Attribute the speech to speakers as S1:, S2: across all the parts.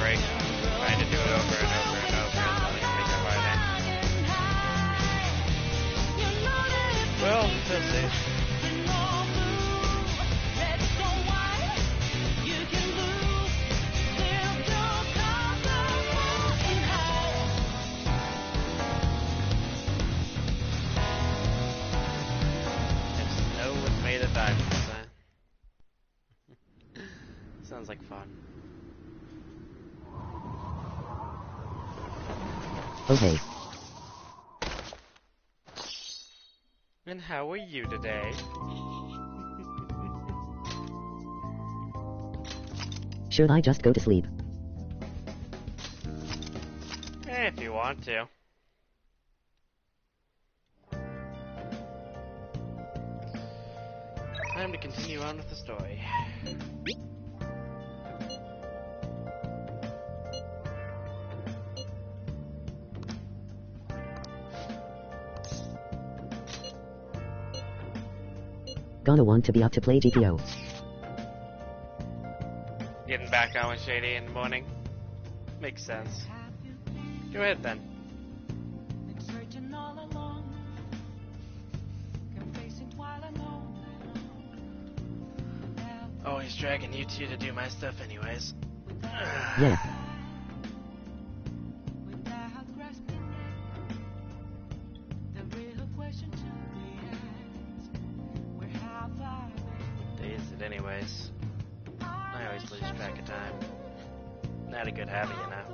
S1: break. Trying to do it over and over and over until it makes it harder. Well, we'll see. Sounds like fun.
S2: Okay.
S1: And how are you today?
S2: Should I just go to sleep?
S1: If you want to. Time to continue on with the story.
S2: Gonna want to be up to play GPO.
S1: Getting back on with Shady in the morning. Makes sense. Go ahead then. Always dragging you two to do my stuff anyways.
S2: Yeah.
S1: Day is it anyways? I always lose track of time. Not a good habit, you know.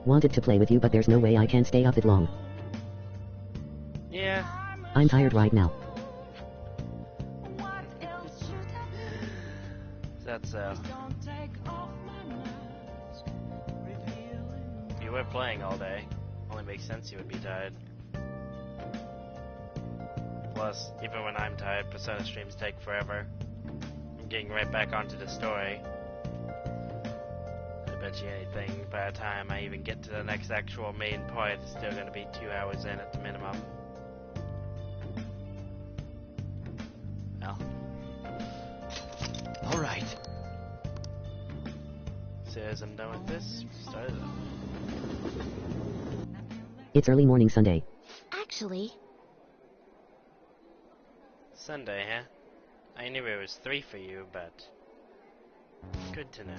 S2: Wanted to play with you, but there's no way I can stay up that long.
S1: Yeah.
S2: I'm tired right now.
S1: That's You were playing all day. Only makes sense you would be tired. Plus, even when I'm tired, Persona streams take forever. I'm getting right back onto the story. I bet you anything, by the time I even get to the next actual main part, it's still gonna be 2 hours in at the minimum. Well. Alright. So as I'm done with this, start it up.
S2: It's early morning Sunday.
S3: Actually...
S1: Sunday, huh? I knew it was 3 for you, but... good to know.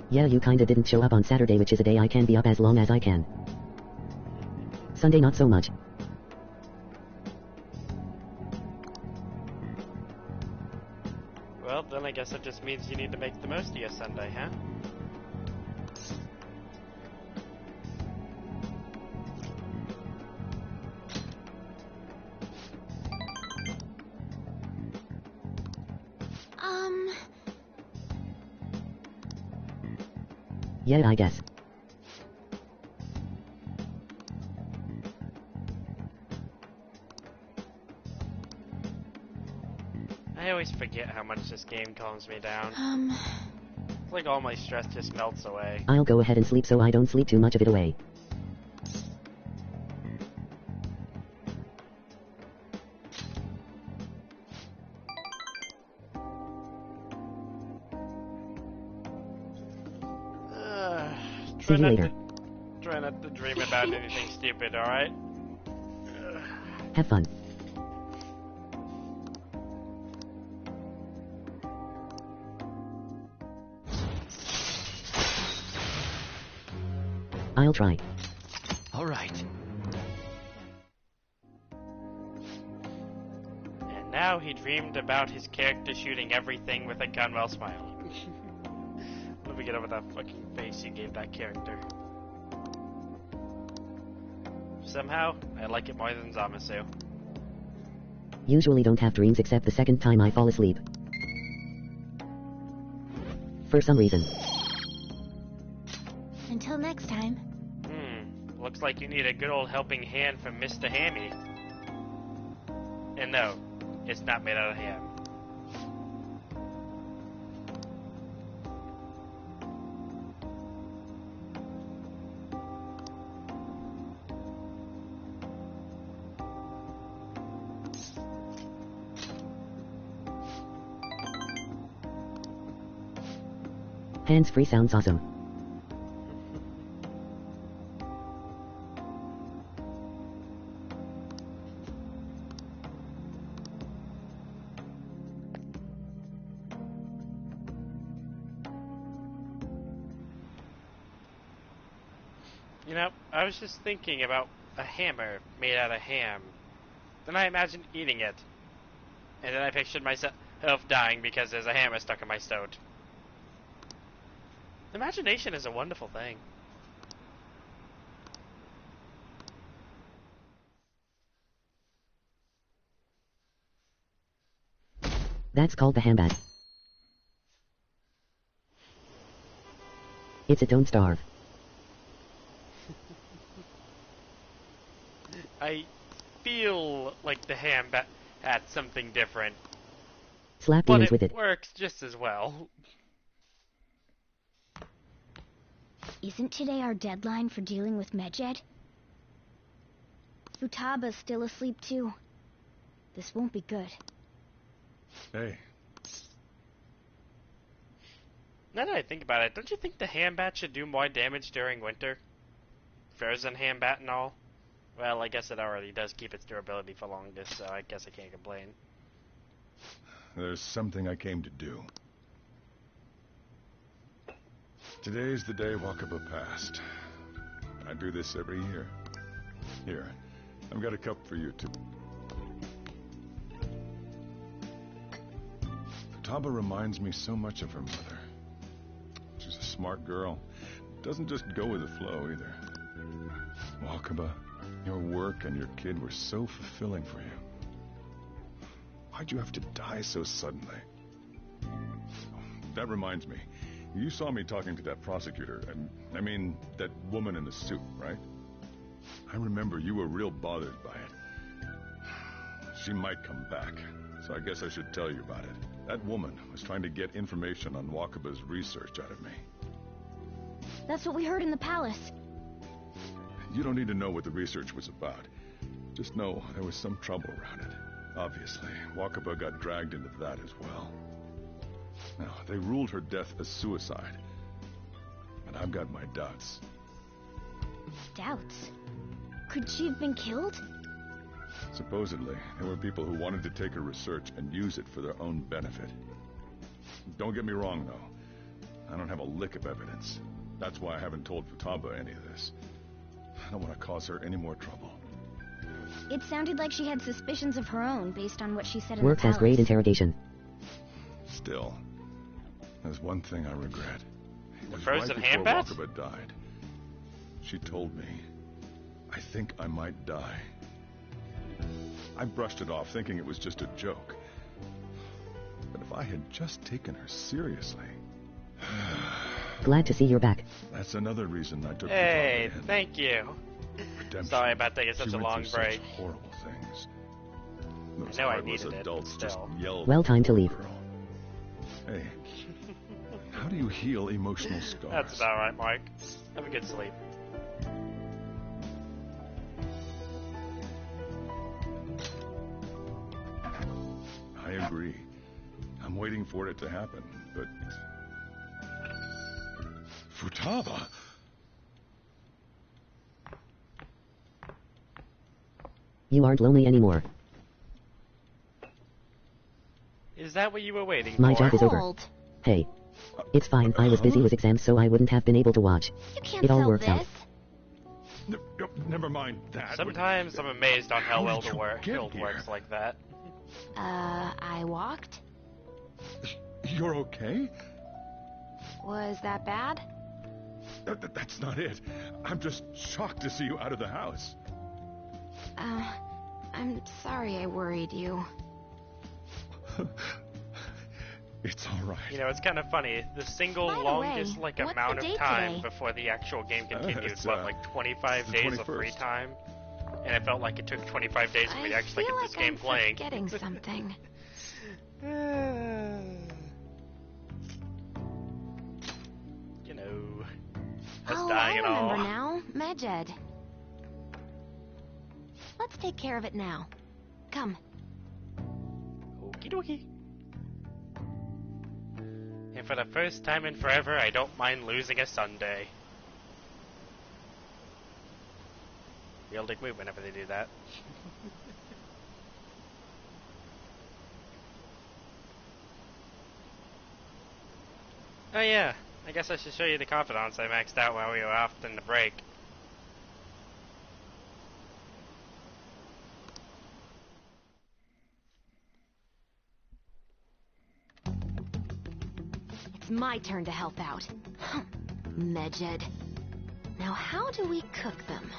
S2: Yeah, you kinda didn't show up on Saturday, which is a day I can be up as long as I can. Sunday not so much.
S1: Well, then I guess it just means you need to make the most of your Sunday, huh?
S2: Yeah, I guess.
S1: I always forget how much this game calms me down. It's like all my stress just melts away.
S2: I'll go ahead and sleep so I don't sleep too much of it away. See you later.
S1: Try not to dream about anything stupid, alright?
S2: Have fun. I'll try.
S1: Alright. And now he dreamed about his character shooting everything with a gun while smiling. Let me get over that fucking face you gave that character. Somehow, I like it more than Zamasu.
S2: Usually don't have dreams except the second time I fall asleep. For some reason.
S3: Until next time.
S1: Looks like you need a good old helping hand from Mr. Hammy. And no, it's not made out of ham.
S2: Hands-free sounds awesome.
S1: You know, I was just thinking about a hammer made out of ham. Then I imagined eating it. And then I pictured myself dying because there's a hammer stuck in my throat. Imagination is a wonderful thing.
S2: That's called the Hambat. It's a don't starve.
S1: I feel like the Hambat had something different.
S2: Slap
S1: But
S2: demons with
S1: it
S2: it.
S1: works just as well.
S3: Isn't today our deadline for dealing with Medjed? Futaba's still asleep too. This won't be good.
S4: Hey.
S1: Now that I think about it, don't you think the Hambat should do more damage during winter? Frozen Hambat and all? Well, I guess it already does keep its durability for longest, so I guess I can't complain.
S4: There's something I came to do. Today's the day Wakaba passed. I do this every year. Here, I've got a cup for you too. Futaba reminds me so much of her mother. She's a smart girl. Doesn't just go with the flow either. Wakaba, your work and your kid were so fulfilling for you. Why'd you have to die so suddenly? That reminds me. You saw me talking to that prosecutor, and I mean, that woman in the suit, right? I remember you were real bothered by it. She might come back, so I guess I should tell you about it. That woman was trying to get information on Wakaba's research out of me.
S3: That's what we heard in the palace.
S4: You don't need to know what the research was about. Just know there was some trouble around it. Obviously, Wakaba got dragged into that as well. Now, they ruled her death as suicide. And I've got my doubts.
S3: Doubts? Could she have been killed?
S4: Supposedly, there were people who wanted to take her research and use it for their own benefit. Don't get me wrong, though. I don't have a lick of evidence. That's why I haven't told Futaba any of this. I don't want to cause her any more trouble.
S3: It sounded like she had suspicions of her own based on what she said in
S2: Works
S3: the palace.
S2: has great interrogation.
S4: Still, there's one thing I regret. It was
S1: frozen
S4: right before
S1: Hambat?
S4: Wakaba died. She told me, I think I might die. I brushed it off, thinking it was just a joke. But if I had just taken her seriously...
S2: Glad to see you're back.
S4: That's another reason I took
S1: Hey,
S4: Futaba in.
S1: thank you.
S4: Redemption.
S1: Sorry about taking such
S4: She
S1: a
S4: went
S1: long
S4: through
S1: break.
S4: Such horrible things. Those
S1: I know I
S4: heartless
S1: needed it,
S4: adults
S1: but
S4: just
S1: still.
S4: yelled.
S2: Well,
S4: at the
S2: time to
S4: poor
S2: leave.
S4: girl. Hey, how do you heal emotional scars?
S1: That's about right, Mark. Have a good sleep.
S4: I agree. I'm waiting for it to happen, but... Futaba?
S2: You aren't lonely anymore.
S1: Is that what you were waiting
S2: My
S1: for?
S2: job is over.
S3: Hold.
S2: Hey. It's fine, I was busy with exams so I wouldn't have been able to watch.
S3: You can't
S2: It all
S3: sell
S2: works
S3: this.
S2: out.
S4: Never mind that.
S1: Sometimes I'm amazed on how
S4: How
S1: well
S4: did
S1: the
S4: you get
S1: guild
S4: here?
S1: works like that.
S3: I walked?
S4: You're okay?
S3: Was that bad?
S4: That's not it. I'm just shocked to see you out of the house.
S5: I'm sorry I worried you.
S4: It's all right.
S1: You know, it's kind of funny. The single
S5: By the
S1: longest
S5: way, what's
S1: amount
S5: the
S1: of
S5: date
S1: time
S5: today?
S1: before the actual game continued,
S4: It's,
S1: like 25
S4: it's the
S1: days of free
S4: 21st.
S1: time, and it felt like it took 25 days for me to
S5: I
S1: actually
S5: feel
S1: get
S5: like
S1: this game
S5: I'm
S1: playing.
S5: forgetting something.
S1: You know, us
S5: Oh,
S1: dying
S5: I
S1: and all.
S5: remember now. Medjed. Let's take care of it now. Come.
S1: Okie dokie. And for the first time in forever, I don't mind losing a Sunday. Real dick move whenever they do that. Oh yeah, I guess I should show you the confidants I maxed out while we were off in the break.
S5: It's my turn to help out. Medjed. Now how do we cook them?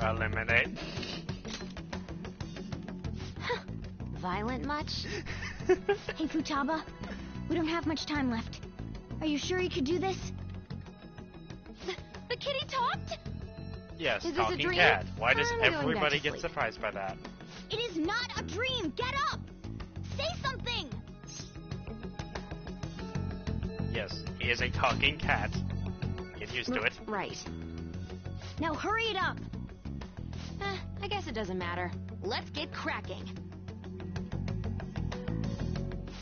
S1: Eliminate.
S5: Violent much?
S3: Hey, Futaba. We don't have much time left. Are you sure you could do this?
S5: The kitty talked?
S1: Yes,
S5: Is this a
S1: talking
S5: dream?
S1: cat. Why does
S5: I'm going back
S1: everybody
S5: to
S1: get
S5: sleep.
S1: surprised by that?
S3: It is not a dream! Get up! Say something!
S1: Yes, he is a talking cat. Get used to it.
S5: Right.
S3: Now hurry it up!
S5: I guess it doesn't matter. Let's get cracking.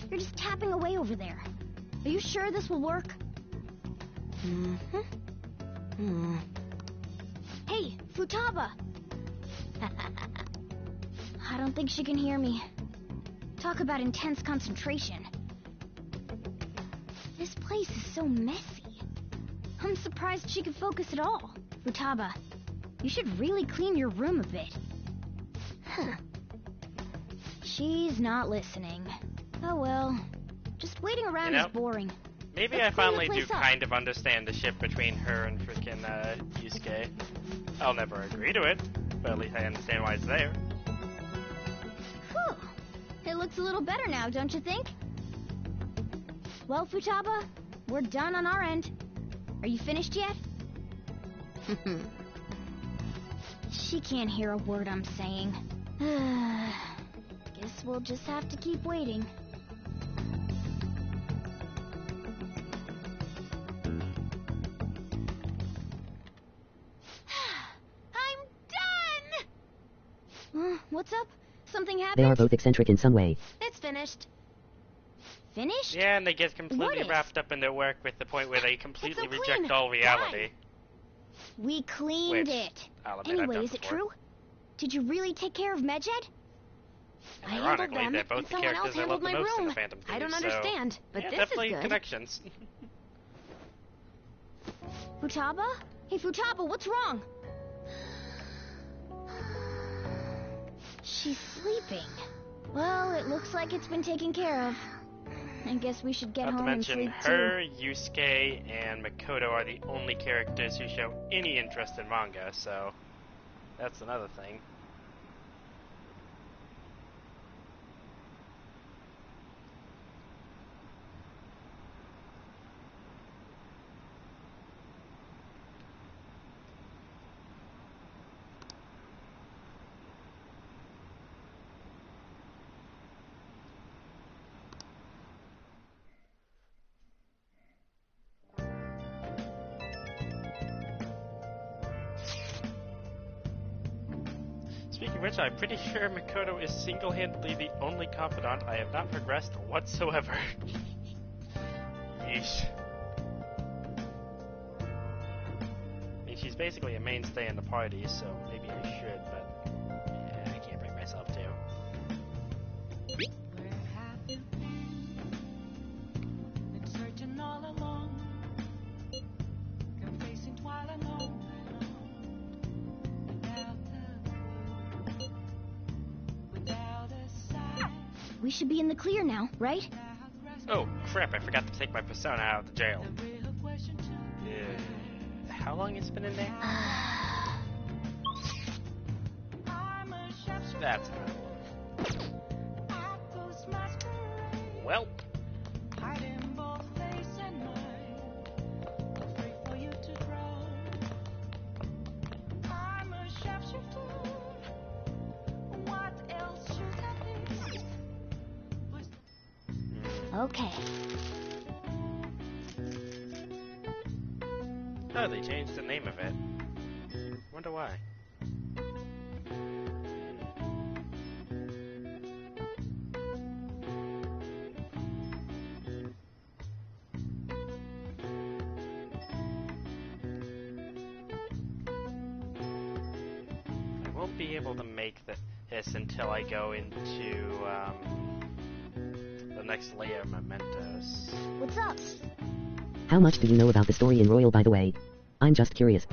S3: You're just tapping away over there. Are you sure this will work?
S5: Mm-hmm.
S3: Hey, Futaba! I don't think she can hear me. Talk about intense concentration. This place is so messy. I'm surprised she could focus at all. Futaba, you should really clean your room a bit. Huh. She's not listening. Oh well. Just waiting around
S1: You know,
S3: is boring.
S1: Maybe
S3: Let's
S1: I
S3: clean the
S1: finally do
S3: place up.
S1: kind of understand the ship between her and freaking Yusuke. I'll never agree to it, but at least I understand why it's there.
S3: Whew. It looks a little better now, don't you think? Well, Futaba, we're done on our end. Are you finished yet? She can't hear a word I'm saying. Guess we'll just have to keep waiting. I'm done! What's up? Something happened?
S2: They are both eccentric in some way.
S5: It's finished.
S3: Finished?
S1: Yeah, and they get completely
S3: if?
S1: wrapped up in their work with the point where they completely
S3: so
S1: reject
S3: clean.
S1: all reality.
S3: We cleaned
S1: Which,
S3: it.
S1: I'll admit I've
S3: Anyway,
S1: done
S3: is it
S1: before.
S3: true? Did you really take care of Medjed?
S1: And
S5: I handled
S1: ironically,
S5: them,
S1: they're both
S5: and
S1: the
S5: someone else
S1: characters I love
S5: handled
S1: the
S5: my
S1: most in
S5: room.
S1: the Phantom
S5: I don't
S1: series,
S5: understand,
S1: so
S5: but
S1: yeah,
S5: this
S1: definitely
S5: is good.
S1: connections.
S3: Futaba? Hey, Futaba, what's wrong? She's sleeping. Well, it looks like it's been taken care of. I guess we should get
S1: Not to
S3: home
S1: mention,
S3: and sleep
S1: her, Yusuke, and Makoto are the only characters who show any interest in manga, so that's another thing. Speaking of which, I'm pretty sure Makoto is single-handedly the only confidant I have not progressed whatsoever. Yeesh. I mean, she's basically a mainstay in the party, so maybe I should, but yeah, I can't bring myself to.
S6: Where have you been searching all along? Come facing twilight alone, without a clue, without a sign,
S3: We should be in the clear now, right?
S6: without rest.
S1: Oh, crap, I forgot to take my persona out of the jail.
S6: The real question to
S1: Yeah. How long has it been in there? That's a problem. Well,
S6: Hiding both face and mind, afraid for you to grow. I'm a sharpshooter. What else should I be?
S3: Okay.
S1: oh, they changed the name of it. Wonder why. I won't be able to make this until I go into the next layer of mementos.
S3: What's up?
S2: How much do you know about the story in Royal, by the way? I'm just curious.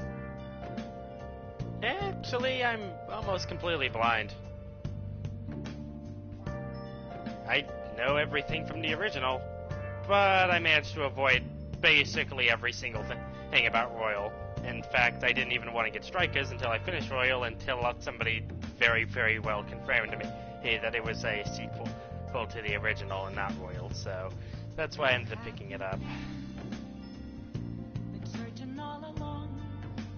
S1: Actually, I'm almost completely blind. I know everything from the original, but I managed to avoid basically every single thing about Royal. In fact, I didn't even want to get Strikers until I finished Royal, until somebody very, very well confirmed to me that it was a sequel to the original and not Royal, so that's why I ended up picking it up.
S6: Been searching all along.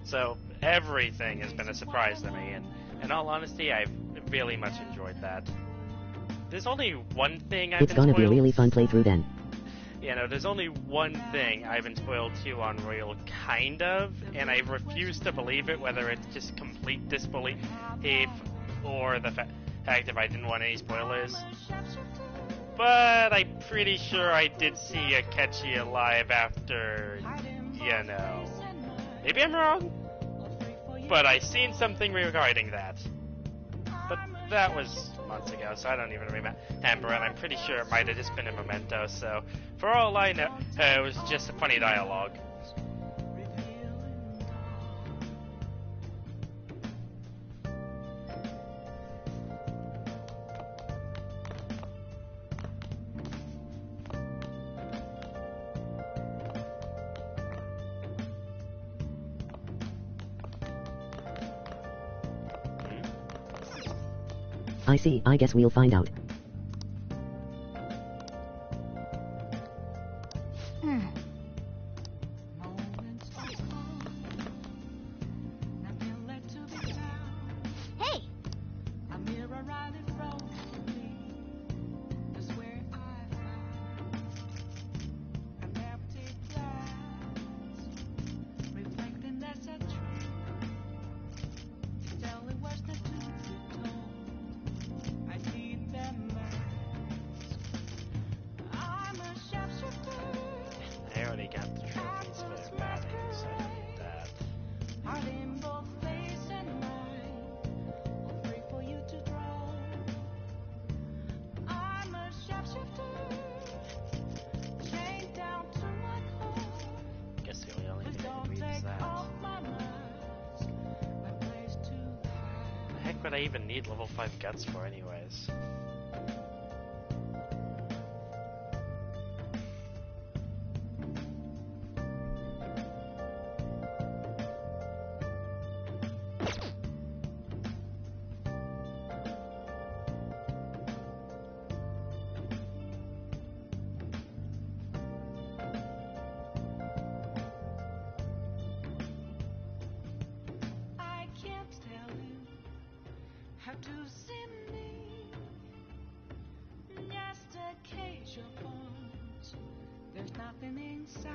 S1: So everything has been a surprise to me, and in all honesty, I've really much enjoyed that. There's only one thing I've
S2: It's
S1: been
S2: gonna be a
S1: spoiled.
S2: really fun playthrough then.
S1: You know, there's only one thing I've been spoiled to on Royal, kind of, and I refuse to believe it, whether it's just complete disbelief or the fact if I didn't want any spoilers. But I'm pretty sure I did see Akechi alive after, you know. Maybe I'm wrong, but I seen something regarding that. But that was months ago, so I don't even remember, and I'm pretty sure it might have just been a memento, so for all I know, it was just a funny dialogue.
S2: I see, I guess we'll find out.
S6: Moments are calm, nothing left to be found.
S3: Hey!
S6: A mirror right in front of me is where I found an empty glass, reflecting that's a truth. Tell it was the truth you told. I need that mask. I'm a sharpshooter.
S1: I already got the trophies for their batting, so I don't need that.
S6: Hiding both face and mind, afraid for you to draw. I'm a sharpshooter, chained down to my core.
S1: Guess the only
S6: But
S1: thing that
S6: don't
S1: reads
S6: take
S1: that.
S6: off my mask, my place to hide.
S1: The heck would I even need level 5 guts for anyways?
S6: I can't tell you how to see me. Just a cage of bones. There's nothing inside.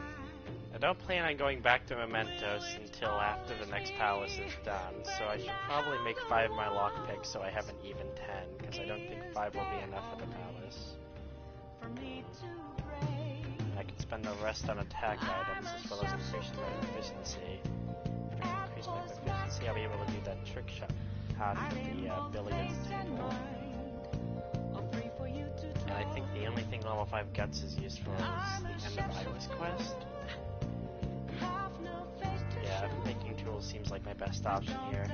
S1: I don't plan on going back to Mementos until after the next palace is done, so I should probably make 5 my lockpick so I have an even 10, because I don't think 5 will be enough for the palace.
S6: For me to break.
S1: And I can spend the rest on attack items as well as increasing my efficiency. If I increase my efficiency, I'll be able to do that trick shot with the billiards table. And I think the only thing level 5 guts is used for is the end of Iris quest. Yeah, making tools seems like my best option here.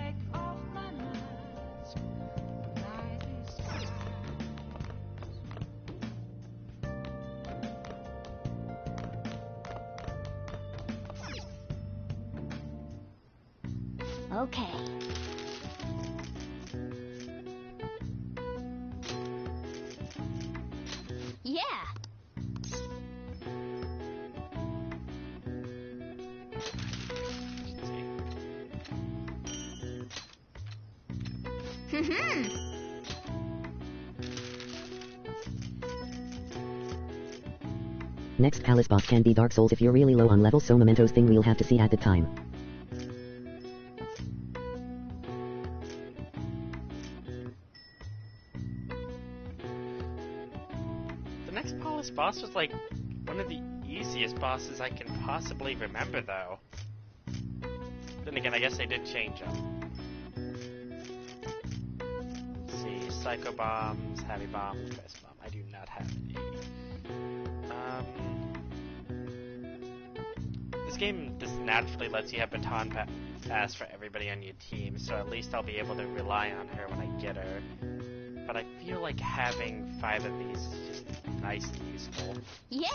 S3: Okay.
S2: Next palace boss can be Dark Souls if you're really low on level, so Mementos thing we'll have to see at the time.
S1: The next palace boss was like one of the easiest bosses I can possibly remember, though. Then again, I guess they did change them. Let's see, Psycho Bombs, Heavy Bombs, Best Bomb. I do not have any. This game just naturally lets you have baton pass for everybody on your team, so at least I'll be able to rely on her when I get her. But I feel like having 5 of these is just nice and useful.
S3: Yeah.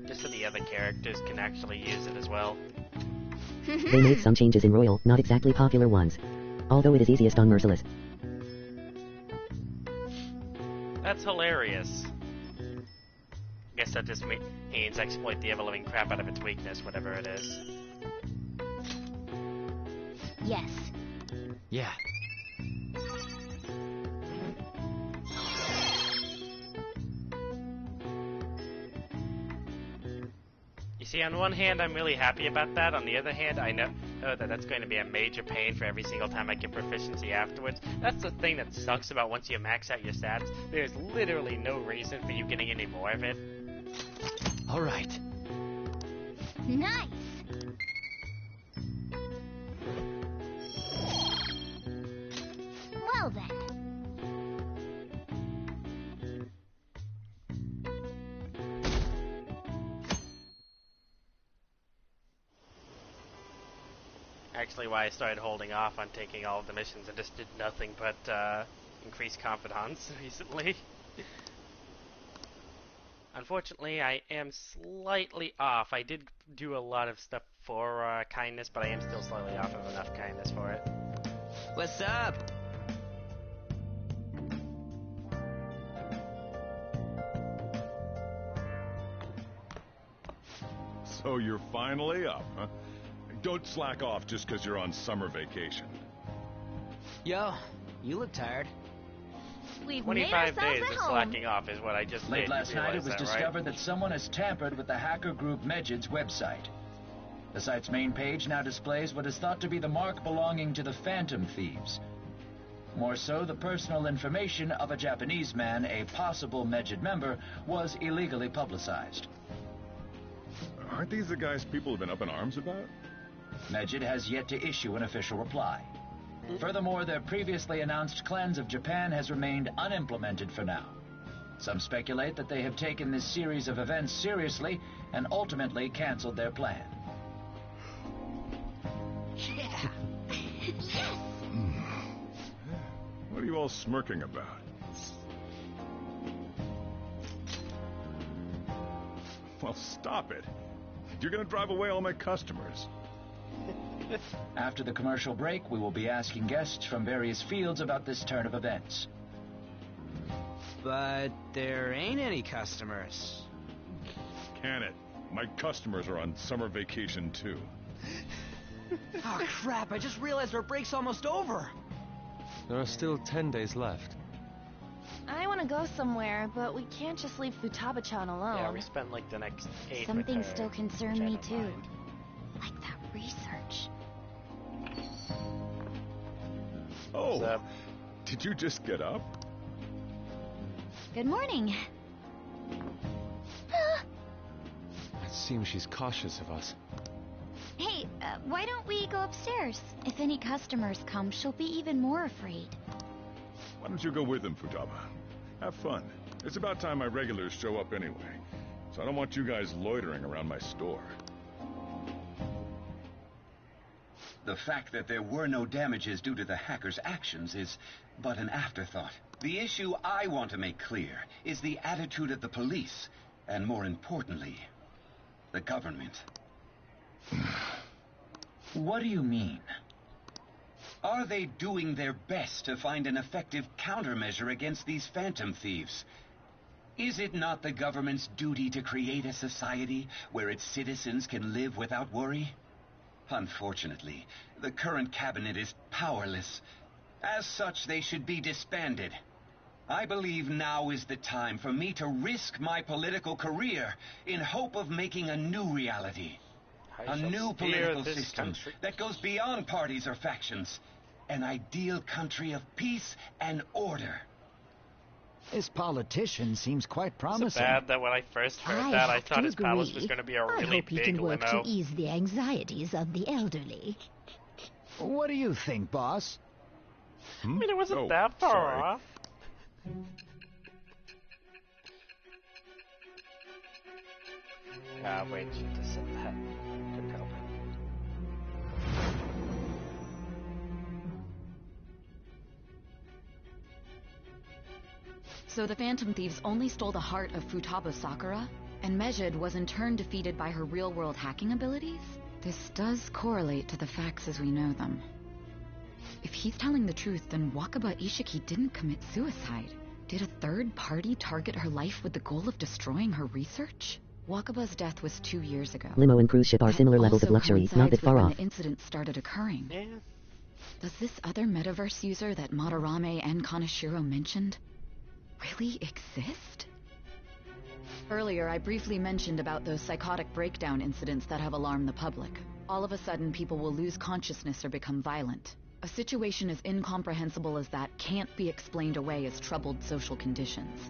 S1: Just so the other characters can actually use it as well.
S2: They made some changes in Royal, not exactly popular ones. Although it is easiest on Merciless.
S1: That's hilarious. Guess that just means exploit the ever-living crap out of its weakness, whatever it is.
S3: Yes.
S7: Yeah.
S1: You see, on one hand, I'm really happy about that. On the other hand, I know that that's going to be a major pain for every single time I get proficiency afterwards. That's the thing that sucks about once you max out your stats. There's literally no reason for you getting any more of it.
S7: All right.
S3: Nice. Well then.
S1: Actually, why I started holding off on taking all of the missions and just did nothing but increase confidence recently. Unfortunately, I am slightly off. I did do a lot of stuff for kindness, but I am still slightly off of enough kindness for it.
S7: What's up?
S4: So you're finally up, huh? Don't slack off just because you're on summer vacation.
S7: Yo, you look tired.
S3: We've made
S1: 25
S3: ourselves
S1: days
S3: at
S1: of
S3: home.
S1: slacking off is what I just
S8: Late
S1: did.
S8: last
S1: You
S8: night, it
S1: realize
S8: was
S1: that,
S8: discovered
S1: right?
S8: that someone has tampered with the hacker group Medjed's website. The site's main page now displays what is thought to be the mark belonging to the Phantom Thieves. More so, the personal information of a Japanese man, a possible Medjed member, was illegally publicized.
S4: Aren't these the guys people have been up in arms about?
S8: Medjed has yet to issue an official reply. Furthermore, their previously announced cleanse of Japan has remained unimplemented for now. Some speculate that they have taken this series of events seriously and ultimately canceled their plan.
S7: Yeah.
S4: What are you all smirking about? Well, stop it. You're gonna drive away all my customers.
S8: After the commercial break, we will be asking guests from various fields about this turn of events.
S7: But there ain't any customers.
S4: Can it? My customers are on summer vacation too.
S7: Oh crap, I just realized our break's almost over.
S9: There are still 10 days left.
S10: I want to go somewhere, but we can't just leave Futaba-chan alone.
S1: Yeah, we spent like the next 8
S3: Some
S1: with
S3: things
S1: her,
S3: still concern
S1: which I
S3: me
S1: don't
S3: too.
S1: mind.
S3: Like that research.
S4: Oh,
S1: What's up?
S4: did you just get up?
S3: Good morning.
S9: It seems she's cautious of us.
S3: Hey, why don't we go upstairs? If any customers come, she'll be even more afraid.
S4: Why don't you go with them, Futaba? Have fun. It's about time my regulars show up anyway. So I don't want you guys loitering around my store.
S11: The fact that there were no damages due to the hacker's actions is but an afterthought. The issue I want to make clear is the attitude of the police, and more importantly, the government.
S8: What do you mean?
S11: Are they doing their best to find an effective countermeasure against these phantom thieves? Is it not the government's duty to create a society where its citizens can live without worry? Unfortunately, the current cabinet is powerless. As such, they should be disbanded. I believe now is the time for me to risk my political career in hope of making a new reality. A new political system that goes beyond parties or factions. An ideal country of peace and order.
S12: This politician seems quite promising.
S1: Is it bad that when I first heard that, I thought his palace was going to be a really
S13: I hope you
S1: big
S13: can work
S1: limo?
S13: to ease the anxieties of the elderly.
S12: What do you think, boss?
S1: I mean, it wasn't that far off. Wait, she just said that. Couldn't help it.
S14: So the Phantom Thieves only stole the heart of Futaba Sakura, and Mejid was in turn defeated by her real-world hacking abilities? This does correlate to the facts as we know them. If he's telling the truth, then Wakaba Ishiki didn't commit suicide. Did a third party target her life with the goal of destroying her research? Wakaba's death was 2 years ago.
S2: Limo and cruise ship are similar levels of luxury, not that far
S14: when
S2: off.
S14: the incident started occurring. Does this other metaverse user that Madarame and Kaneshiro mentioned really exist? Earlier, I briefly mentioned about those psychotic breakdown incidents that have alarmed the public. All of a sudden, people will lose consciousness or become violent. A situation as incomprehensible as that can't be explained away as troubled social conditions.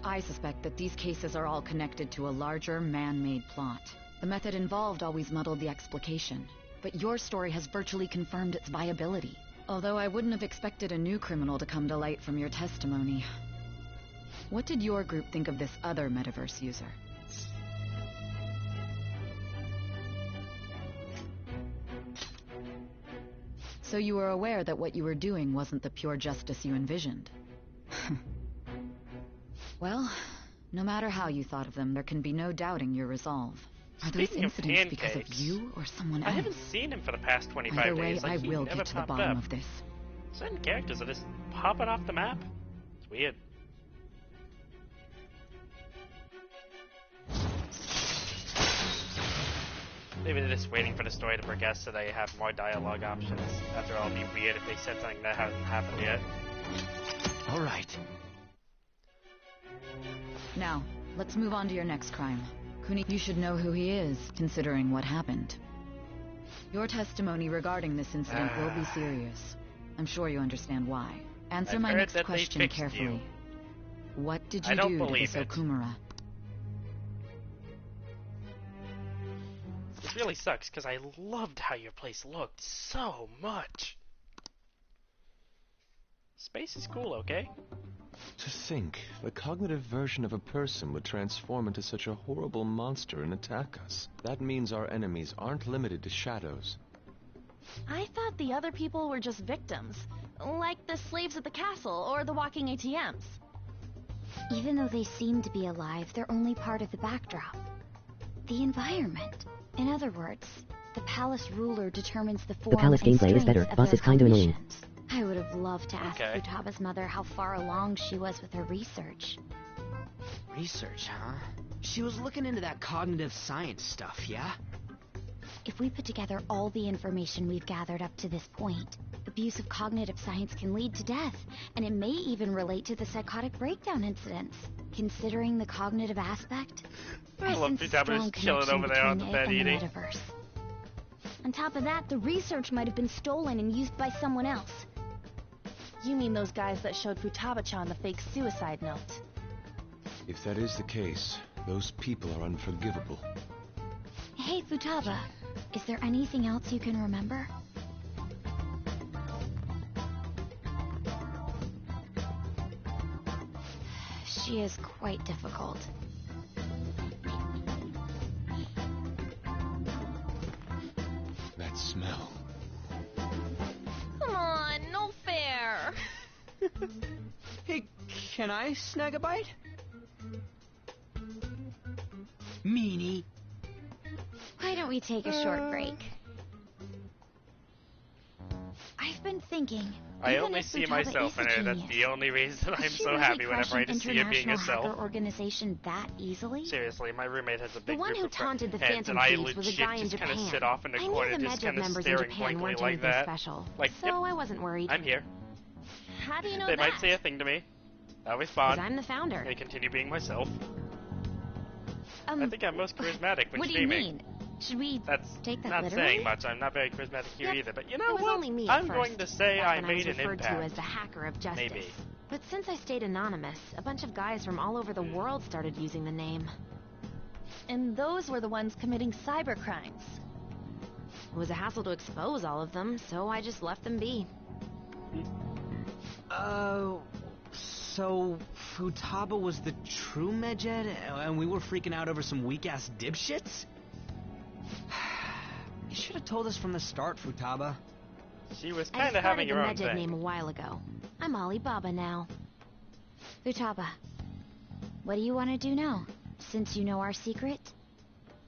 S14: I suspect that these cases are all connected to a larger, man-made plot. The method involved always muddled the explication, but your story has virtually confirmed its viability. Although I wouldn't have expected a new criminal to come to light from your testimony. What did your group think of this other metaverse user? So you were aware that what you were doing wasn't the pure justice you envisioned? Well, no matter how you thought of them, there can be no doubting your resolve. Are those
S1: Speaking of
S14: incidents because of
S1: pancakes,
S14: you or someone
S1: I
S14: else?
S1: haven't seen him for the past 25
S14: Either way,
S1: days. Like,
S14: I
S1: he
S14: will
S1: never
S14: get to the
S1: popped
S14: bottom
S1: up.
S14: of this.
S1: Certain characters are just popping off the map. It's weird. Maybe they're just waiting for the story to progress so they have more dialogue options. After all, it'd be weird if they said something that hasn't happened yet.
S12: All right.
S14: Now, let's move on to your next crime. Kuni, you should know who he is, considering what happened. Your testimony regarding this incident will be serious. I'm sure you understand why. Answer my next question carefully. What did you do to this Okumura?
S1: This really sucks, because I loved how your place looked so much. Space is cool, okay?
S9: To think, the cognitive version of a person would transform into such a horrible monster and attack us. That means our enemies aren't limited to shadows.
S10: I thought the other people were just victims, like the slaves at the castle or the walking ATMs.
S3: Even though they seem to be alive, they're only part of the backdrop. The environment. In other words, the palace ruler determines the form
S2: The palace
S3: and
S2: gameplay is better.
S3: strength of
S2: Boss
S3: their
S2: is kinda annoying.
S3: conditions. I would have loved to ask Futaba's mother how far along she was with her research.
S7: Research, huh? She was looking into that cognitive science stuff, yeah?
S3: If we put together all the information we've gathered up to this point, abuse of cognitive science can lead to death, and it may even relate to the psychotic breakdown incidents. Considering the cognitive aspect,
S1: I love Futaba just chilling over there on the bed eating.
S3: Metaverse. On top of that, the research might have been stolen and used by someone else.
S10: You mean those guys that showed Futaba-chan the fake suicide note?
S9: If that is the case, those people are unforgivable.
S3: Hey, Futaba, is there anything else you can remember? She is quite difficult.
S9: That smell.
S10: Come on, no fair.
S7: Hey, can I snag a bite? Meanie.
S3: Why don't we take a short break? I've been thinking,
S1: I
S3: Even
S1: only
S3: if
S1: see
S3: Futaba
S1: myself
S3: is a
S1: in her. That's
S3: genius,
S1: the only reason I'm
S3: could she
S1: so
S3: really
S1: happy
S3: crush
S1: whenever I
S3: an
S1: just see her being
S3: international
S1: herself.
S3: hacker organization that easily?
S1: Seriously, my roommate has a
S5: The
S1: big
S5: one
S1: group
S5: who
S1: of
S5: taunted the
S1: friends,
S5: Phantom
S1: and I
S5: Thieves was a
S1: legit
S5: guy in
S1: just kind of
S5: Japan.
S1: sit off in a
S5: I
S1: corner,
S5: knew the
S1: just
S5: Medjed
S1: kind of
S5: members in
S1: staring
S5: Japan
S1: blankly
S5: weren't
S1: like
S5: anything
S1: that.
S5: special,
S1: Like,
S5: so
S1: yep,
S5: I wasn't worried.
S1: I'm here.
S10: How do you know
S1: They
S10: that?
S1: might say a thing to me. I'll
S5: Because
S1: respond.
S5: I'm the founder.
S1: And continue being myself. I think I'm most charismatic when
S3: What do you
S1: streaming.
S3: mean? Should we
S1: That's
S3: take that
S1: not
S3: literally?
S1: saying much. I'm not very charismatic here
S5: Yep.
S1: either. But you
S5: It
S1: know
S5: was
S1: what?
S5: only me at
S1: I'm
S5: first,
S1: going to say
S5: back
S1: I
S5: when I was
S1: made an
S5: referred to
S1: impact.
S5: as the hacker of justice.
S1: Maybe.
S5: But since I stayed anonymous, a bunch of guys from all over the world started using the name.
S10: And those were the ones committing cyber crimes.
S5: It was a hassle to expose all of them, so I just left them be.
S7: So Futaba was the true Medjed, and we were freaking out over some weak-ass dipshits? You should have told us from the start, Futaba.
S1: She was
S5: I
S1: kind of having
S5: started
S1: her
S5: the
S1: own
S5: Medjed
S1: thing.
S5: name a while ago. I'm Alibaba now.
S3: Futaba, what do you want to do now? Since you know our secret,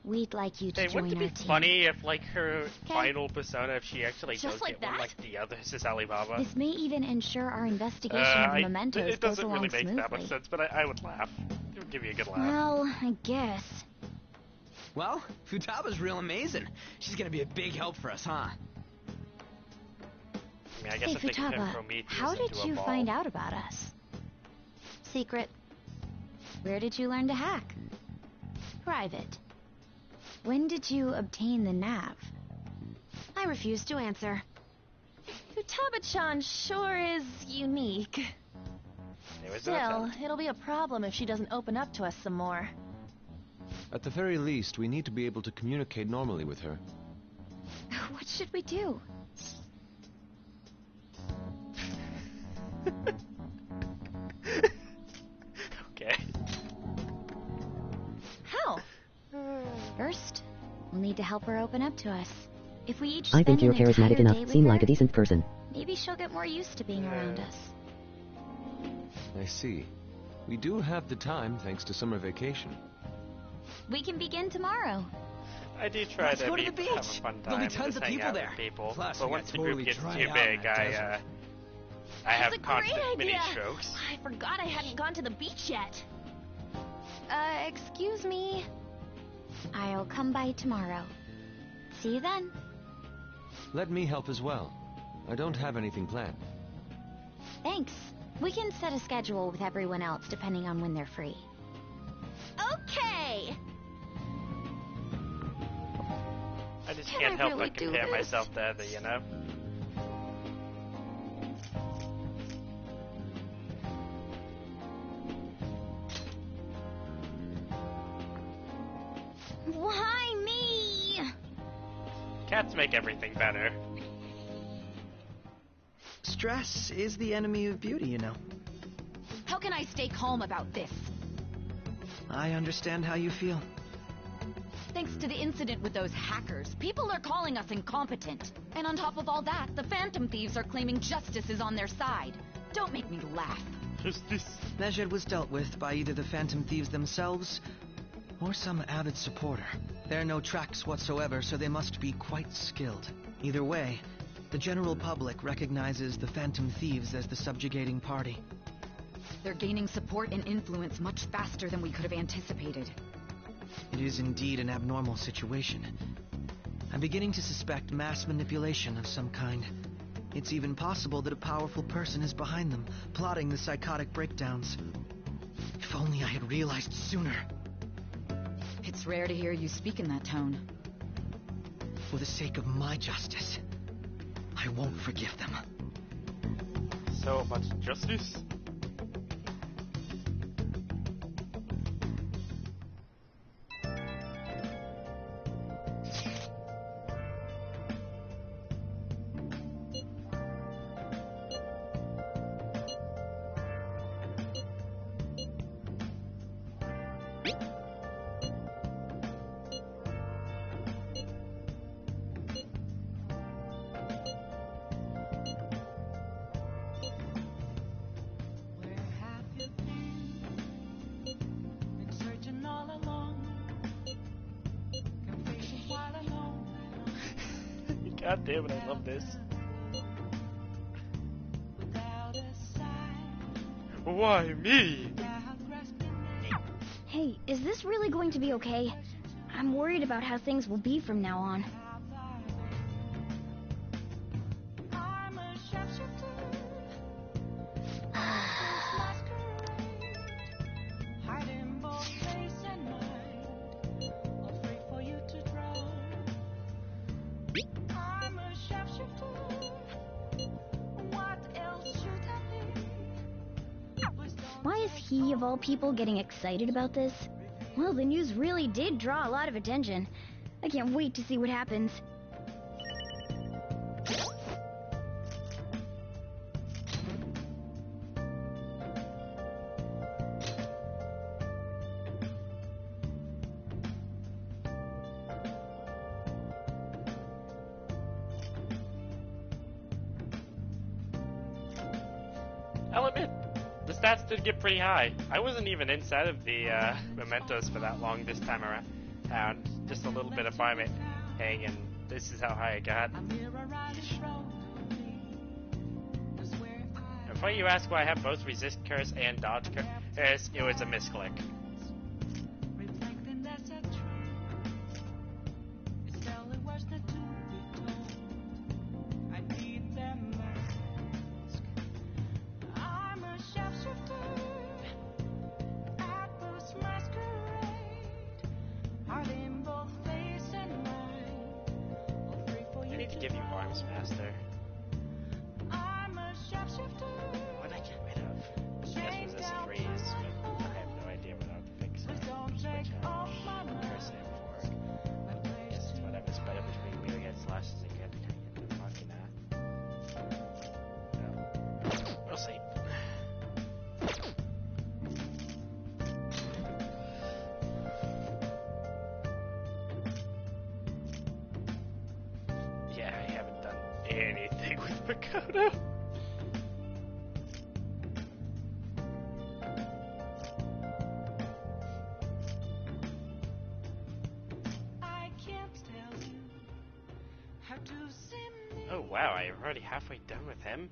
S3: we'd like you to
S1: Hey,
S3: join
S1: wouldn't
S3: our
S1: it be
S3: team.
S1: funny if, like, her final persona, if she actually
S3: Just
S1: does
S3: like
S1: get one
S3: that?
S1: like the others is Alibaba?
S3: This may even ensure our investigation of the mementos
S1: it
S3: goes
S1: doesn't
S3: along
S1: really make
S3: smoothly.
S1: that much sense, but I would laugh. It would give you a good laugh.
S3: Well, I guess.
S7: Well, Futaba's real amazing. She's gonna be a big help for us, huh?
S1: I mean, I guess
S3: Hey,
S1: if they can turn
S3: Futaba,
S1: Prometheus
S3: how did
S1: into a
S3: you
S1: ball.
S3: find out about us?
S5: Secret.
S3: Where did you learn to hack?
S5: Private.
S3: When did you obtain the nav?
S5: I refuse to answer.
S10: Futaba-chan sure is unique. Still, it'll be a problem if she doesn't open up to us some more.
S9: At the very least, we need to be able to communicate normally with her.
S3: What should we do?
S1: Okay.
S10: How?
S3: First, we'll need to help her open up to us. If we each
S2: I
S3: spend
S2: think you're
S3: an
S2: charismatic
S3: entire
S2: enough,
S3: day with
S2: seem
S3: her,
S2: like a decent person.
S3: maybe she'll get more used to being around us.
S9: I see. We do have the time thanks to summer vacation.
S3: We can begin tomorrow.
S1: I do try
S7: Let's
S1: to
S7: go to
S1: be,
S7: the
S1: have a
S7: beach.
S1: fun
S7: There'll
S1: time
S7: be tons
S1: and
S7: of
S1: just hang
S7: people
S1: out
S7: there.
S1: with people.
S7: Plus,
S1: But
S7: we
S1: once
S7: got
S1: the group
S7: totally
S1: gets
S7: dry
S1: too
S7: out
S1: big,
S7: in that desert.
S1: I have
S10: That's a
S1: constant
S10: great
S1: mini
S10: idea.
S1: strokes.
S10: I forgot I hadn't gone to the beach yet.
S3: Excuse me. I'll come by tomorrow. See you then.
S9: Let me help as well. I don't have anything planned.
S3: Thanks. We can set a schedule with everyone else depending on when they're free.
S10: Okay.
S1: I just
S3: Can
S1: can't
S3: I
S1: help
S3: really
S1: but
S3: do
S1: compare
S3: this?
S1: myself to other, you know?
S3: Why me?
S1: Cats make everything better.
S15: Stress is the enemy of beauty, you know.
S14: How can I stay calm about this?
S15: I understand how you feel.
S14: Thanks to the incident with those hackers, people are calling us incompetent. And on top of all that, the Phantom Thieves are claiming justice is on their side. Don't make me laugh.
S15: Medjed was dealt with by either the Phantom Thieves themselves or some avid supporter. There are no tracks whatsoever, so they must be quite skilled. Either way, the general public recognizes the Phantom Thieves as the subjugating party.
S14: They're gaining support and influence much faster than we could have anticipated.
S15: It is indeed an abnormal situation. I'm beginning to suspect mass manipulation of some kind. It's even possible that a powerful person is behind them, plotting the psychotic breakdowns. If only I had realized sooner.
S14: It's rare to hear you speak in that tone.
S15: For the sake of my justice, I won't forgive them.
S1: So much justice.
S6: Where have you been? Been searching all along. Confused while alone.
S1: God damn it, I love this. Why me?
S3: Hey, is this really going to be okay? I'm worried about how things will be from now on. Why is he, of all people, getting excited about this? Well, the news really did draw a lot of attention. I can't wait to see what happens.
S1: I'll admit, the stats did get pretty high. I wasn't even inside of the mementos for that long this time around. Just a little bit of biomating, and this is how high I got. Before you ask why I have both resist curse and dodge curse, it was a misclick. I need to give you arms, Master. What I get rid of? Yes, resist freeze, but I have no idea what I would fix. Switch out curse him for. I guess it's whatever. Spread it between melee against slashes and get the fucking we'll see. Yeah, I haven't done anything with Makoto. Oh wow, I'm already halfway done with him.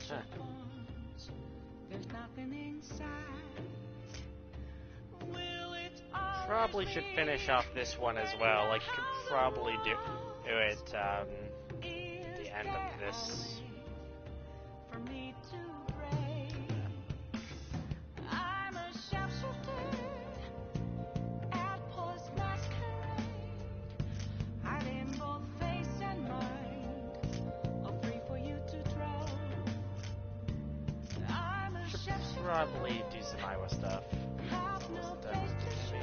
S1: Huh. Probably should finish off this one as well. Like, could probably do it the end of this. Probably do some Iowa stuff. Almost done with me.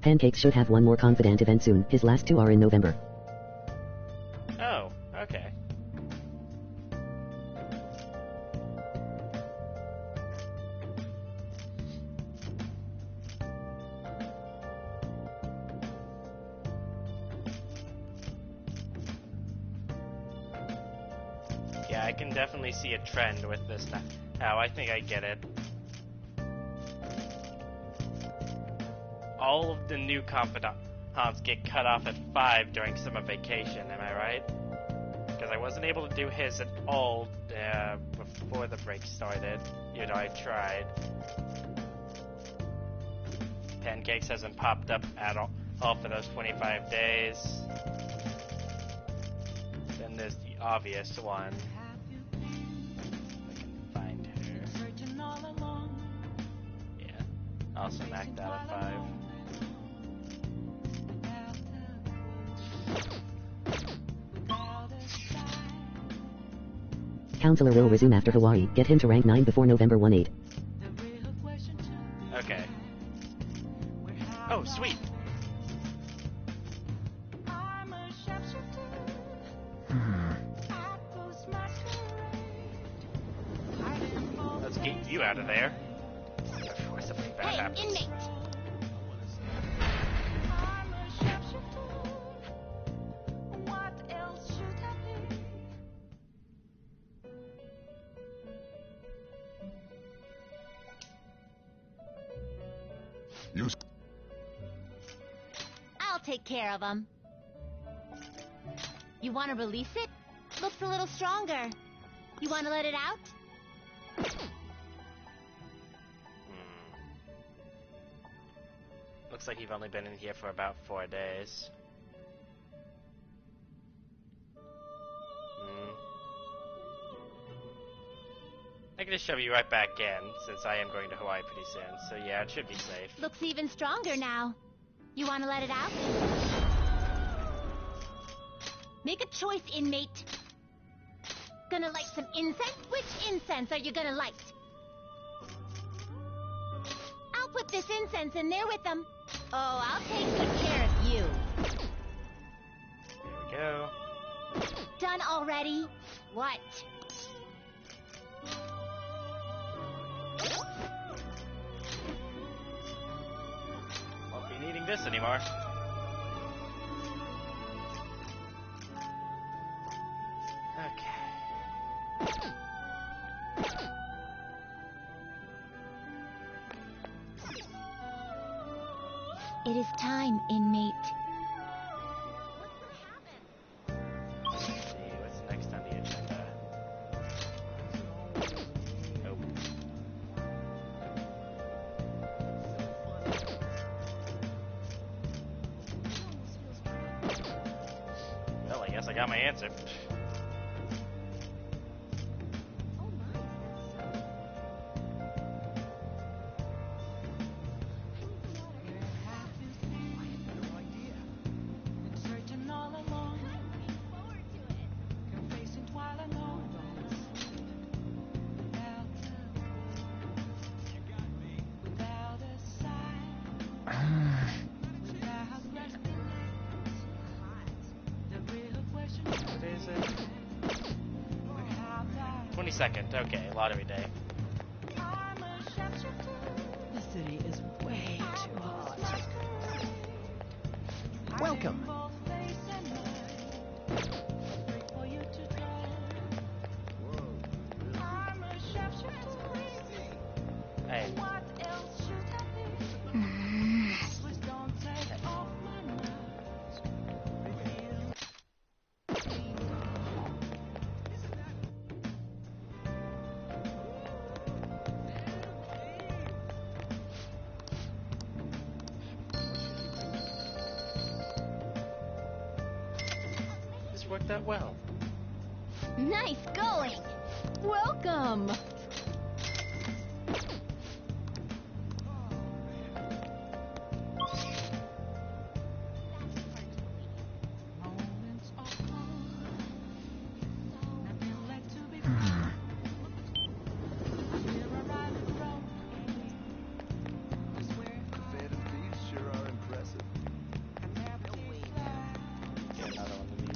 S2: Pancakes should have one more confidant event soon. His last two are in November.
S1: Oh, okay. Yeah, I can definitely see a trend with this now. Oh, I think I get it. All of the new confidants get cut off at 5 during summer vacation, am I right? Because I wasn't able to do his at all before the break started, even though I tried. Pancakes hasn't popped up at all for those 25 days. Then there's the obvious one. If I can find her. Yeah, also knocked out at 5.
S2: Counselor will resume after Hawaii. Get him to rank 9 before November 1-8.
S1: Okay. Oh, sweet. Let's get you out of there. Before something bad happens.
S3: Inmate!
S5: take care of him. You want to release it? Looks a little stronger. You want to let it out?
S1: Looks like you've only been in here for about 4 days. I can just shove you right back in, since I am going to Hawaii pretty soon. So yeah, it should be safe.
S5: Looks even stronger now. You want to let it out? Make a choice, inmate. Gonna light some incense? Which incense are you gonna light? I'll put this incense in there with them. Oh, I'll take good care of you.
S1: There we go.
S5: Done already? What?
S1: Won't be needing this anymore. Okay.
S3: It is time, inmate.
S1: Let's see, what's next on the agenda? Nope. Well, I guess I got my answer. What is it? 22nd. Okay, lottery day.
S6: The city is way too hot.
S12: Welcome.
S1: Hey. This worked out well.
S5: Nice going.
S10: Welcome!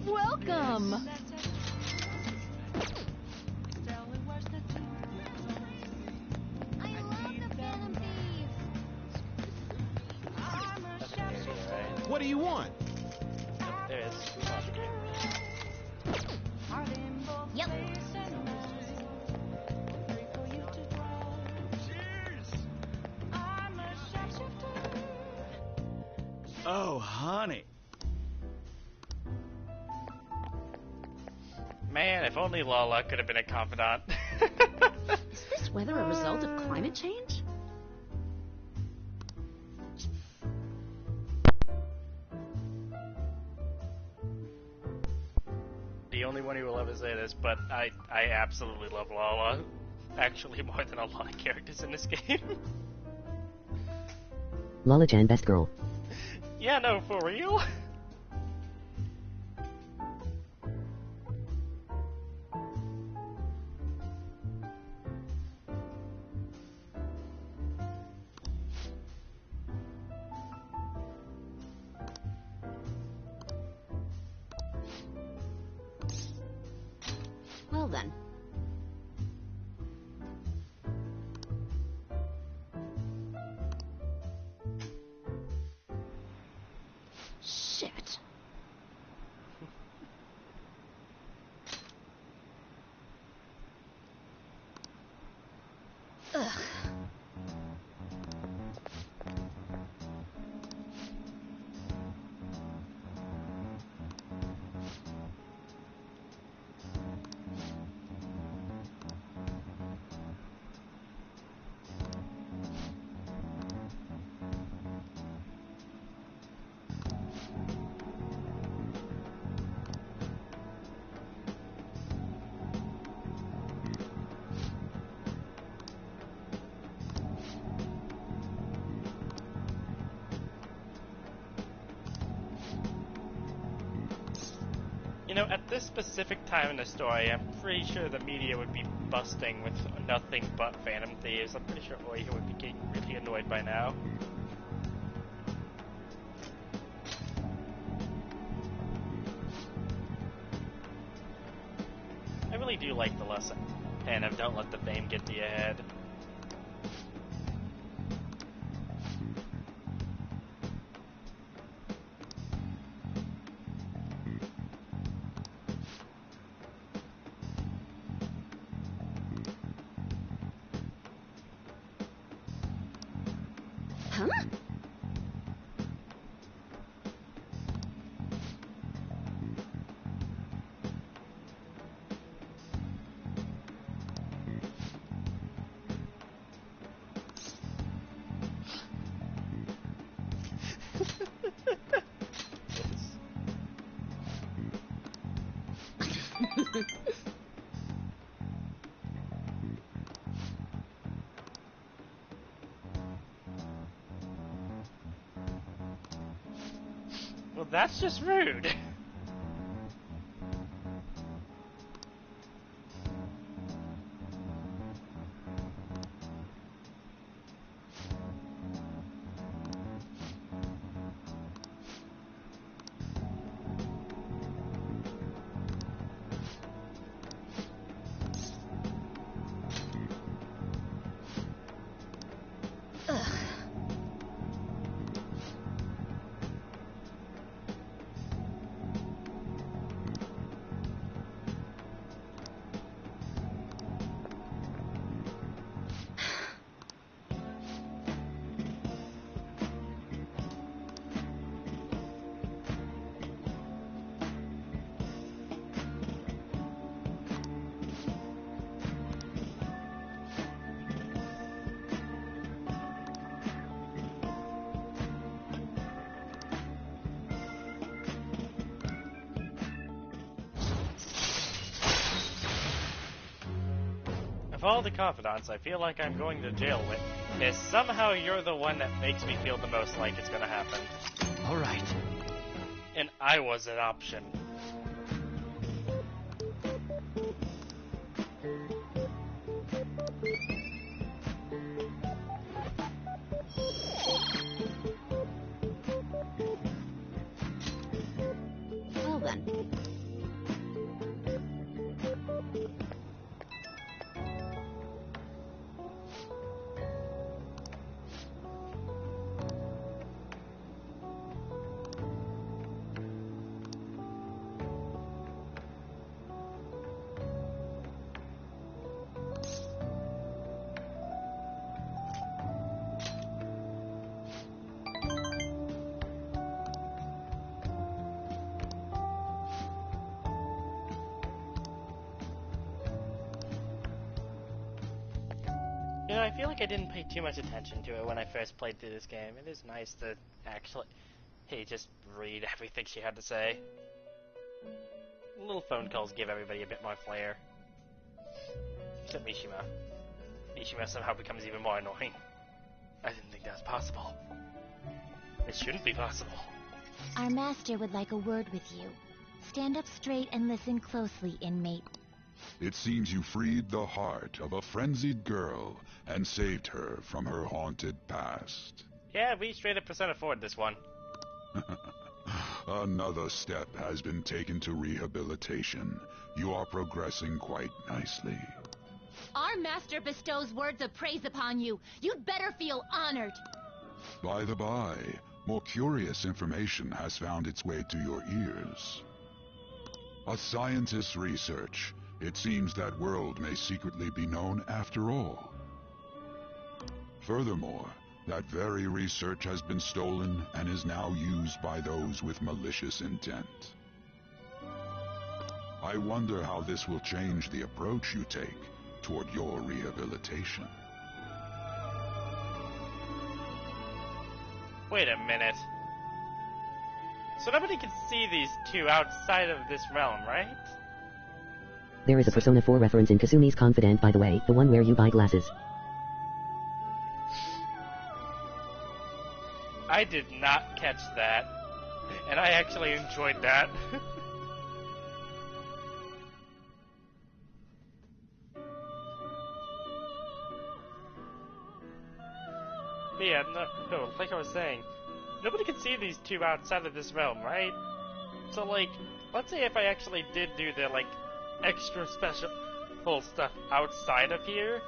S10: Welcome!
S16: What do you want?
S1: There is.
S5: Yep.
S16: Oh, honey.
S1: Man, if only Lala could have been a confidant.
S14: Is this weather a result of climate change?
S1: The only one who will ever say this, but I absolutely love Lala. Actually, more than a lot of characters in this game.
S2: Lala-chan best girl.
S1: Yeah, no, for real?
S14: Well then. Shit. Ugh.
S1: know, at this specific time in the story, I'm pretty sure the media would be busting with nothing but Phantom Thieves. I'm pretty sure Oya would be getting really annoyed by now. I really do like the lesson, and of don't let the fame get to your head.
S5: Huh?
S1: Well, that's just rude. Of all the confidants I feel like I'm going to jail with, is somehow you're the one that makes me feel the most like it's gonna happen.
S15: Alright.
S1: And I was an option.
S5: Well then.
S1: You know, I feel like I didn't pay too much attention to it when I first played through this game. It is nice to actually, hey, just read everything she had to say. Little phone calls give everybody a bit more flair. Except Mishima. Mishima somehow becomes even more annoying. I didn't think that was possible. It shouldn't be possible.
S3: Our master would like a word with you. Stand up straight and listen closely, inmate.
S4: It seems you freed the heart of a frenzied girl and saved her from her haunted past.
S1: Yeah, we straight up percent afford this one.
S4: Another step has been taken to rehabilitation. You are progressing quite nicely.
S17: Our master bestows words of praise upon you. You'd better feel honored.
S4: By the by, more curious information has found its way to your ears. A scientist's research. It seems that world may secretly be known after all. Furthermore, that very research has been stolen and is now used by those with malicious intent. I wonder how this will change the approach you take toward your rehabilitation.
S1: Wait a minute. So nobody can see these two outside of this realm, right?
S2: There is a Persona 4 reference in Kasumi's Confidant, by the way, the one where you buy glasses.
S1: I did not catch that, and I actually enjoyed that. But yeah, no, like I was saying, nobody can see these two outside of this realm, right? So, like, let's say if I actually did do the, like, extra special stuff outside of here,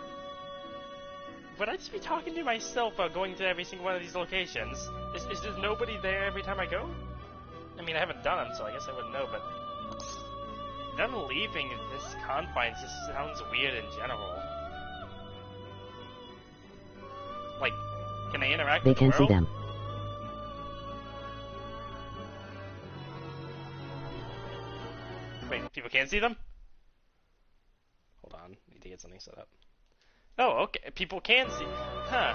S1: would I just be talking to myself while going to every single one of these locations? Is there nobody there every time I go? I mean, I haven't done them, so I guess I wouldn't know, but them leaving this confines just sounds weird in general. Like, can I interact
S2: They
S1: with the
S2: can't see
S1: world?
S2: them.
S1: Wait, people can't see them? Hold on, need to get something set up. Oh, okay, people can see. Huh.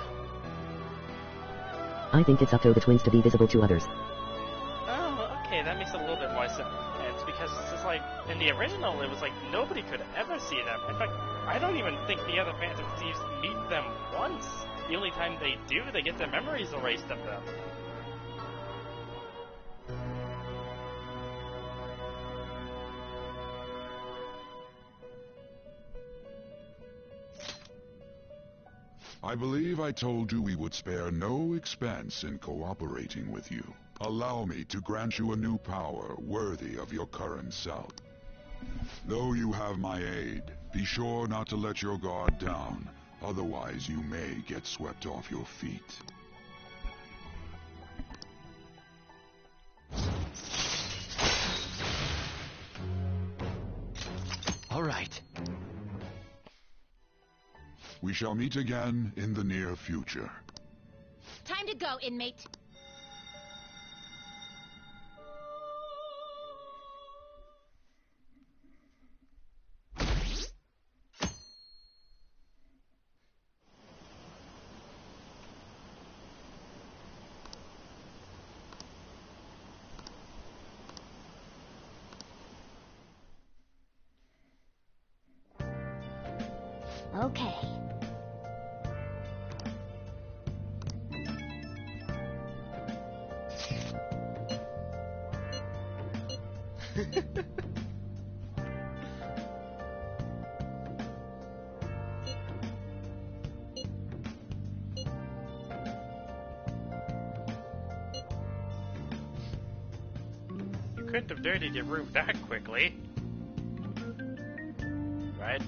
S2: I think it's up to the twins to be visible to others.
S1: Oh, okay, that makes a little bit more sense. Because it's just like, in the original, it was like nobody could ever see them. In fact, I don't even think the other Phantom Thieves meet them once. The only time they do, they get their memories erased of them.
S18: I believe I told you we would spare no expense in cooperating with you. Allow me to grant you a new power worthy of your current self. Though you have my aid, be sure not to let your guard down, otherwise you may get swept off your feet.
S15: All right.
S18: We shall meet again in the near future.
S17: Time to go, inmate.
S3: Okay.
S1: You couldn't have dirtied your room that quickly. Right?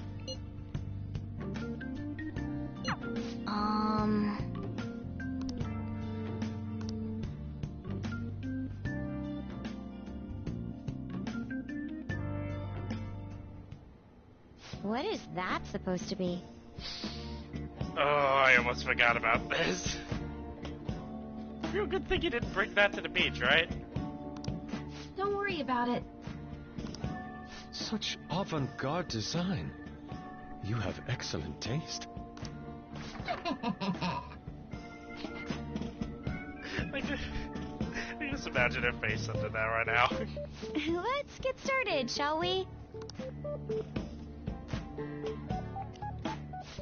S3: What is that supposed to be?
S1: Oh, I almost forgot about this. Real good thing you didn't bring that to the beach, right?
S10: Don't worry about it.
S9: Such avant-garde design. You have excellent taste.
S1: I just imagine her face under that right now.
S3: Let's get started, shall we?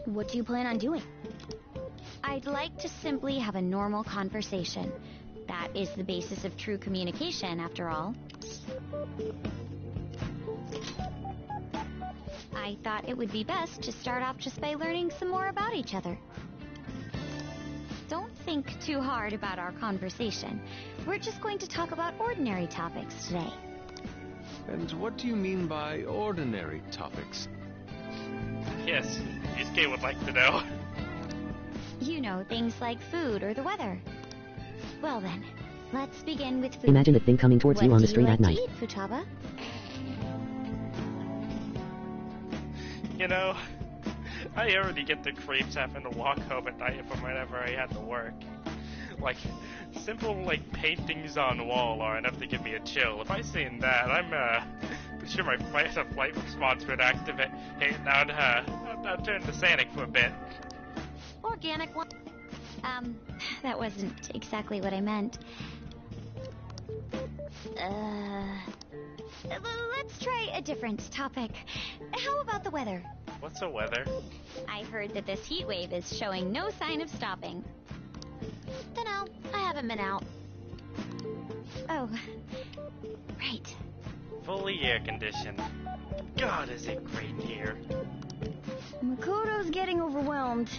S3: What do you plan on doing? I'd like to simply have a normal conversation. That is the basis of true communication, after all. I thought it would be best to start off just by learning some more about each other. Don't think too hard about our conversation. We're just going to talk about ordinary topics today.
S9: And what do you mean by ordinary topics?
S1: Yes, Yusuke would like to know.
S3: You know, things like food or the weather. Well then, let's begin with food.
S2: Imagine a thing coming towards you on the street at night.
S3: What do you like to eat, Futaba?
S1: You know, I already get the creeps having to walk home at night from whenever I had to work. Like, simple, like, paintings on the wall are enough to give me a chill. If I seen that, I'm, pretty sure my flight response would activate. Hey, now I'll turn to Sanic for a bit.
S3: Organic one. That wasn't exactly what I meant. Let's try a different topic. How about the weather?
S1: What's the weather?
S3: I heard that this heat wave is showing no sign of stopping. Dunno, I haven't been out. Oh, right.
S1: Fully air conditioned. God, is it great here.
S3: Makoto's getting overwhelmed.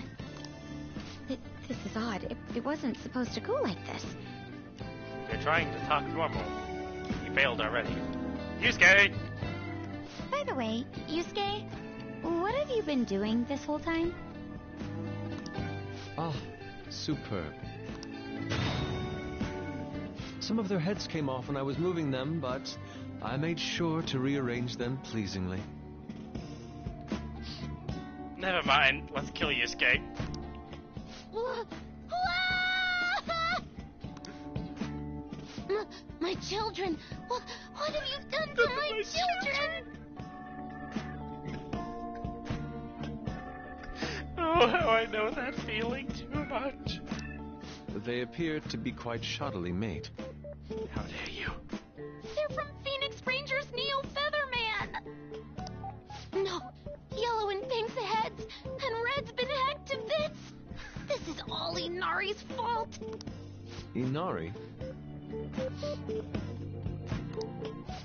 S3: This is odd. It wasn't supposed to go like this.
S1: You're trying to talk normal. You failed already. Yusuke!
S3: By the way, Yusuke, what have you been doing this whole time?
S9: Ah, superb. Some of their heads came off when I was moving them, but I made sure to rearrange them pleasingly.
S1: Never mind. Let's kill Yusuke.
S17: My children! What have you done to my children?
S1: Oh, how I know that feeling too much.
S9: They appear to be quite shoddily made.
S1: How dare you?
S17: They're from Phoenix Rangers Neo Featherman! No, Yellow and Pink's heads, and Red's been hacked to bits! This is all Inari's fault!
S9: Inari?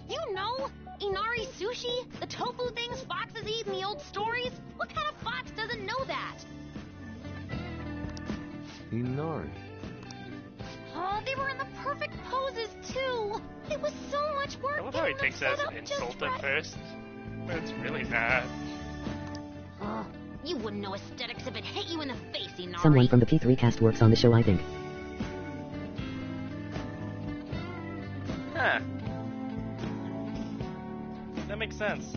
S17: You know, Inari sushi, the tofu things foxes eat in the old stories? What kind of fox doesn't know that?
S9: Inari?
S17: Oh, they were in the perfect poses, too! It was so much work.
S1: I love how he takes that as an insult at first, but it's really bad.
S17: Oh, you wouldn't know aesthetics if it hit you in the face, Inari.
S2: Someone from the P3 cast works on the show, I think.
S1: Huh. That makes sense.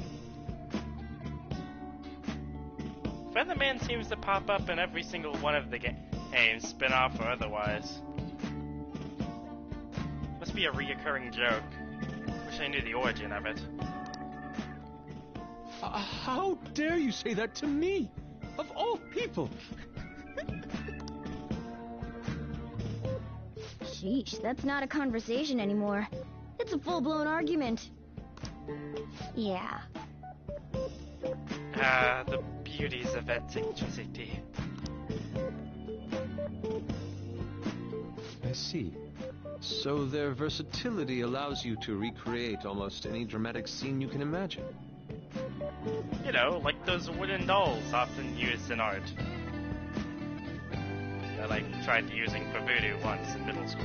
S1: Featherman seems to pop up in every single one of the games, spin-off or otherwise. Must be a reoccurring joke. Wish I knew the origin of it.
S9: How dare you say that to me? Of all people!
S3: Sheesh, that's not a conversation anymore. It's a full-blown argument. Yeah.
S1: Ah, the beauties of eccentricity.
S9: I see. So their versatility allows you to recreate almost any dramatic scene you can imagine.
S1: You know, like those wooden dolls often used in art. That I tried using for voodoo once in middle school.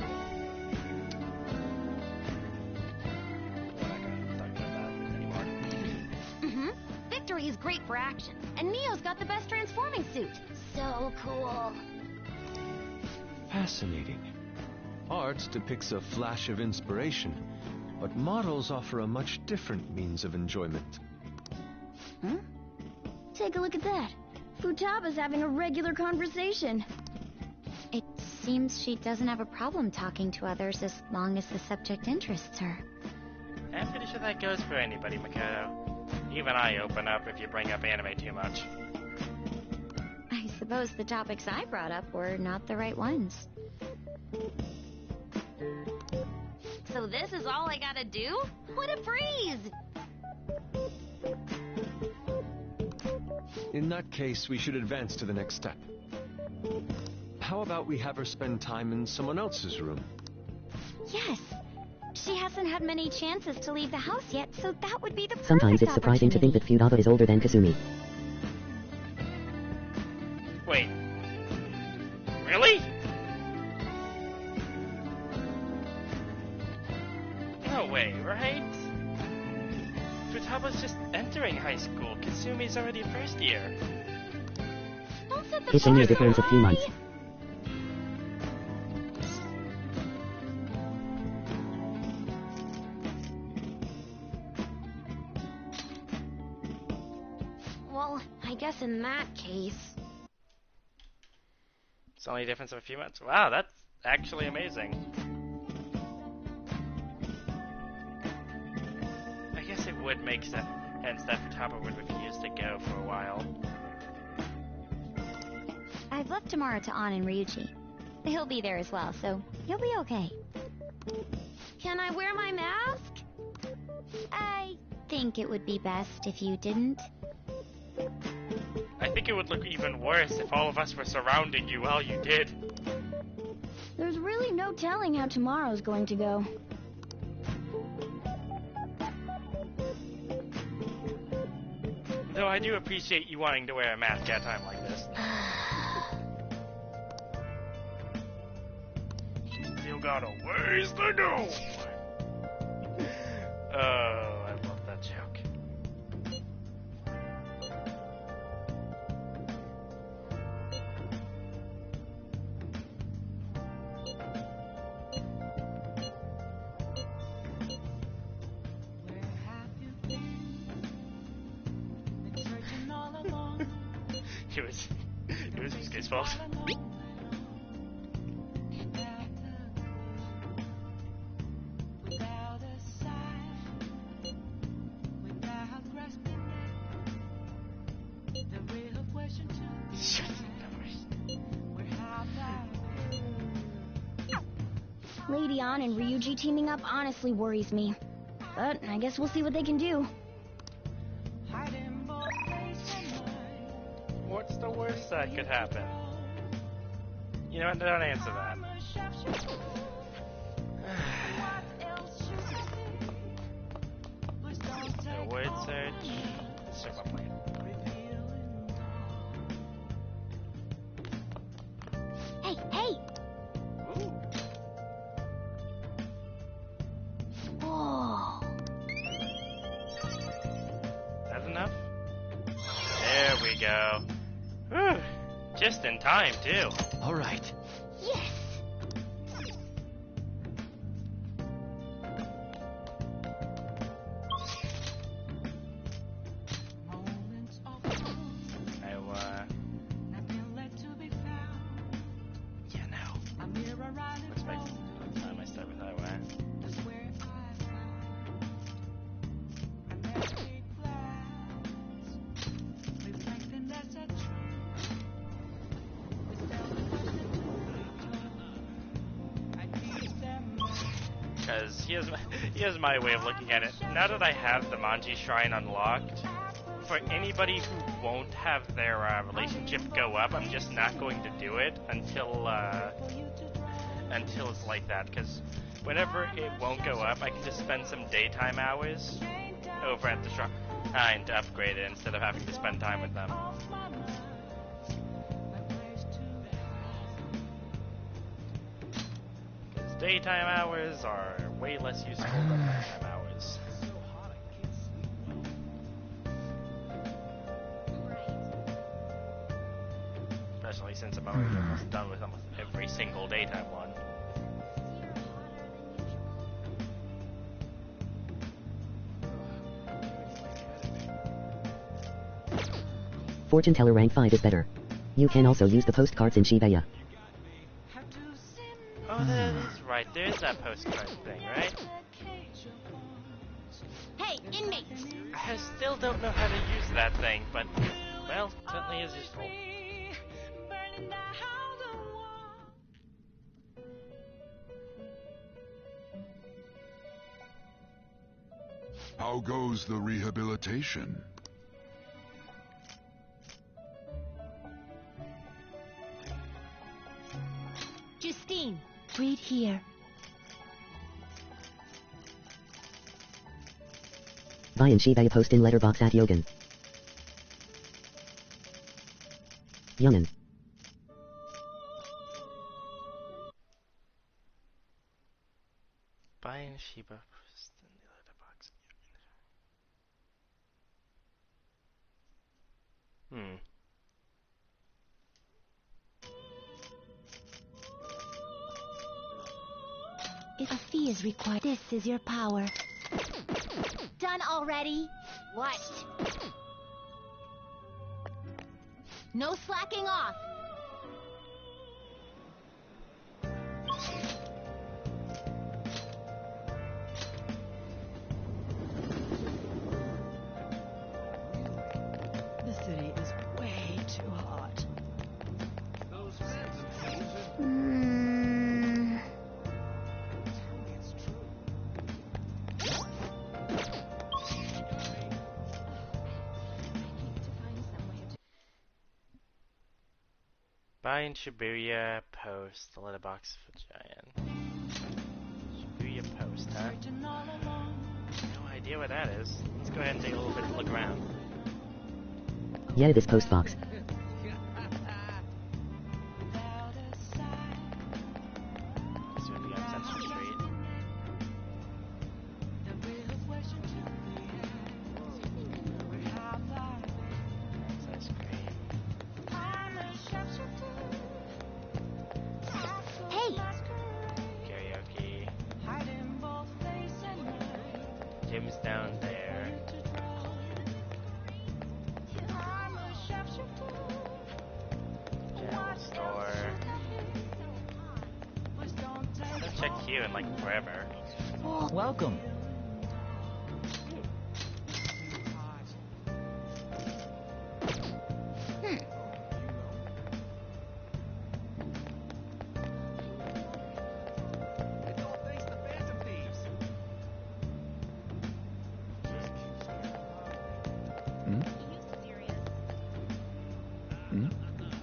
S1: We're not gonna talk about that anymore.
S17: Victory is great for action, and Neo's got the best transforming suit. So cool.
S9: Fascinating. Art depicts a flash of inspiration, but models offer a much different means of enjoyment.
S3: Huh? Take a look at that. Futaba's having a regular conversation. It seems she doesn't have a problem talking to others as long as the subject interests her.
S1: I'm pretty sure that goes for anybody, Makoto. Even I open up if you bring up anime too much.
S3: I suppose the topics I brought up were not the right ones.
S17: So this is all I gotta do? What a breeze!
S9: In that case, we should advance to the next step. How about we have her spend time in someone else's room?
S3: Yes. She hasn't had many chances to leave the house yet, so that would be the perfect
S2: Sometimes it's surprising to think that Futaba is older than Kasumi.
S1: Wait. Really? No way, right? Futaba's just entering high school. Kasumi's already first year.
S2: It's only a difference of few months.
S17: Well, I guess in that case...
S1: It's only a difference of a few months. Wow, that's actually amazing. I guess it would make sense that Futaba would refuse to go for a while.
S3: I've left Tamara to An and Ryuchi. He'll be there as well, so he'll be okay.
S17: Can I wear my mask?
S3: I think it would be best if you didn't.
S1: I think it would look even worse if all of us were surrounding you while you did.
S3: There's really no telling how tomorrow's going to go.
S1: Though I do appreciate you wanting to wear a mask at a time like this. got a ways to go. Oh, I love that joke. It was Yusuke's fault.
S3: Lady Ann and Ryuji teaming up honestly worries me. But I guess we'll see what they can do.
S1: What's the worst that could happen? You know what? Don't answer that. No word search. Start my plan.
S3: Hey, hey!
S1: Ooh.
S3: Whoa.
S1: That enough? There we go. Whew. Just in time, too.
S7: All right.
S3: Yes!
S1: Yeah, no. What's my time I start with Highway? Because here's my way of looking at it. Now that I have the Manji Shrine unlocked, for anybody who won't have their relationship go up, I'm just not going to do it until it's like that. Because whenever it won't go up, I can just spend some daytime hours over at the shrine to upgrade it instead of having to spend time with them. Daytime hours are way less useful than nighttime hours. Especially since I'm already almost done with almost every single daytime one.
S2: Fortune teller rank 5 is better. You can also use the postcards in Shibuya.
S1: Oh, that is right. There's that postcard thing, right?
S17: Hey, inmates!
S1: I still don't know how to use that thing, but, well, certainly is useful.
S18: How goes the rehabilitation?
S17: Justine, wait here.
S2: Buy in Shibuya post in letterbox at Yogan. Yonan.
S1: Buy in Shiba post in the letterbox.
S17: If a fee is required, this is your power. Done already? What? No slacking off.
S14: The city is way too hot.
S1: Buy in Shibuya post, the letterbox for Giant. Shibuya post, huh? No idea what that is. Let's go ahead and take a little bit of a look around.
S2: Yeah, this post box.
S1: So we got down there. General store. I haven't checked Q in like forever.
S12: Welcome.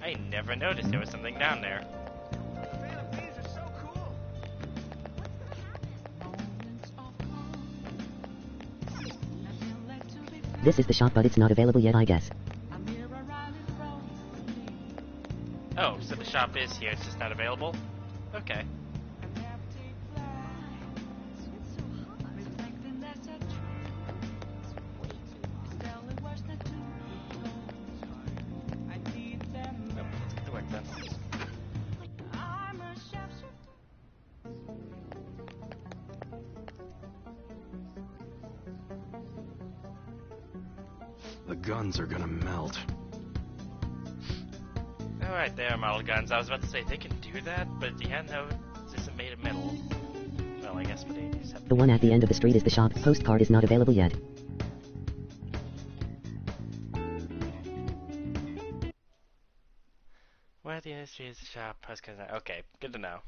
S1: I never noticed there was something down there.
S2: This is the shop, but it's not available yet, I guess.
S1: Oh, so the shop is here, it's just not available? Okay. Nope, let's get to work then.
S9: The guns are gonna melt.
S1: Alright, they are model guns. I was about to say, they can do that, but yeah, no, this isn't made of metal. Well, I guess Mercedes have.
S2: The one at the end of the street is the shop. Postcard is not available yet.
S1: Where at the end of the street is the shop? Postcard. Okay, good to know.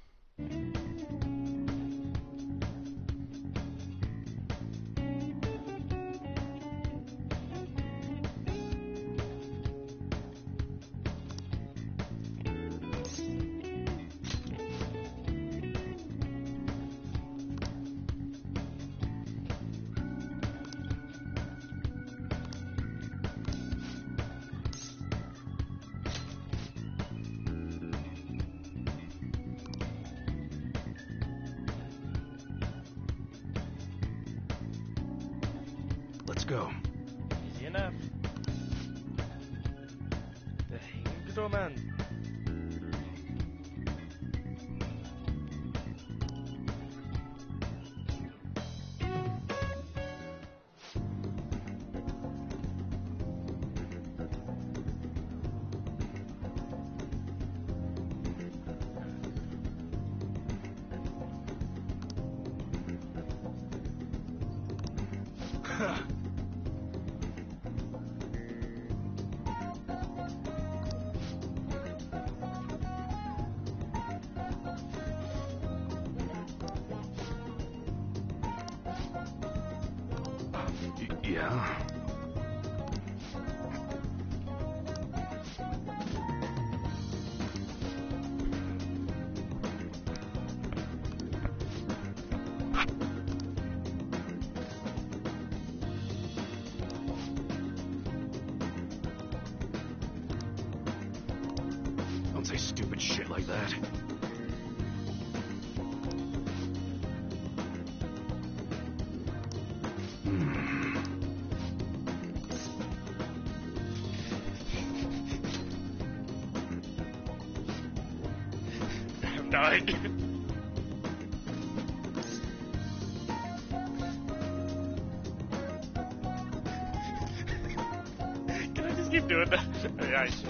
S9: Let's go.
S1: Easy enough. The Hangman.
S9: Yeah? Don't say stupid shit like that.
S1: I'm dying. Can I just keep doing that? Yeah, I should.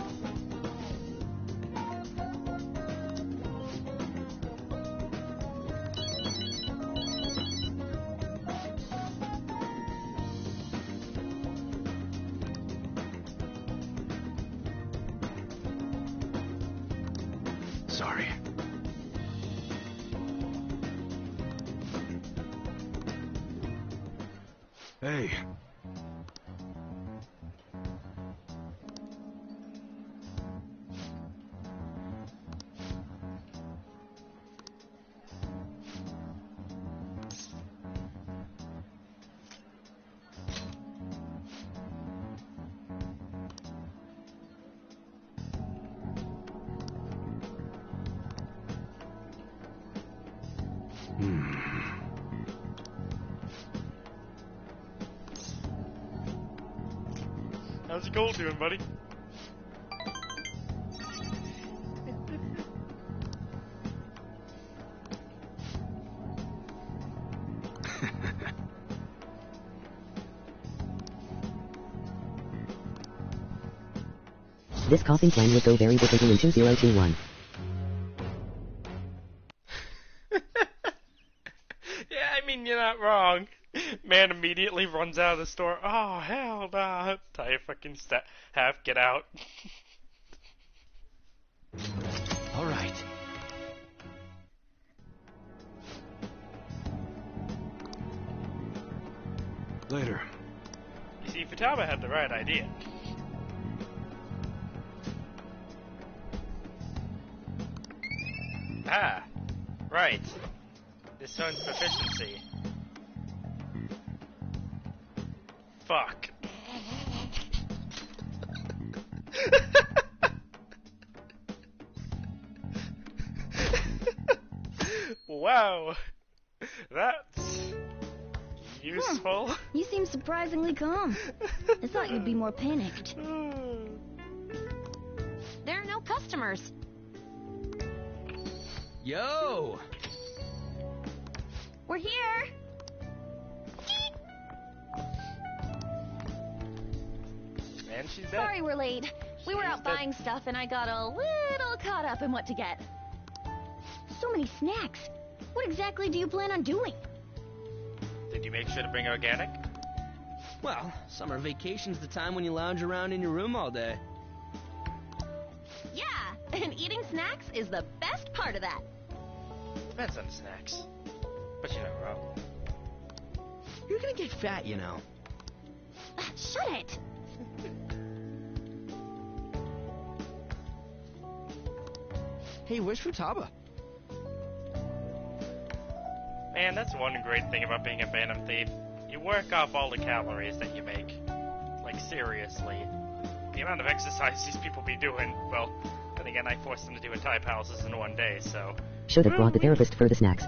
S9: Sorry. Hey.
S1: How's your gold doing, buddy?
S2: This coughing plan would go very differently in 2021.
S1: Yeah, I mean, you're not wrong. Man immediately runs out of the store. Oh, hell nah. Tie your fucking half, get out.
S7: Alright.
S16: Later.
S1: You see, Futaba had the right idea. Ah, right. This one's proficiency. Fuck. Wow. That's useful.
S3: You seem surprisingly calm. I thought you'd be more panicked.
S5: There are no customers.
S7: Yo!
S3: We're here!
S1: And she's dead.
S10: Sorry we're late. We were out buying stuff and I got a little caught up in what to get.
S3: So many snacks. What exactly do you plan on doing?
S1: Did you make sure to bring organic?
S7: Well, summer vacation's the time when you lounge around in your room all day.
S10: Yeah, and eating snacks is the best part of that.
S1: Depends on the snacks. But you're not wrong.
S7: You're gonna get fat, you know.
S3: Shut it!
S7: Hey, where's Futaba?
S1: Man, that's one great thing about being a Phantom Thief. You work off all the calories that you make. Like, seriously. The amount of exercise these people be doing, well, then again, I forced them to do entire palaces in one day, so...
S2: Should have brought the therapist for the snacks.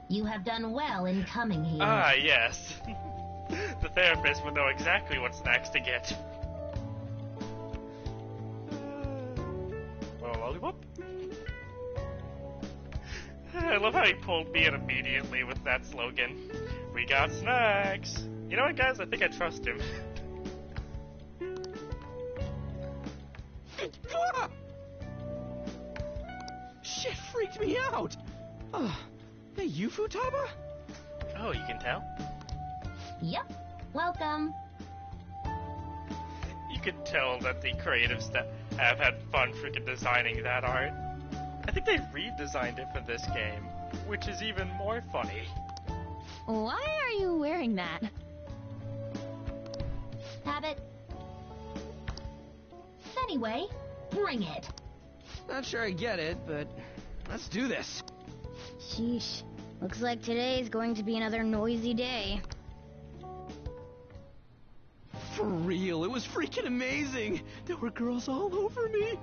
S13: You have done well in coming here.
S1: Ah, yes. The therapist would know exactly what snacks to get. Well, lollipop? I love how he pulled me in immediately with that slogan. We got snacks. You know what, guys? I think I trust him.
S7: Shit freaked me out! Hey, you Futaba?
S1: Oh, you can tell?
S13: Yep. Welcome.
S1: You could tell that the creative staff have had fun freaking designing that art. I think they redesigned it for this game, which is even more funny.
S10: Why are you wearing that?
S13: Habit. Anyway, bring it.
S7: Not sure I get it, but let's do this.
S3: Sheesh. Looks like today's going to be another noisy day.
S7: For real, it was freaking amazing. There were girls all over me.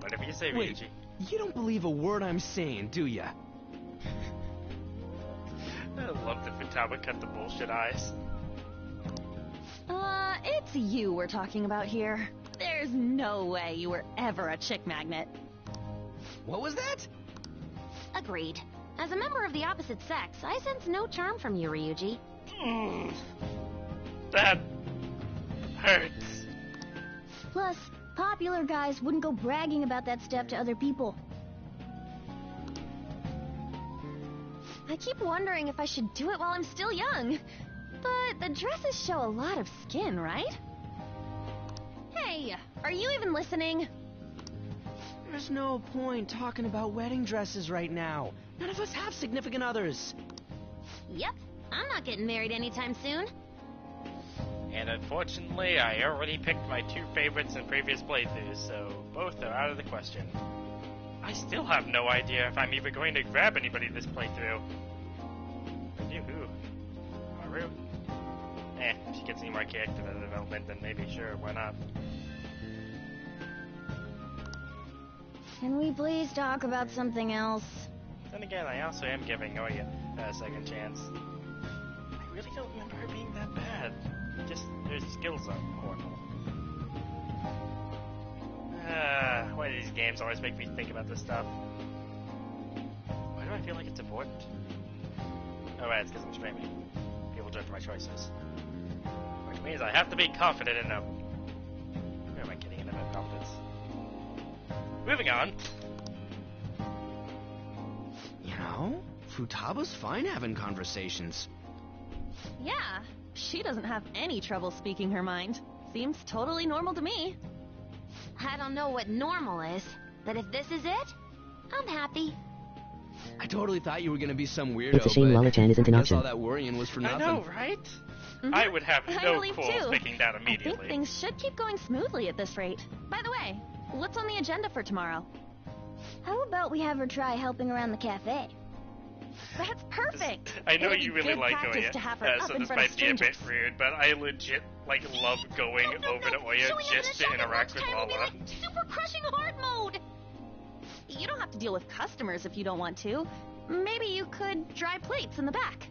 S1: Whatever you say,
S7: Wait,
S1: Ryuji.
S7: You don't believe a word I'm saying, do ya?
S1: I love that Futaba cut the bullshit eyes.
S10: It's you we're talking about here. There's no way you were ever a chick magnet.
S7: What was that?
S5: Agreed. As a member of the opposite sex, I sense no charm from you, Ryuji.
S1: That hurts.
S3: Plus, popular guys wouldn't go bragging about that stuff to other people.
S10: I keep wondering if I should do it while I'm still young. But the dresses show a lot of skin, right? Hey, are you even listening?
S7: There's no point talking about wedding dresses right now. None of us have significant others.
S5: Yep, I'm not getting married anytime soon.
S1: And unfortunately, I already picked my two favorites in previous playthroughs, so both are out of the question. I still have no idea if I'm even going to grab anybody this playthrough. But you who? Maru? If she gets any more character development, then maybe sure, why not?
S3: Can we please talk about something else?
S1: Then again, I also am giving Oya a second chance. I really don't remember her being that bad. Just, her skills are horrible. Why do these games always make me think about this stuff? Why do I feel like it's important? Oh right, it's because I'm streaming. People judge my choices. Which means I have to be confident in them. Where am I getting Moving on.
S7: You know, Futaba's fine having conversations.
S10: Yeah, she doesn't have any trouble speaking her mind. Seems totally normal to me.
S5: I don't know what normal is, but if this is it, I'm happy.
S7: I totally thought you were gonna be some weirdo,
S2: It's a shame
S7: but
S2: Lala-chan isn't an
S7: I guess
S2: option.
S7: all that worrying was for
S1: I
S7: nothing.
S1: know, right?
S10: Mhm.
S1: I would have
S10: I
S1: no
S10: believe
S1: qualms
S10: too.
S1: picking that
S10: I
S1: immediately.
S10: think things should keep going smoothly at this rate. By the way, what's on the agenda for tomorrow?
S17: How about we have her try helping around the cafe?
S10: That's perfect.
S1: I know
S10: It'll be
S1: you really
S10: good
S1: like
S10: practice
S1: Oya,
S10: to have her up
S1: so
S10: in
S1: this
S10: front of
S1: might be a bit
S10: strangers.
S1: rude, but I legit, like, love going over to Oya just to interact with Lala.
S10: Super crushing hard mode. You don't have to deal with customers if you don't want to. Maybe you could dry plates in the back.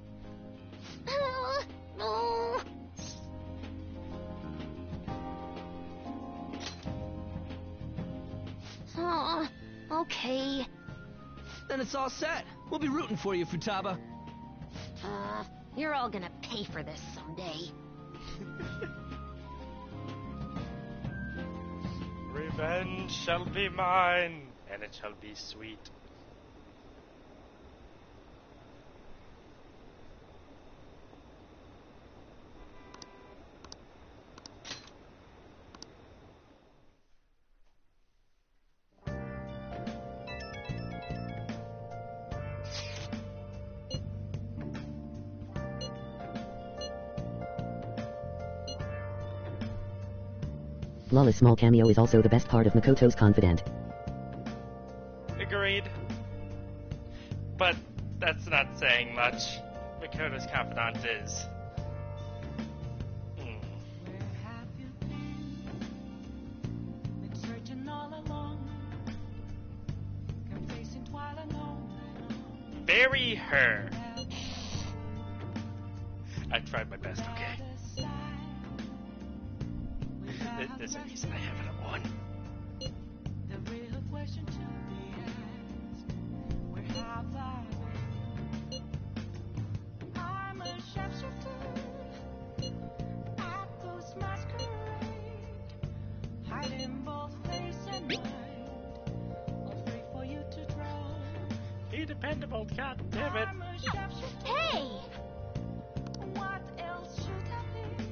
S5: Oh, okay.
S7: Then it's all set. We'll be rooting for you, Futaba.
S5: You're all gonna pay for this someday.
S1: Revenge shall be mine, and it shall be sweet.
S2: Lala's small cameo is also the best part of Makoto's Confidant.
S1: Agreed. But that's not saying much. Makoto's confidant is.
S6: Been searching all along, complacent while alone.
S1: Bury her. I tried my best, okay? There's a reason I have it at 1.
S6: The real question to be asked, where have I been? I'm a sharpshooter at those masquerade, hiding both face and mind, afraid for you to draw.
S1: Be dependable, goddammit.
S6: I'm a sharpshooter.
S17: Hey!
S6: What else should I be?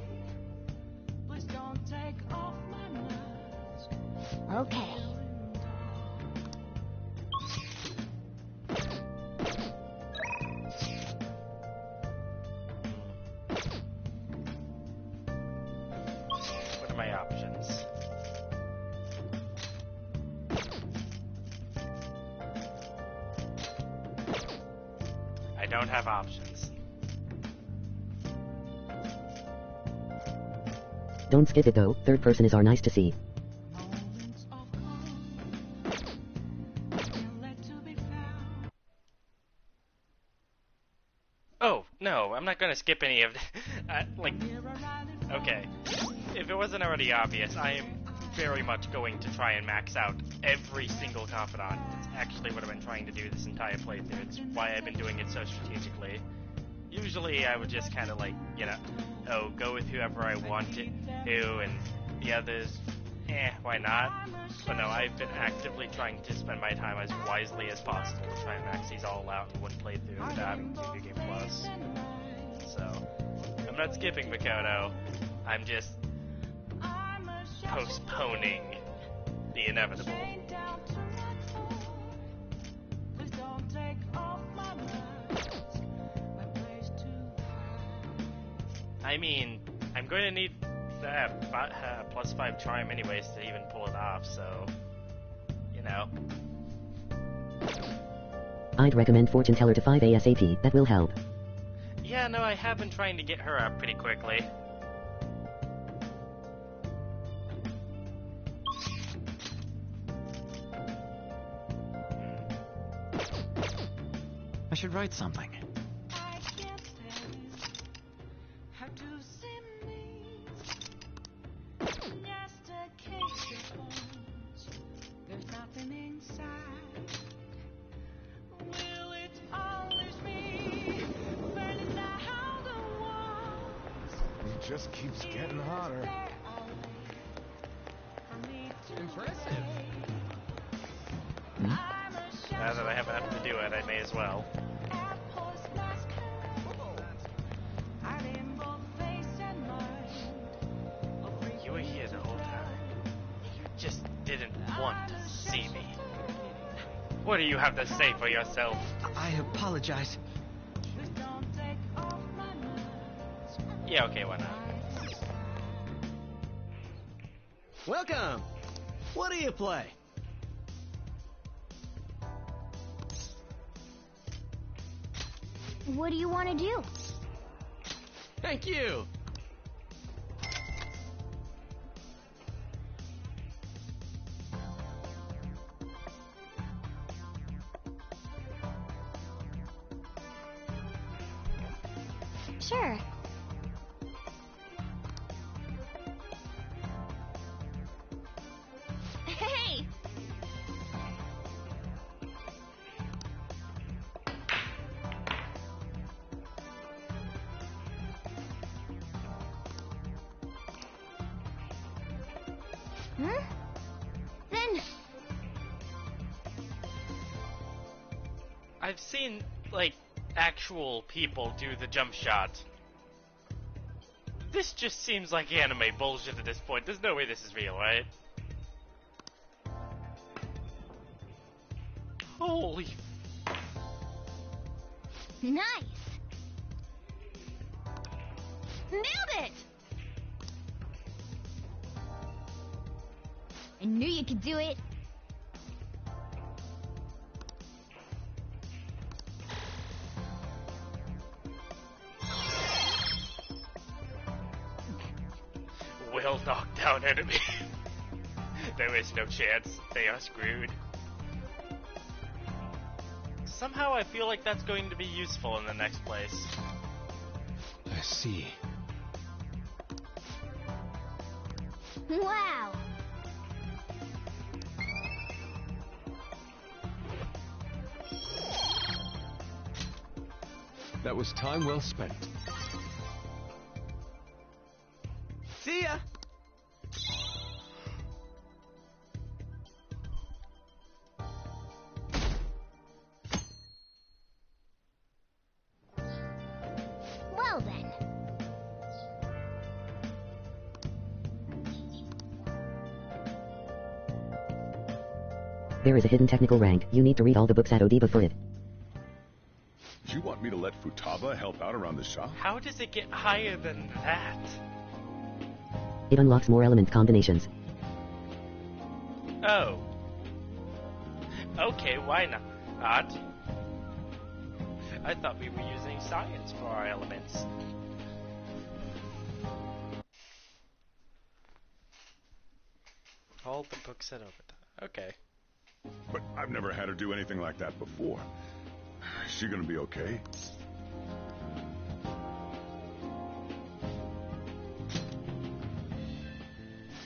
S6: Please don't take off my mask.
S17: Okay.
S1: What are my options? I don't have options.
S2: Don't skip it though, third person is nice to see.
S1: Oh, no, I'm not gonna skip any of like, okay. If it wasn't already obvious, I am very much going to try and max out every single confidant. It's actually what I've been trying to do this entire playthrough. It's why I've been doing it so strategically. Usually I would just kind of like, you know, go with whoever I want to, and the others, why not? But no, I've been actively trying to spend my time as wisely as possible to try and max these all out in one playthrough without having to do Game Plus. So, I'm not skipping Makoto, I'm just postponing the inevitable. I mean, I'm going to need plus 5 charm anyways to even pull it off, so, you know.
S2: I'd recommend Fortune Teller to 5 ASAP, that will help.
S1: Yeah, no, I have been trying to get her up pretty quickly.
S12: I should write something.
S6: There's nothing inside. Will it always be burning down the walls?
S18: It just keeps getting hotter.
S6: Impressive.
S1: Now that I have enough to do it, I may as well. You were here the whole time. You just didn't want to see me. What do you have to say for yourself?
S15: I apologize.
S1: Yeah, okay, why not?
S7: Welcome! What do you play?
S3: What do you want to do?
S7: Thank you!
S3: Sure.
S10: Hey!
S3: Huh? Then...
S1: I've seen, like, actual people do the jump shot. This just seems like anime bullshit at this point. There's no way this is real, right? Holy...
S3: Nice! Nailed it! I knew you could do it.
S1: Well knocked down enemy. There is no chance. They are screwed. Somehow I feel like that's going to be useful in the next place.
S9: I see.
S3: Wow!
S9: That was time well spent.
S7: See ya!
S3: Well then.
S2: There is a hidden technical rank. You need to read all the books at Odiba for it.
S4: Do you want me to let Futaba help out around the shop?
S1: How does it get higher than that?
S2: It unlocks more element combinations.
S1: Oh. Okay, why not? I thought we were using science for our elements. All the books at Obita. Okay.
S4: But I've never had her do anything like that before. Is she gonna be okay?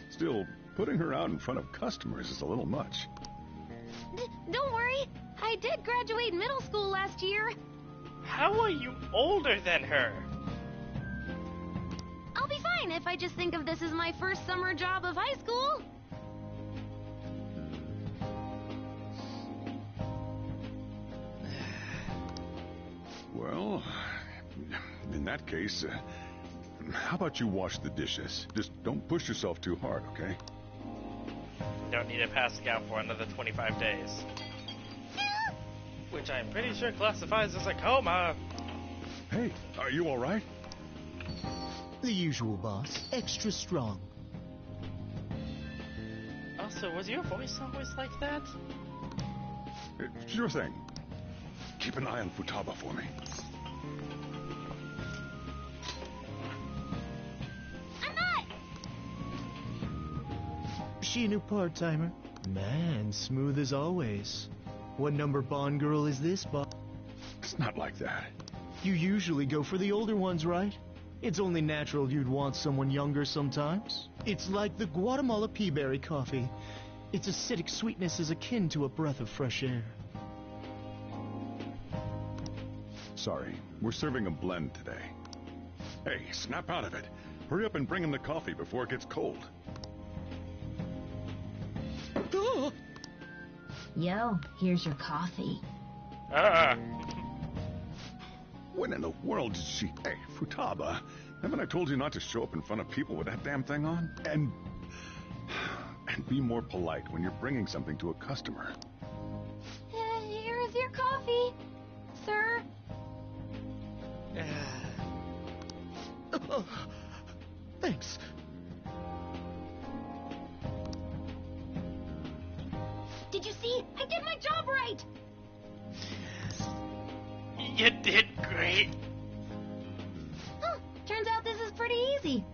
S4: Still, putting her out in front of customers is a little much.
S10: Don't worry. I did graduate middle school last year.
S1: How are you older than her?
S10: I'll be fine if I just think of this as my first summer job of high school.
S4: Well, in that case, how about you wash the dishes? Just don't push yourself too hard, okay?
S1: Don't need to pass out for another 25 days. Which I'm pretty sure classifies as a coma.
S4: Hey, are you alright?
S19: The usual, boss. Extra strong.
S1: Also, was your voice always like that?
S4: Sure thing. Keep an eye on Futaba for me.
S10: I'm not!
S19: She a new part-timer? Man, smooth as always. What number Bond girl is this, boss?
S4: It's not like that.
S19: You usually go for the older ones, right? It's only natural you'd want someone younger sometimes. It's like the Guatemala peaberry coffee. Its acidic sweetness is akin to a breath of fresh air.
S4: Sorry, we're serving a blend today. Hey, snap out of it. Hurry up and bring him the coffee before it gets cold.
S13: Yo, here's your coffee.
S4: When in the world did she... Hey, Futaba, haven't I told you not to show up in front of people with that damn thing on? And be more polite when you're bringing something to a customer.
S10: Here is your coffee, sir.
S19: Thanks.
S13: Did you see? I did my job right!
S1: You did great.
S13: Huh, turns out this is pretty easy.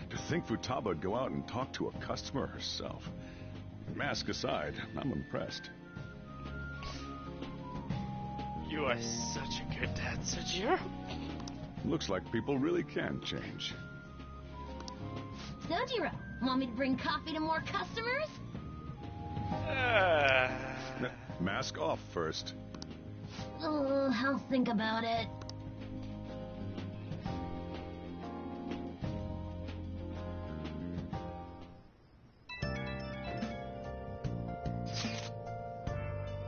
S4: To think Futaba would go out and talk to a customer herself. Mask aside, I'm impressed.
S1: You are such a good dad, Sojiro.
S4: Looks like people really can change.
S13: Sojiro, want me to bring coffee to more customers?
S4: Mask off first.
S13: Oh, I'll think about it.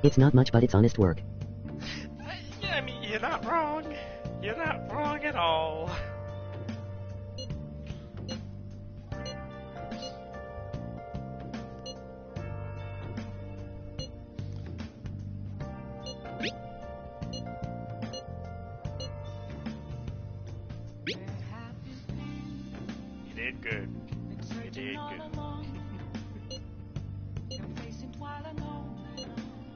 S2: It's not much, but it's honest work.
S1: I mean, you're not wrong. You're not wrong at all. You did good. You did good.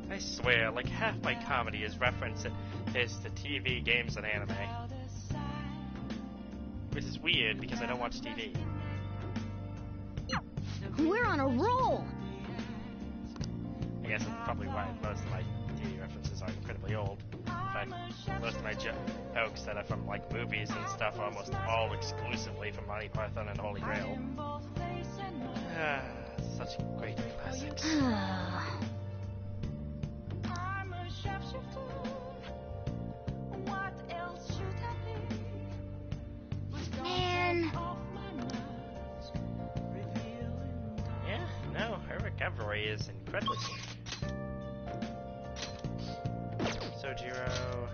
S1: I swear, like half my comedy is referenced is to TV, games, and anime. Which is weird because I don't watch TV.
S10: We're on a roll.
S1: I guess that's probably why most of my TV references are incredibly old. In fact, most of my jokes that are from like movies and stuff are almost all exclusively from Monty Python and Holy Grail. Such great classics.
S10: Man.
S1: Yeah, no, her recovery is incredibly smooth. Sojiro,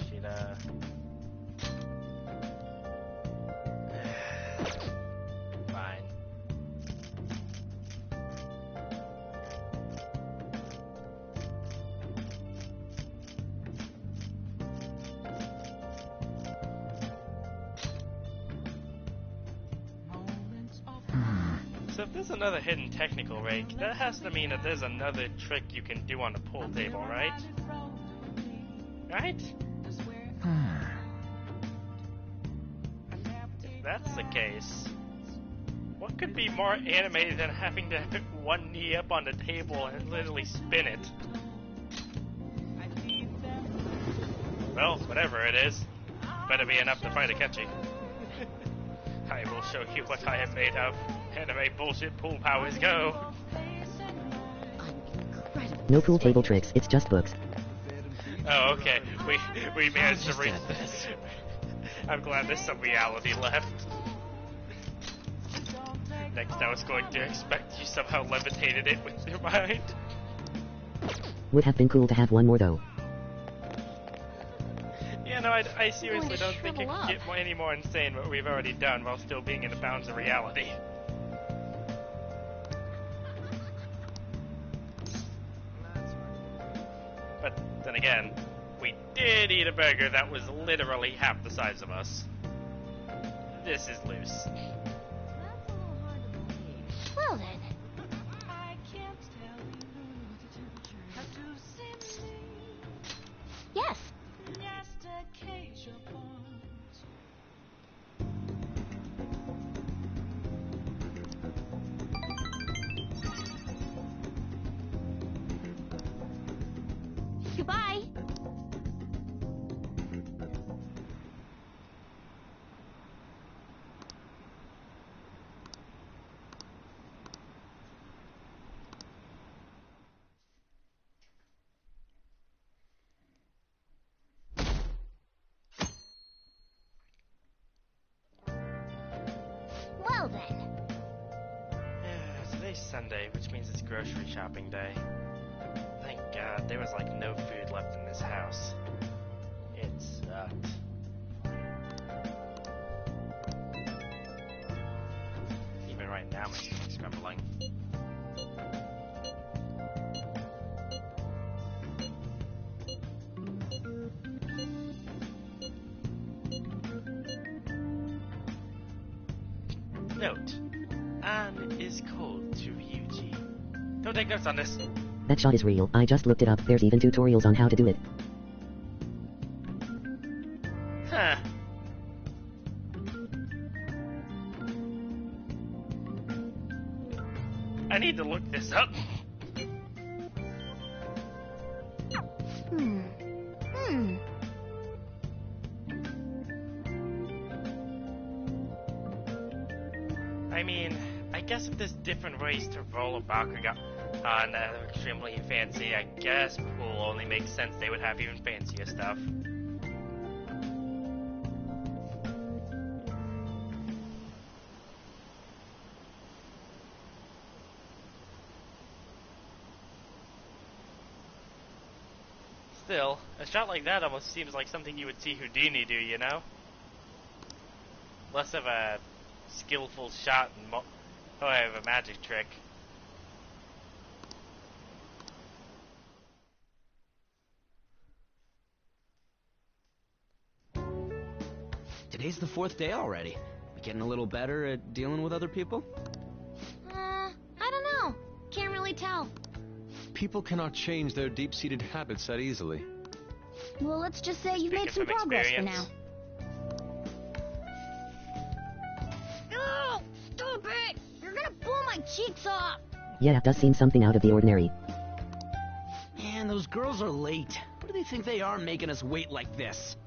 S1: Shida. Fine. So if there's another hidden technical rig, that has to mean that there's another trick you can do on the pool table, right? Right? If that's the case, what could be more animated than having to put one knee up on the table and literally spin it? Well, whatever it is, better be enough to fight Akechi. I will show you what I am made of. Anime bullshit pool powers go.
S2: No pool table tricks, it's just books.
S1: Oh, okay. We managed to reach this. I'm glad there's some reality left. Next, I was going to expect you somehow levitated it with your mind.
S2: Would have been cool to have one more though.
S1: Yeah, no, I seriously don't think it can get any more insane what we've already done while still being in the bounds of reality. But then again, we did eat a burger that was literally half the size of us. This is loose.
S10: Well then. Yes. Goodbye.
S1: Today's Sunday, which means it's grocery shopping day. Thank God, there was like no food left in this house. It sucked. Even right now, my stomach's grumbling. Note: Anne is cold to Ryuji. Don't take notes on this.
S2: That shot is real. I just looked it up. There's even tutorials on how to do it.
S1: Huh. I need to look this up. I mean, I guess if there's different ways to roll a Bakugan that are extremely fancy, I guess pool only makes sense they would have even fancier stuff. Still, a shot like that almost seems like something you would see Houdini do, you know? Less of a skillful shot and more of a magic trick.
S7: Today's the 4th day already. We getting a little better at dealing with other people?
S10: I don't know. Can't really tell.
S9: People cannot change their deep-seated habits that easily.
S10: Well, let's just say you've made some progress for now. Oh, stop it! You're gonna blow my cheeks off!
S2: Yeah, it does seem something out of the ordinary.
S7: Man, those girls are late. What do they think they are making us wait like this?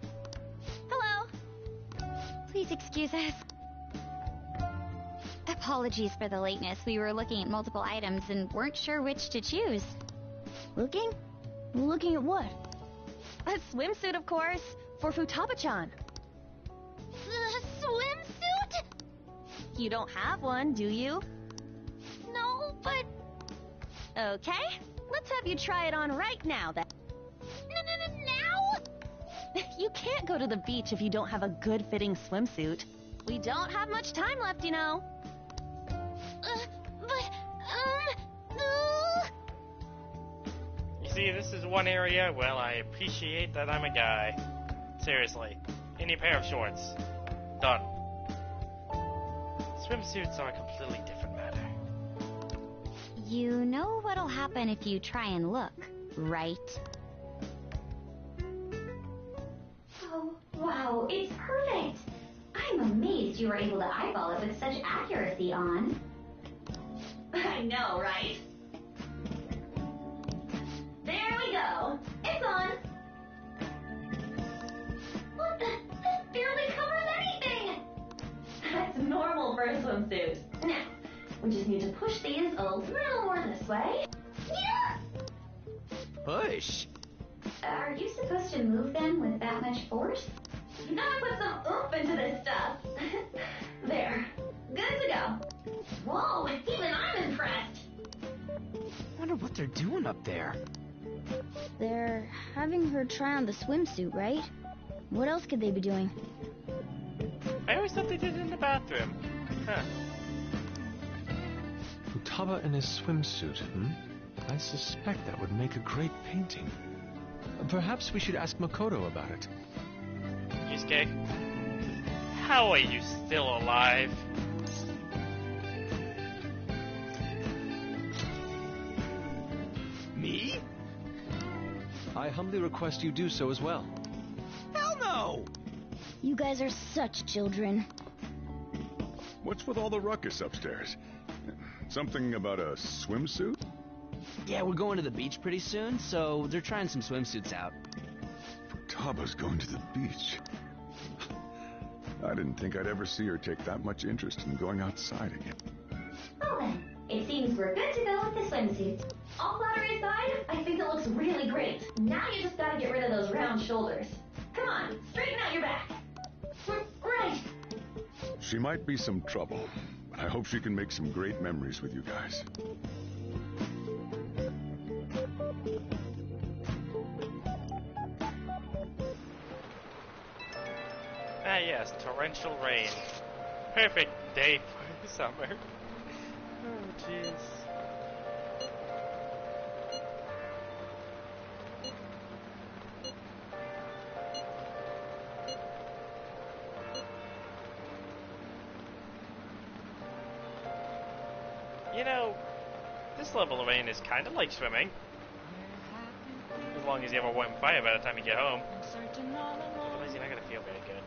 S3: Hello. Please excuse us. Apologies for the lateness. We were looking at multiple items and weren't sure which to choose.
S13: Looking? Looking at what? A swimsuit, of course, for Futaba-chan.
S10: The swimsuit?
S13: You don't have one, do you?
S10: No, but...
S13: Okay, let's have you try it on right now, then.
S10: Now?
S13: You can't go to the beach if you don't have a good-fitting swimsuit. We don't have much time left, you know.
S1: You see, this is one area, well, I appreciate that I'm a guy. Seriously. Any pair of shorts. Done. Swimsuits are a completely different matter.
S3: You know what'll happen if you try and look, right?
S20: Oh, wow, it's perfect! I'm amazed you were able to eyeball it with such accuracy, On. I know, right? There we go. It's on. What the? This barely covers anything! That's normal for a swimsuit. Now, we just need to push these a little more this way. Yeah!
S7: Push?
S20: Are you supposed to move them with that much force? Now I put some oomph into this stuff. There. Good to go. Whoa, even I'm impressed.
S7: Wonder what they're doing up there.
S3: They're having her try on the swimsuit, right? What else could they be doing?
S1: I always thought they did it in the bathroom. Huh.
S9: Futaba in his swimsuit, I suspect that would make a great painting. Perhaps we should ask Makoto about it.
S1: Yusuke, how are you still alive?
S7: Me?
S9: I humbly request you do so as well.
S7: Hell no!
S3: You guys are such children.
S4: What's with all the ruckus upstairs? Something about a swimsuit?
S7: Yeah, we're going to the beach pretty soon, so they're trying some swimsuits out.
S4: Futaba's going to the beach. I didn't think I'd ever see her take that much interest in going outside again.
S20: Well then, it seems we're good to go with the swimsuits. All flattery aside, I think it looks really great. Now you just gotta get rid of those round shoulders. Come on, straighten out your back. Right.
S4: She might be some trouble. I hope she can make some great memories with you guys.
S1: Ah yes, torrential rain. Perfect day for summer. Oh jeez. You know, this level of rain is kind of like swimming. As long as you have a warm fire by the time you get home. Otherwise you're not going to feel very good.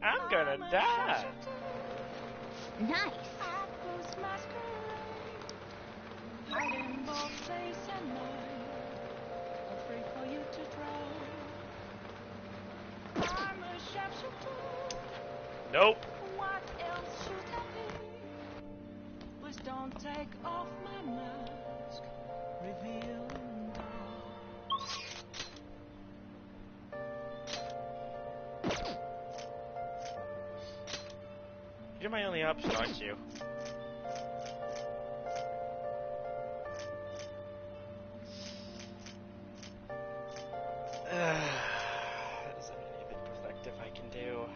S1: I'm gonna die.
S3: Nice.
S6: Hiding both place and mind, afraid for you to drown. I'm a sharpshooter.
S1: Nope.
S6: What else should I be? Please don't take off my mask, revealing dark.
S1: You're my only option, aren't you? Is there anything productive I can do?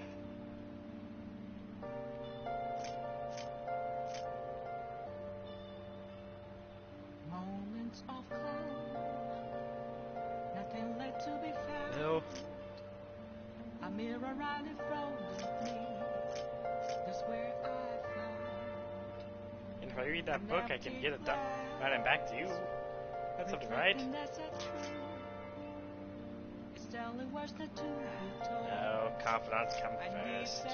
S6: Moments of calm, nothing left to be found.
S1: No.
S6: A mirror right in front of me. That's where I found.
S1: And if I read that book, I can get it done. Right, I'm back to you. That's something, right? No, confidants come first.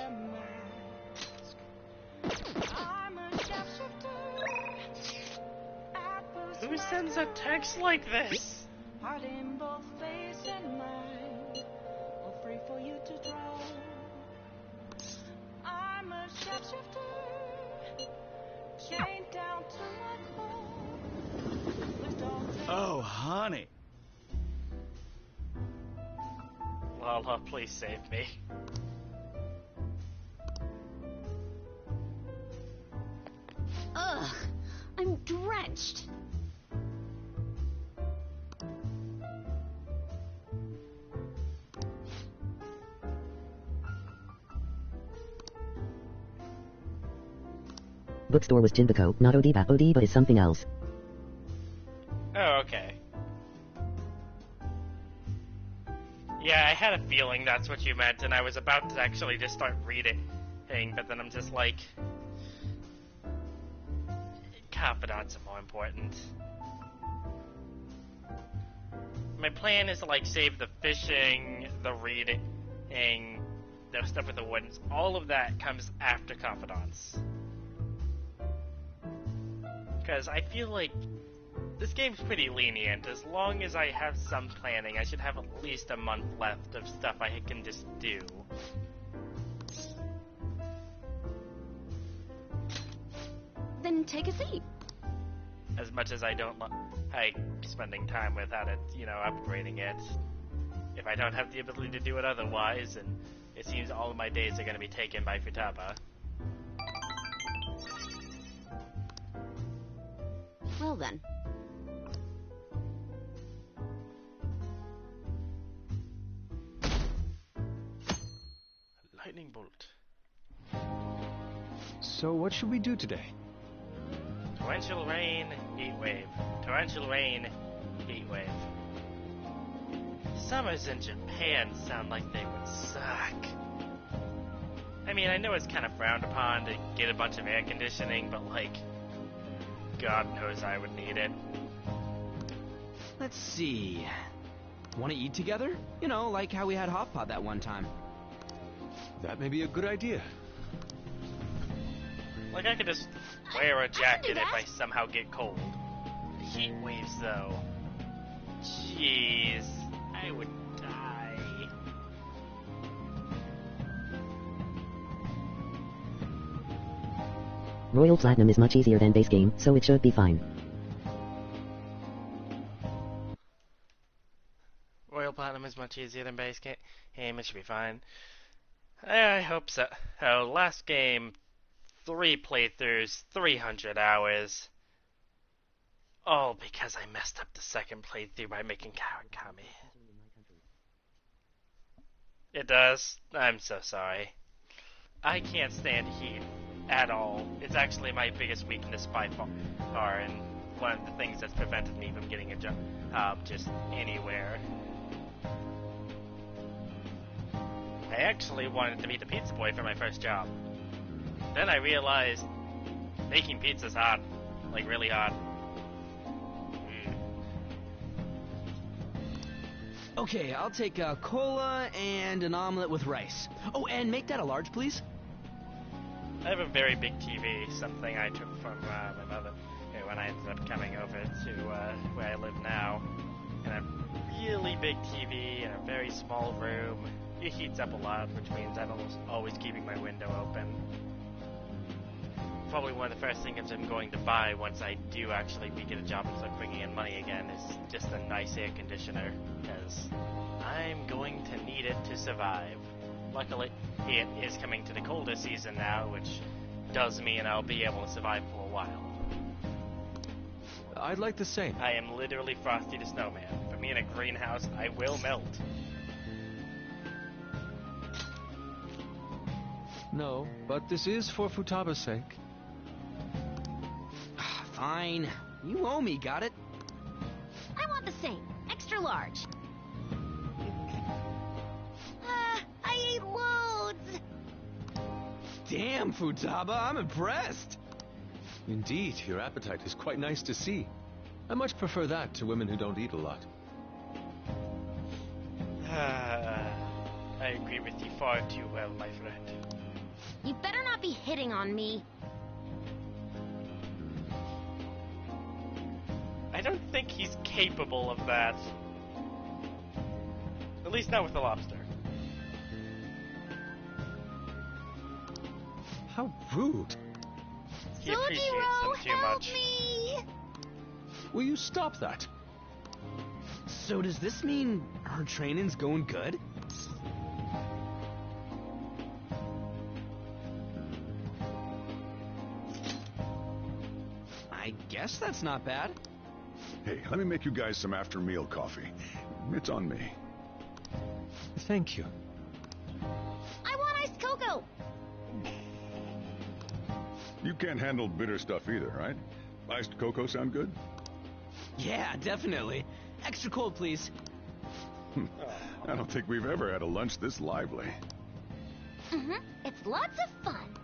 S1: Who sends a text like this?
S6: Hiding both face and mind, afraid for you to draw. I'm a shapeshifter, chained down to my core. Please don't take
S16: Oh, honey.
S1: Lala, please save me.
S3: Ugh, I'm drenched.
S2: Bookstore was Jinbako, not Odiba. Odiba is something else.
S1: Oh, okay. Yeah, I had a feeling that's what you meant, and I was about to actually just start reading, but then I'm just like... Confidants are more important. My plan is to, like, save the fishing, the reading, the stuff with the woods. All of that comes after confidants. Because I feel like this game's pretty lenient. As long as I have some planning, I should have at least a month left of stuff I can just do.
S3: Then take a seat.
S1: As much as I don't like spending time without it, you know, upgrading it. If I don't have the ability to do it otherwise, and it seems all of my days are going to be taken by Futaba.
S5: Well then.
S1: Lightning bolt.
S9: So what should we do today?
S1: Torrential rain, heat wave. Torrential rain, heat wave. Summers in Japan sound like they would suck. I mean, I know it's kind of frowned upon to get a bunch of air conditioning, but like, God knows I would need it.
S7: Let's see. Want to eat together? You know, like how we had hot pot that one time.
S9: That may be a good idea.
S1: Like, I could just wear a jacket if I somehow get cold. The heat waves, though. Jeez, I would die.
S2: Royal Platinum is much easier than base game, so it should be fine.
S1: Royal Platinum is much easier than base game. It should be fine. I hope so. Oh, last game, 3 playthroughs, 300 hours. All because I messed up the second playthrough by making Kawakami. It does. I'm so sorry. I can't stand heat at all. It's actually my biggest weakness by far, and one of the things that's prevented me from getting a job just anywhere. I actually wanted to be the pizza boy for my first job. Then I realized making pizza's hard. Like, really hard.
S7: Okay, I'll take a cola and an omelet with rice. Oh, and make that a large, please.
S1: I have a very big TV, something I took from my mother when I ended up coming over to where I live now. And a really big TV in a very small room. It heats up a lot, which means I'm always keeping my window open. Probably one of the first things I'm going to buy once I do actually get a job and start bringing in money again is just a nice air conditioner, because I'm going to need it to survive. Luckily, it is coming to the colder season now, which does mean I'll be able to survive for a while.
S9: I'd like the same.
S1: I am literally Frosty the Snowman. Put me in a greenhouse, I will melt.
S9: No, but this is for Futaba's sake.
S7: Fine. You owe me, got it?
S10: I want the same. Extra large. I ate loads!
S7: Damn, Futaba, I'm impressed.
S9: Indeed, your appetite is quite nice to see. I much prefer that to women who don't eat a lot.
S1: I agree with you far too well, my friend.
S10: You better not be hitting on me.
S1: I don't think he's capable of that. At least not with the lobster.
S9: How rude.
S1: He appreciates them too much.
S10: Me!
S9: Will you stop that?
S7: So does this mean our training's going good? I guess that's not bad.
S4: Hey, let me make you guys some after-meal coffee. It's on me.
S9: Thank you.
S10: I want iced cocoa!
S4: You can't handle bitter stuff either, right? Iced cocoa sound good?
S7: Yeah, definitely. Extra cold, please.
S4: I don't think we've ever had a lunch this lively.
S10: It's lots of fun.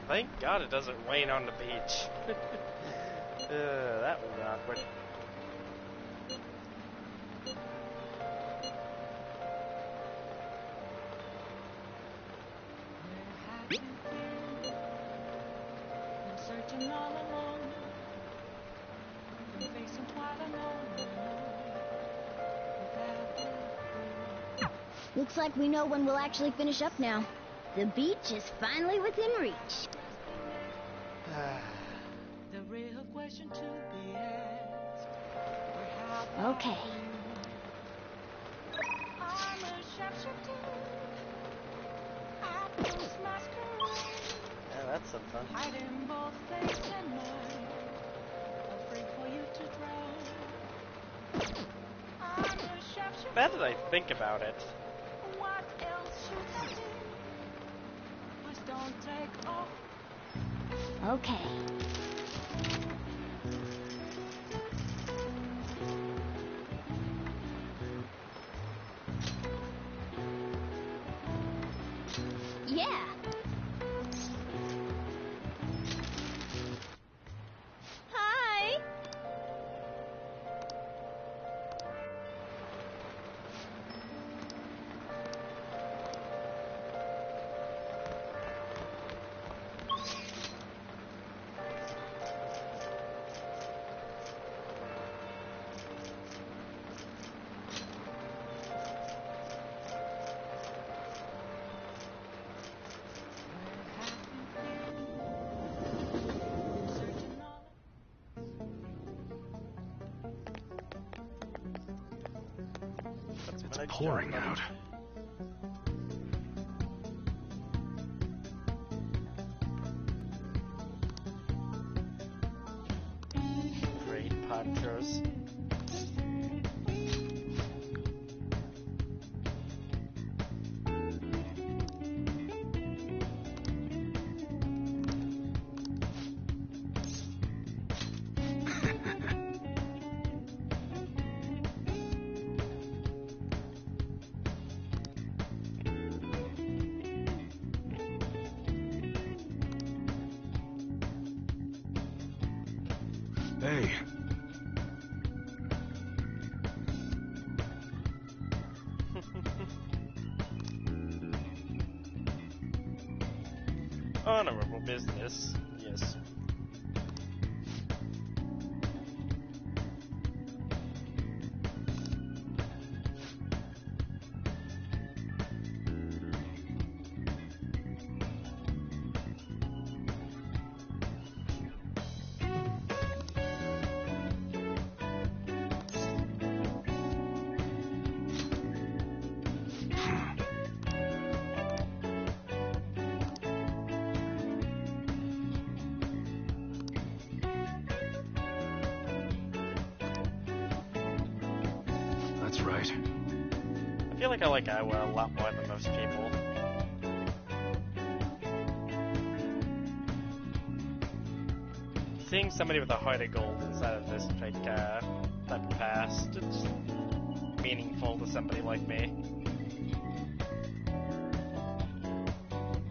S1: Thank God it doesn't rain on the beach. That was awkward.
S6: Searching all alone, been facing quite a long.
S3: Looks like we know when we'll actually finish up now. The beach is finally within reach.
S6: The real question to be asked.
S3: Okay.
S6: I'm a sharpshooter. I post masquerade.
S1: Yeah, that's something.
S6: Hiding both face and mind. Afraid for you to drown. I'm a sharpshooter.
S1: Bad that I think about it.
S6: What else should I do? Please don't take off.
S3: Okay.
S10: Yeah. Hi.
S16: pouring
S1: job,
S16: out.
S1: Great ponchos.
S16: Hey,
S1: Honorable business, yes.
S16: that's right.
S1: I feel like I like Iowa a lot more than most people. Seeing somebody with a heart of gold inside of this like type of past, it's meaningful to somebody like me.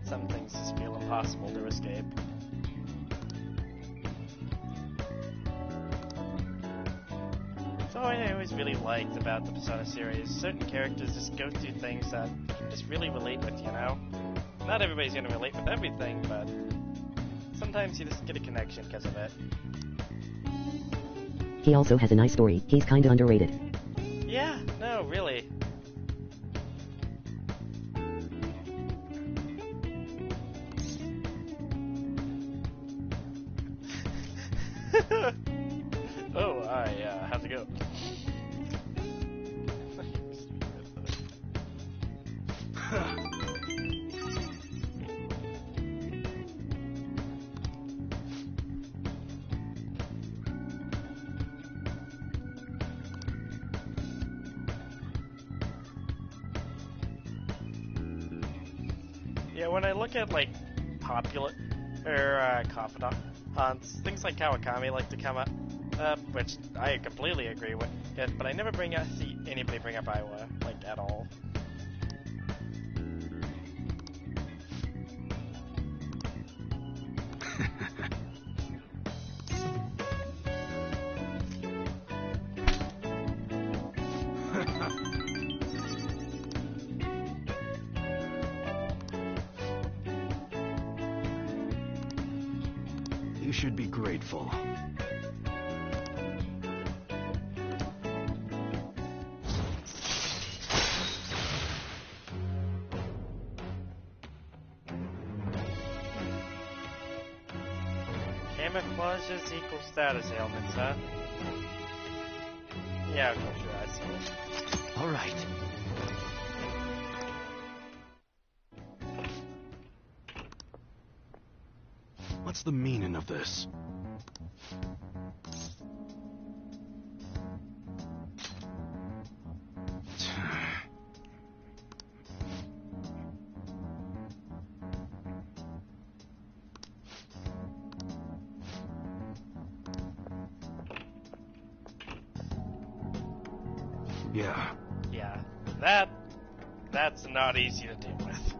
S1: Some things just feel impossible to escape. So what I always really liked about the Persona series, certain characters just go through things that you can just really relate with, you know? Not everybody's gonna relate with everything, but sometimes you just get a connection because of it.
S2: He also has a nice story. He's kinda underrated.
S1: Yeah, no, really. Oh, I have to go. Yeah, when I look at like popular or confidants, things like Kawakami like to come up, which I completely agree with. But I never see anybody bring up Iowa like at all.
S16: You should be grateful.
S1: Camouflages equal status ailments, huh? Yeah, close your eyes.
S16: All right. What's the meaning of this? Yeah.
S1: Yeah, that's not easy to deal with.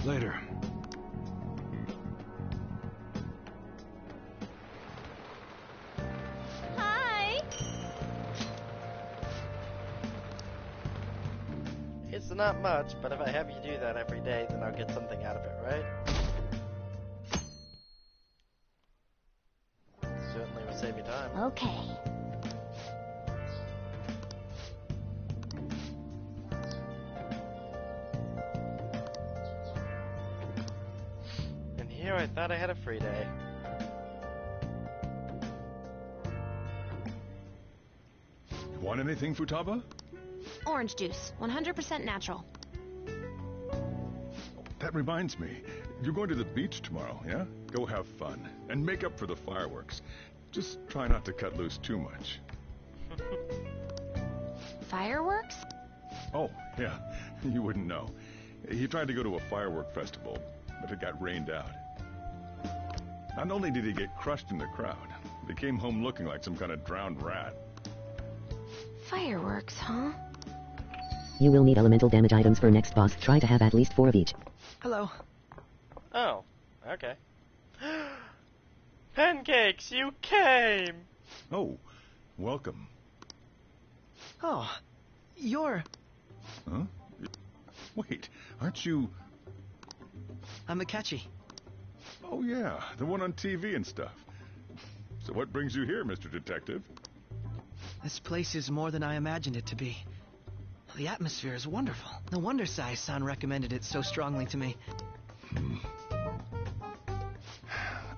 S16: Later.
S10: Hi!
S1: It's not much, but if I have you do that every day, then I'll get something out of it, right? Certainly will save you time.
S3: Okay.
S1: Oh, I thought I had a free day.
S4: Want anything, Futaba?
S5: Orange juice, 100% natural.
S4: That reminds me. You're going to the beach tomorrow, yeah? Go have fun. And make up for the fireworks. Just try not to cut loose too much.
S5: Fireworks?
S4: Oh, yeah. You wouldn't know. He tried to go to a firework festival, but it got rained out. Not only did he get crushed in the crowd, he came home looking like some kind of drowned rat.
S5: Fireworks, huh?
S2: You will need elemental damage items for next boss. Try to have at least 4 of each.
S15: Hello.
S1: Oh, okay. Pancakes, you came!
S4: Oh, welcome.
S15: Oh, you're...
S4: Huh? Wait, aren't you...
S15: I'm Akechi.
S4: Oh yeah, the one on TV and stuff. So what brings you here, Mr. Detective?
S15: This place is more than I imagined it to be. The atmosphere is wonderful. No wonder Sai-san recommended it so strongly to me.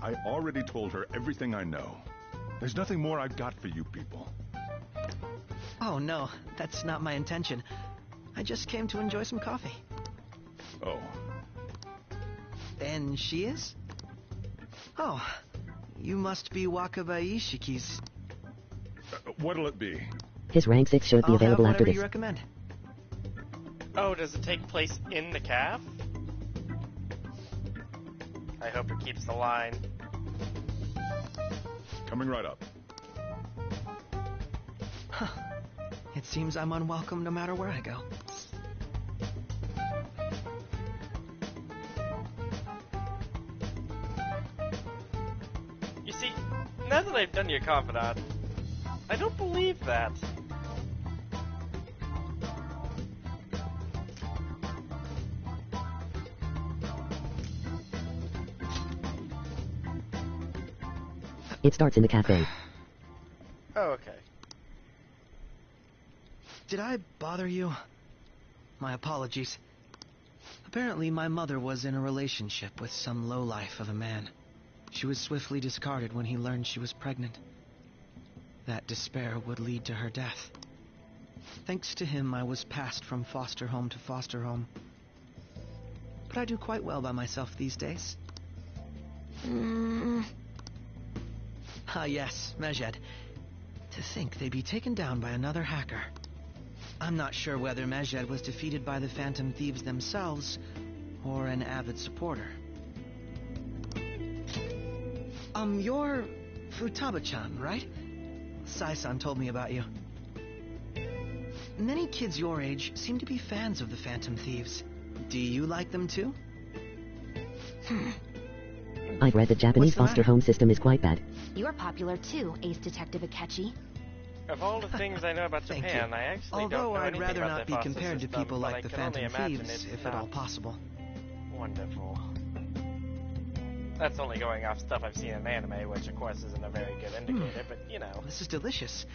S4: I already told her everything I know. There's nothing more I've got for you people.
S15: Oh no, that's not my intention. I just came to enjoy some coffee.
S4: Oh.
S15: And she is? Oh, you must be Wakaba Ishiki's...
S4: What'll it be?
S2: His rank 6 should be
S15: I'll
S2: available
S15: have
S2: after
S15: whatever
S2: this.
S15: you recommend.
S1: Oh, does it take place in the calf? I hope it keeps the line.
S4: Coming right up.
S15: Huh. It seems I'm unwelcome no matter where I go.
S1: You see, now that I've done your confidant, I don't believe that.
S2: It starts in the cafe.
S1: Oh, okay.
S15: Did I bother you? My apologies. Apparently, my mother was in a relationship with some lowlife of a man. She was swiftly discarded when he learned she was pregnant. That despair would lead to her death. Thanks to him, I was passed from foster home to foster home. But I do quite well by myself these days. Ah yes, Mejed. To think they'd be taken down by another hacker. I'm not sure whether Mejed was defeated by the Phantom Thieves themselves, or an avid supporter. You're Futaba-chan, right? Sai-san told me about you. Many kids your age seem to be fans of the Phantom Thieves. Do you like them too?
S2: I've read that Japanese foster home system is quite bad.
S5: You're popular too, Ace Detective Akechi.
S1: Of all the things I know about
S15: Thank
S1: Japan,
S15: you.
S1: I actually
S15: Although
S1: don't know
S15: I'd
S1: anything
S15: rather
S1: about
S15: not
S1: their
S15: be
S1: foster
S15: compared to
S1: system,
S15: people
S1: but
S15: like
S1: I
S15: the
S1: can only
S15: Phantom
S1: imagine
S15: Thieves,
S1: it's
S15: if at all
S1: not
S15: possible.
S1: Wonderful. That's only going off stuff I've seen in anime, which of course isn't a very good indicator, but you know.
S15: This is delicious.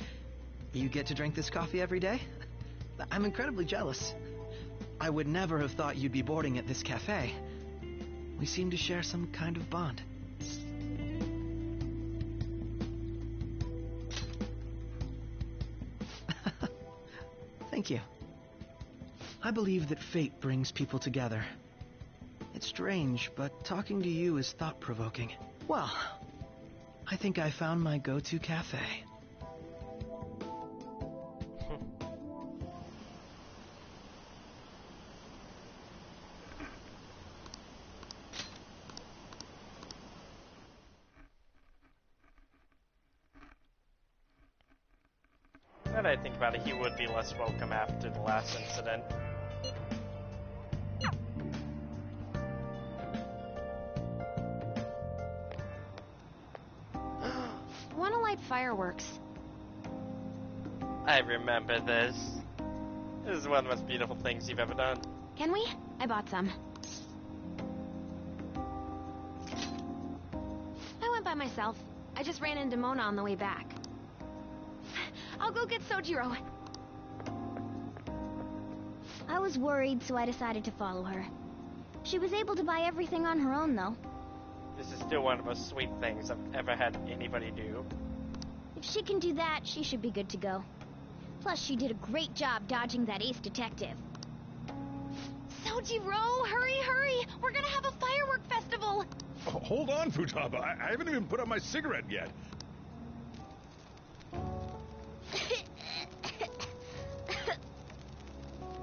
S15: You get to drink this coffee every day? I'm incredibly jealous. I would never have thought you'd be boarding at this cafe. We seem to share some kind of bond. Thank you. I believe that fate brings people together. It's strange, but talking to you is thought-provoking. Well, I think I found my go-to cafe.
S1: Now that I think about it, he would be less welcome after the last incident.
S5: Wanna light fireworks?
S1: I remember this. This is one of the most beautiful things you've ever done.
S5: Can we? I bought some. I went by myself. I just ran into Mona on the way back. I'll go get Sojiro.
S3: I was worried, so I decided to follow her. She was able to buy everything on her own, though.
S1: This is still one of the most sweet things I've ever had anybody do.
S3: If she can do that, she should be good to go. Plus, she did a great job dodging that ace detective.
S10: Sojiro, hurry, hurry! We're gonna have a firework festival!
S4: Oh, hold on, Futaba. I haven't even put out my cigarette yet.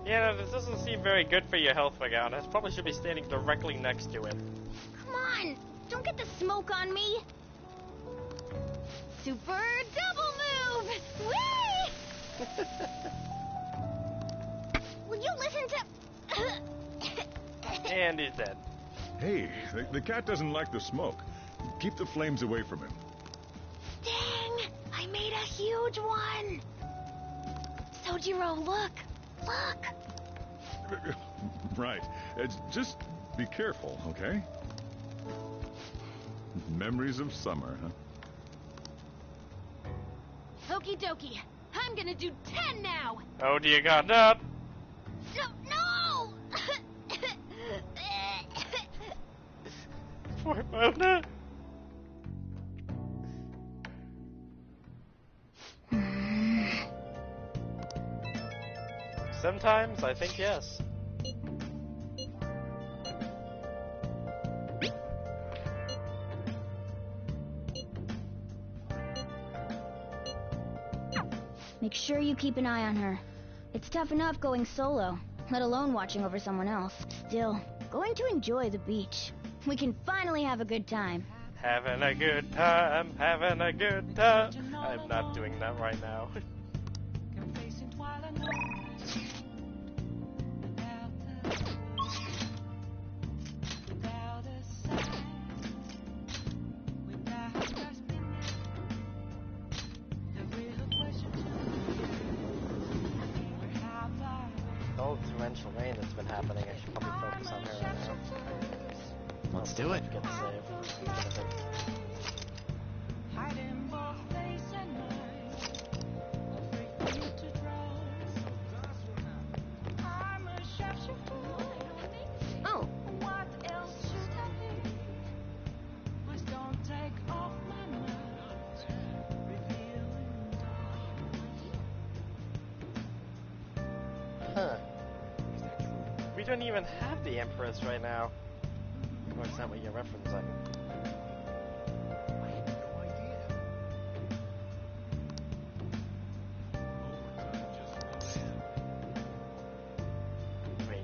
S1: Yeah, no, this doesn't seem very good for your health, Morgana. Probably should be standing directly next to it.
S3: Come on! Don't get the smoke on me!
S10: Super double move! Whee!
S3: Will you listen to...
S1: And he's dead.
S4: Hey, the cat doesn't like the smoke. Keep the flames away from him.
S3: Dang! I made a huge one! Sojiro, look! Look!
S4: Right. Just be careful, okay? Memories of summer, huh?
S10: Okie dokie. I'm gonna do 10 now!
S1: Oh dear God, no!
S3: No!
S1: Poor Mona. Sometimes I think yes.
S3: Make sure you keep an eye on her. It's tough enough going solo, let alone watching over someone else. Still, going to enjoy the beach. We can finally have a good time.
S1: Having a good time, having a good time. I'm not doing that right now. Oh, torrential rain that's been happening. I should probably focus on her right now.
S7: Let's do it.
S1: Get the save.
S3: Oh.
S1: Huh. We don't even have the Empress right now. Or is that what you're referencing? Wait.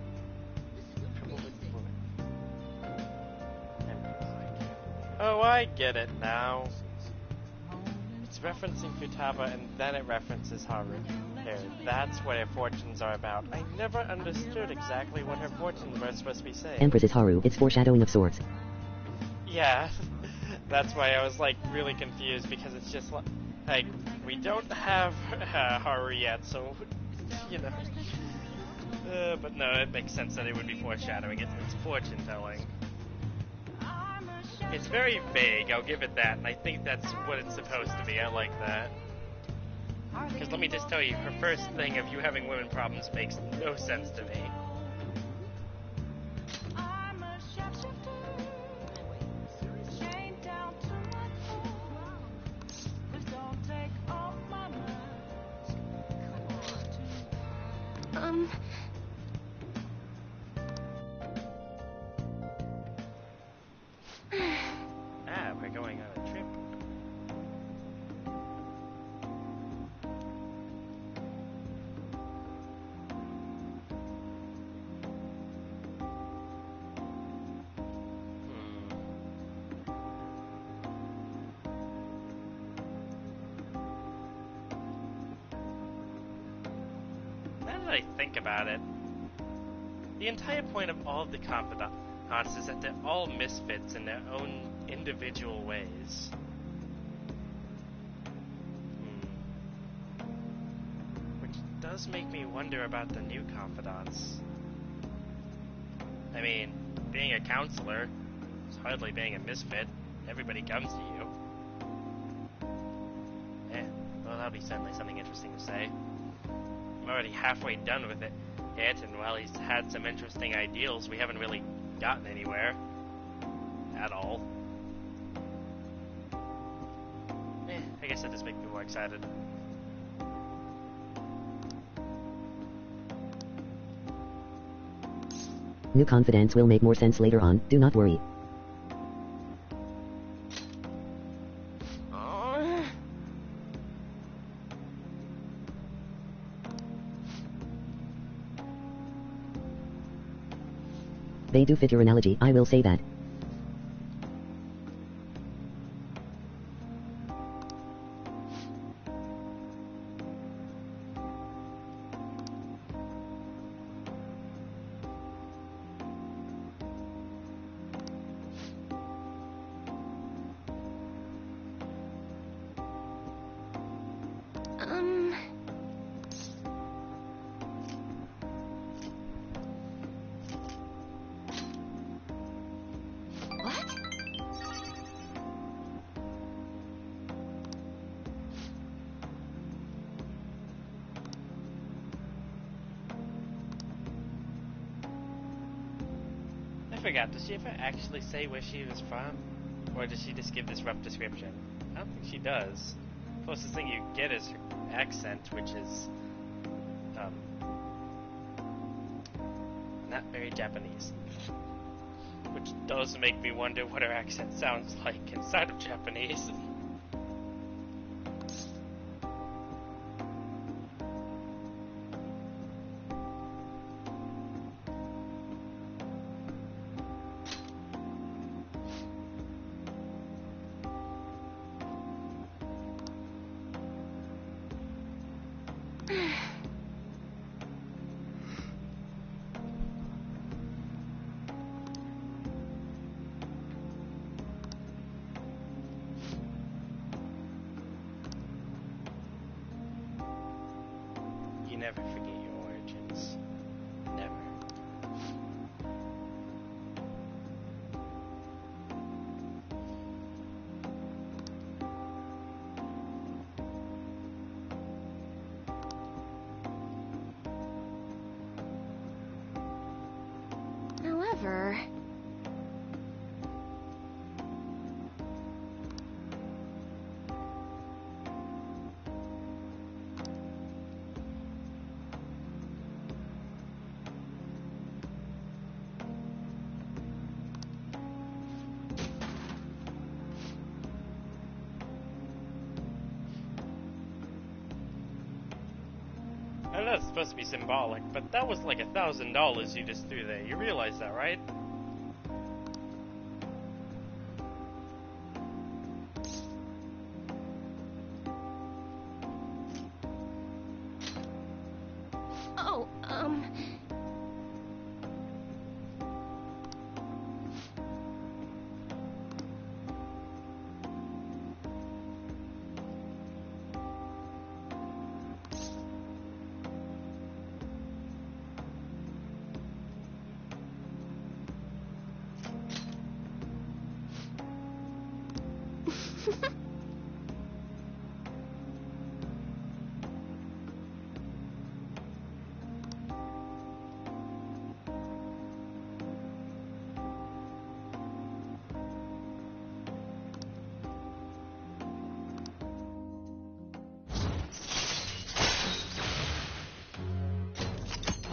S1: Oh, I get it now. It's referencing Futaba and then it references Haru. There, that's what her fortunes are about. I never understood exactly what her fortunes were supposed to be saying.
S2: Empress is Haru. It's foreshadowing of sorts.
S1: Yeah, that's why I was like really confused because it's just like we don't have Haru yet, so you know. But no, it makes sense that it would be foreshadowing. It's fortune telling. It's very vague. I'll give it that, and I think that's what it's supposed to be. I like that. Because let me just tell you, her first thing of you having women problems makes no sense to me. We're going on a trip. Now that I think about it, the entire point of all of the confidants is that they're all misfits in their own individual ways. Which does make me wonder about the new confidants. I mean, being a counselor is hardly being a misfit. Everybody comes to you. Well, that'll be certainly something interesting to say. I'm already halfway done with it, and while he's had some interesting ideals, we haven't really gotten anywhere. At all. guess that just makes me more excited.
S2: New confidence will make more sense later on, do not worry. They do fit your analogy, I will say that.
S1: I forgot, does she ever actually say where she was from? Or does she just give this rough description? I don't think she does. Closest thing you get is her accent, which is, not very Japanese. Which does make me wonder what her accent sounds like inside of Japanese. You never forget your origins. Never.
S5: However...
S1: I know it's supposed to be symbolic, but that was like $1,000 you just threw there. You realize that, right?
S5: Oh,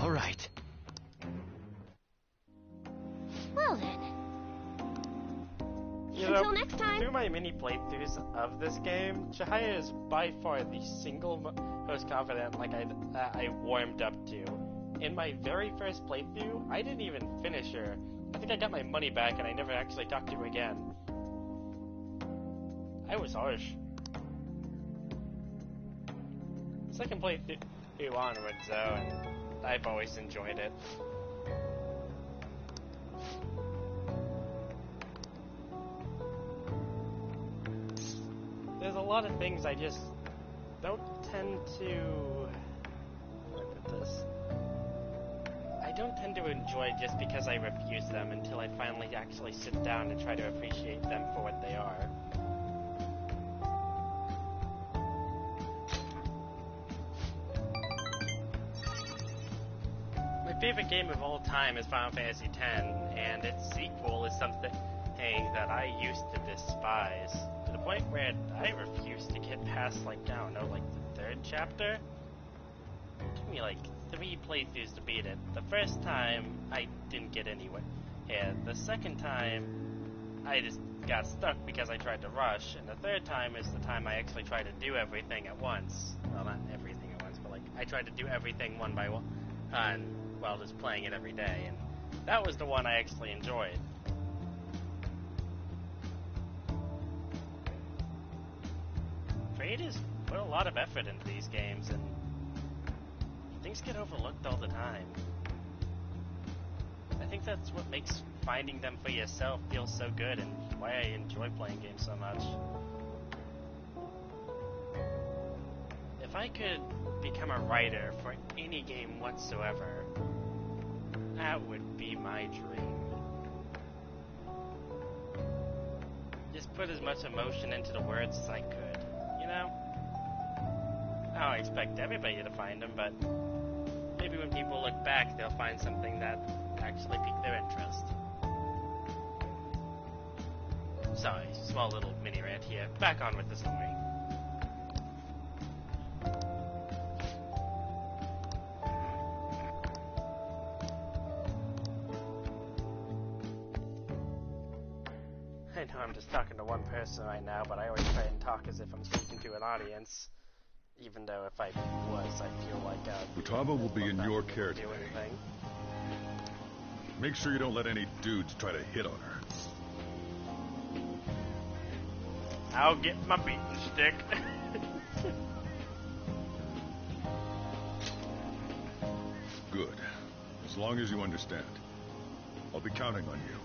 S15: All right.
S5: well then.
S1: Until
S5: next time.
S1: Through my mini playthroughs of this game, Chihaya is by far the single most confident I warmed up to. In my very first playthrough, I didn't even finish her. I think I got my money back and I never actually talked to her again. I was harsh. Second playthrough onwards though, and I've always enjoyed it. There's a lot of things I just don't tend to... How do I put this? I don't tend to enjoy just because I refuse them until I finally actually sit down and try to appreciate them for what they are. My favorite game of all time is Final Fantasy X, and its sequel is something that I used to despise, to the point point where I refuse to get past, like, I don't know, like the 3rd chapter. It took me like 3 playthroughs to beat it. The first time, I didn't get anywhere. Yeah, the second time, I just got stuck because I tried to rush, and the 3rd time is the time I actually tried to do everything at once. Well, not everything at once, but like, I tried to do everything one by one, while just playing it every day, and that was the one I actually enjoyed. Creators put a lot of effort into these games, and things get overlooked all the time. I think that's what makes finding them for yourself feel so good, and why I enjoy playing games so much. If I could become a writer for any game whatsoever, that would be my dream. Just put as much emotion into the words as I could, you know? I don't expect everybody to find them, but maybe when people look back, they'll find something that actually piqued their interest. Sorry, small little mini rant here. Back on with the story. I know I'm just talking to one person right now, but I always try and talk as if I'm speaking to an audience. Even though if I was, I feel like
S4: Futaba will be in your care today. Make sure you don't let any dudes try to hit on her.
S1: I'll get my beating stick.
S4: Good. As long as you understand. I'll be counting on you.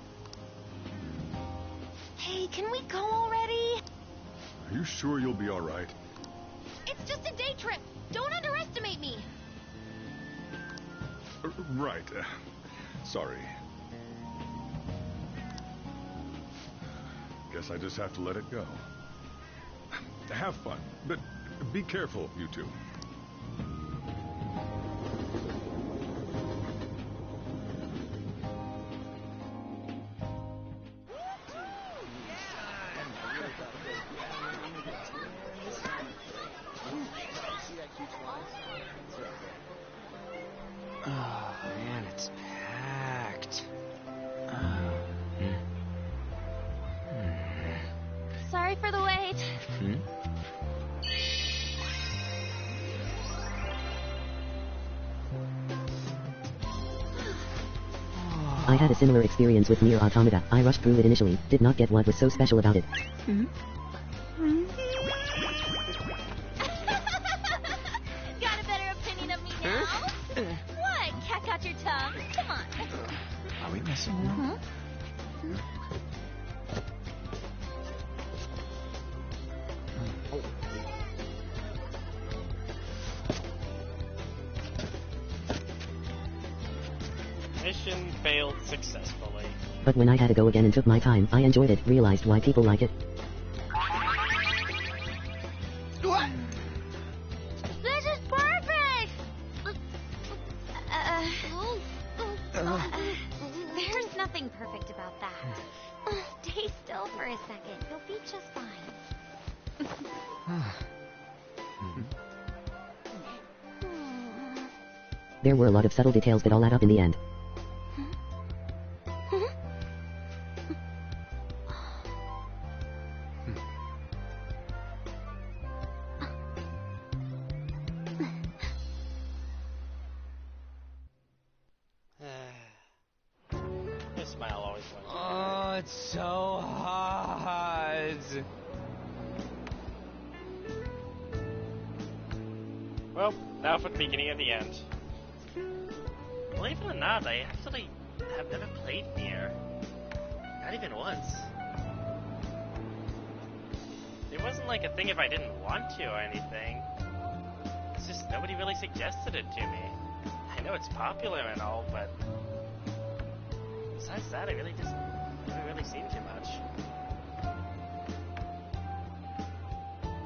S10: Hey, can we go already?
S4: Are you sure you'll be alright?
S10: It's just a day trip. Don't underestimate me.
S4: Right. Sorry. Guess I just have to let it go. Have fun, but be careful, you two.
S15: Oh, man, it's packed.
S10: Sorry for the wait.
S2: I had a similar experience with Nier Automata. I rushed through it initially, did not get what was so special about it.
S10: Got a better opinion of me now? What? Cat got your tongue? Come on.
S15: Are we messing around?
S1: Mission failed successfully.
S2: But when I had to go again and took my time, I enjoyed it, realized why people like it.
S10: What? This is perfect! There's nothing perfect about that. Stay still for a second. You'll be just fine.
S2: There were a lot of subtle details that all add up in the end.
S1: His smile always wins.
S15: Oh, it's so hot.
S1: Well, now for the beginning of the end. Believe it or not, I actually have never played Nier. Not even once. It wasn't like a thing if I didn't want to or anything. It's just nobody really suggested it to me. I know it's popular and all, but besides that, I really just never really seen too much.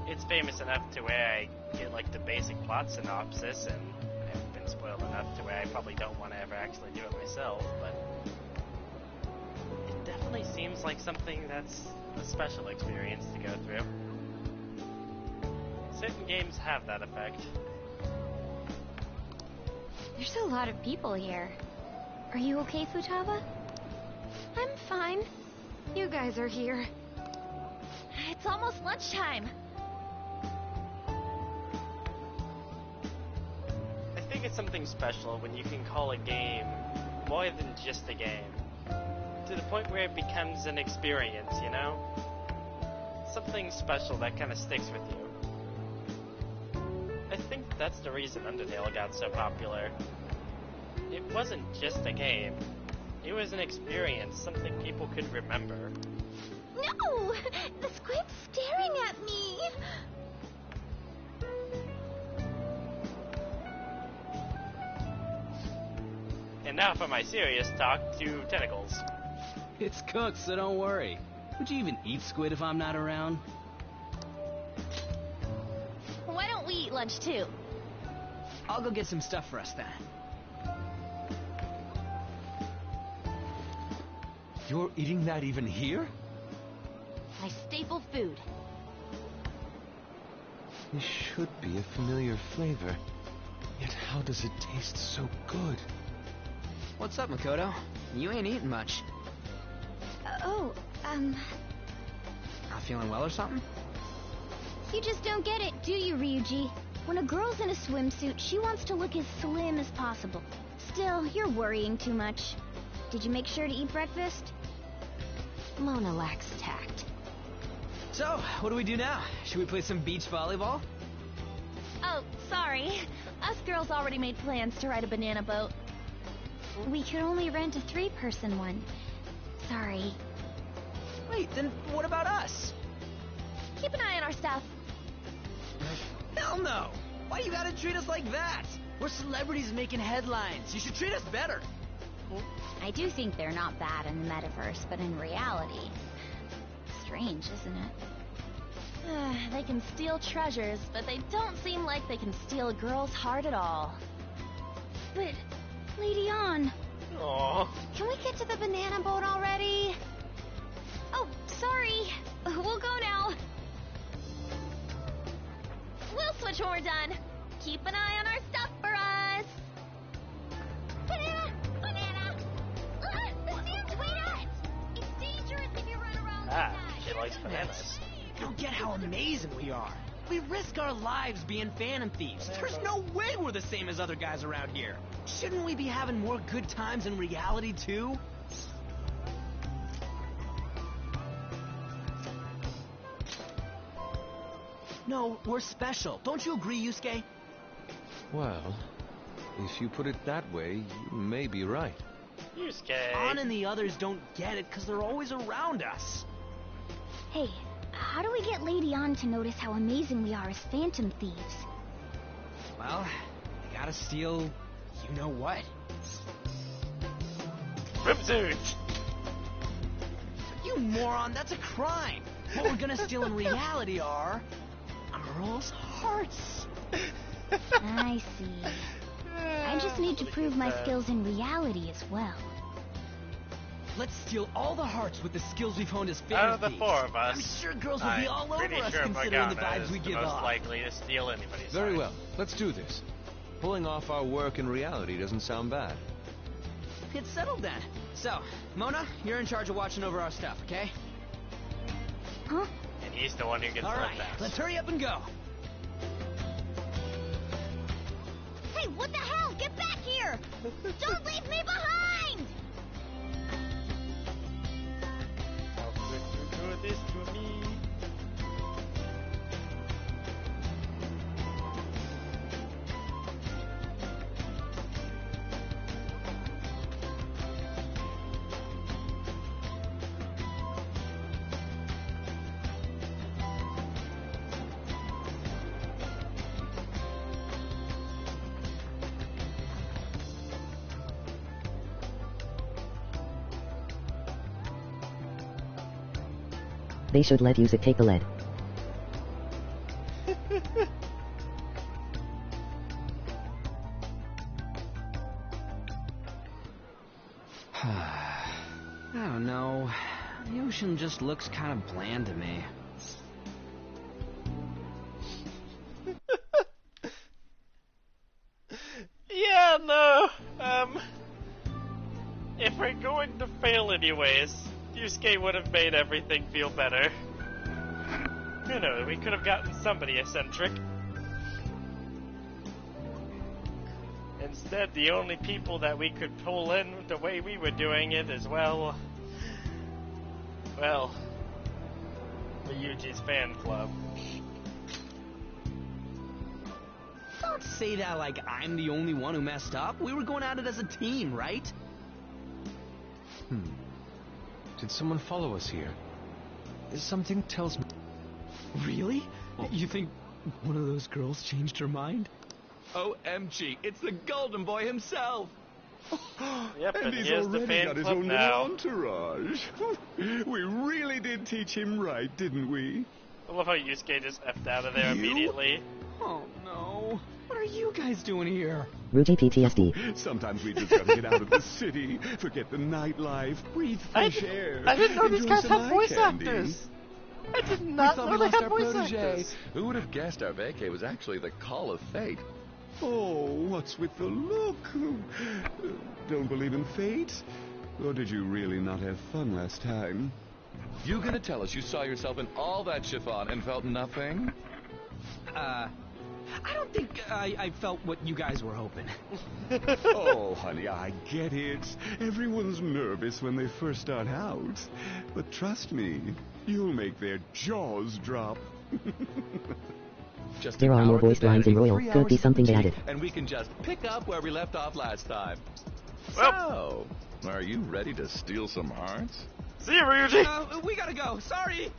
S1: It's famous enough to where I get like the basic plot synopsis, and I've been spoiled enough to where I probably don't want to ever actually do it myself, but it definitely definitely seems like something that's a special experience to go through. Certain games have that effect.
S3: There's a lot of people here. Are you okay, Futaba?
S10: I'm fine. You guys are here. It's almost lunchtime.
S1: I think it's something special when you can call a game more than just a game. To the point where it becomes an experience, you know? Something special that kind of sticks with you. I think that's the reason Undertale got so popular. It wasn't just a game. It was an experience, something people could remember.
S17: No! The squid's staring at me!
S1: And now for my serious talk to Tentacles.
S21: It's cooked, so don't worry. Would you even eat squid if I'm not around?
S10: Why don't we eat lunch too?
S15: I'll go get some stuff for us then.
S9: You're eating that even here?
S10: My staple food.
S9: This should be a familiar flavor. Yet how does it taste so good?
S15: What's up, Makoto? You ain't eating much. Not feeling well or something?
S3: You just don't get it, do you, Ryuji? When a girl's in a swimsuit, she wants to look as slim as possible. Still, you're worrying too much. Did you make sure to eat breakfast?
S5: Mona lacks tact.
S15: So, what do we do now? Should we play some beach volleyball?
S10: Oh, sorry. Us girls already made plans to ride a banana boat.
S3: We could only rent a 3-person one. Sorry.
S15: Wait, then what about us?
S10: Keep an eye on our stuff.
S15: Hell no! Why you gotta treat us like that? We're celebrities making headlines. You should treat us better.
S3: I do think they're not bad in the metaverse, but in reality... Strange, isn't it?
S10: They can steal treasures, but they don't seem like they can steal a girl's heart at all.
S3: But, Lady Ann...
S1: Aww.
S3: Can we get to the banana boat already?
S10: Oh, sorry. We'll go now. We'll switch when we're done. Keep an eye on our stuff for us. Banana! Banana! The sand's wet! It's dangerous if you run around like that.
S1: She likes bananas.
S7: You don't get how amazing we are. We risk our lives being Phantom Thieves. There's no way we're the same as other guys around here. Shouldn't we be having more good times in reality, too? No, we're special. Don't you agree, Yusuke?
S9: Well, if you put it that way, you may be right.
S1: Yusuke.
S7: Ann and the others don't get it because they're always around us.
S3: Hey, how do we get Lady Ann to notice how amazing we are as Phantom Thieves?
S15: Well, they gotta steal... you know what?
S1: Swimsuit!
S7: You moron, that's a crime! What we're gonna steal in reality are... girls' hearts!
S3: I see. I just need to prove my skills in reality as well.
S7: Let's steal all the hearts with the skills we've honed as Phantom
S1: Out of the
S7: Thieves.
S1: four of us,
S7: I'm sure girls will be all over
S1: pretty
S7: us
S1: sure
S7: considering the
S1: Morgana
S7: vibes we
S1: is the
S7: give
S1: most
S7: off.
S1: likely to steal anybody's
S9: Very
S1: heart.
S9: well, let's do this. Pulling off our work in reality doesn't sound bad.
S15: It's settled then. So, Mona, you're in charge of watching over our stuff, okay?
S3: Huh?
S1: And he's the one who gets
S7: All
S1: the
S7: right,
S1: best.
S7: let's hurry up and go.
S10: Hey, what the hell? Get back here! Don't leave me behind!
S1: How could you do this to me?
S2: They should let Yusuke take the lead.
S15: I don't know.
S7: The ocean just looks kind of bland to me.
S1: Yeah, no. If we're going to fail anyways, Yusuke would have made everything feel better. You know, we could have gotten somebody eccentric. Instead, the only people that we could pull in the way we were doing it is, well, the Yuji's fan club.
S7: Don't say that like I'm the only one who messed up. We were going at it as a team, right?
S9: Did someone follow us here? Something tells me...
S7: Really? You think one of those girls changed her mind?
S9: OMG, it's the Golden Boy himself!
S1: Yep,
S18: And he's
S1: he is the
S18: already
S1: fan
S18: got his
S1: club
S18: own
S1: now.
S18: little entourage. We really did teach him right, didn't we?
S1: I love how Yusuke just effed out of there immediately.
S7: Oh no. What are you guys doing here?
S2: Ruji PTSD.
S18: Sometimes we just gotta get out of the city, forget the nightlife, breathe fresh air.
S1: I didn't know these
S18: enjoy
S1: guys
S18: some
S1: had
S18: eye
S1: voice
S18: candy.
S1: actors. I did not know they had voice actors.
S9: Who would have guessed our vacay was actually the call of fate?
S18: Oh, what's with the look? Don't believe in fate? Or did you really not have fun last time?
S9: You gonna tell us you saw yourself in all that chiffon and felt nothing?
S7: I don't think I felt what you guys were hoping.
S18: Oh, honey, I get it. Everyone's nervous when they first start out. But trust me, you'll make their jaws drop.
S9: Just
S2: There
S9: an
S2: are more
S9: hour
S2: voiced
S9: to
S2: lines in
S9: bed,
S2: Royal.
S9: 3
S2: Could
S9: hours
S2: be
S9: of
S2: something they
S9: fatigue,
S2: added.
S9: And we can just pick up where we left off last time.
S1: Well,
S18: So, are you ready to steal some hearts?
S1: see you, Ryuji.
S7: We gotta go. Sorry.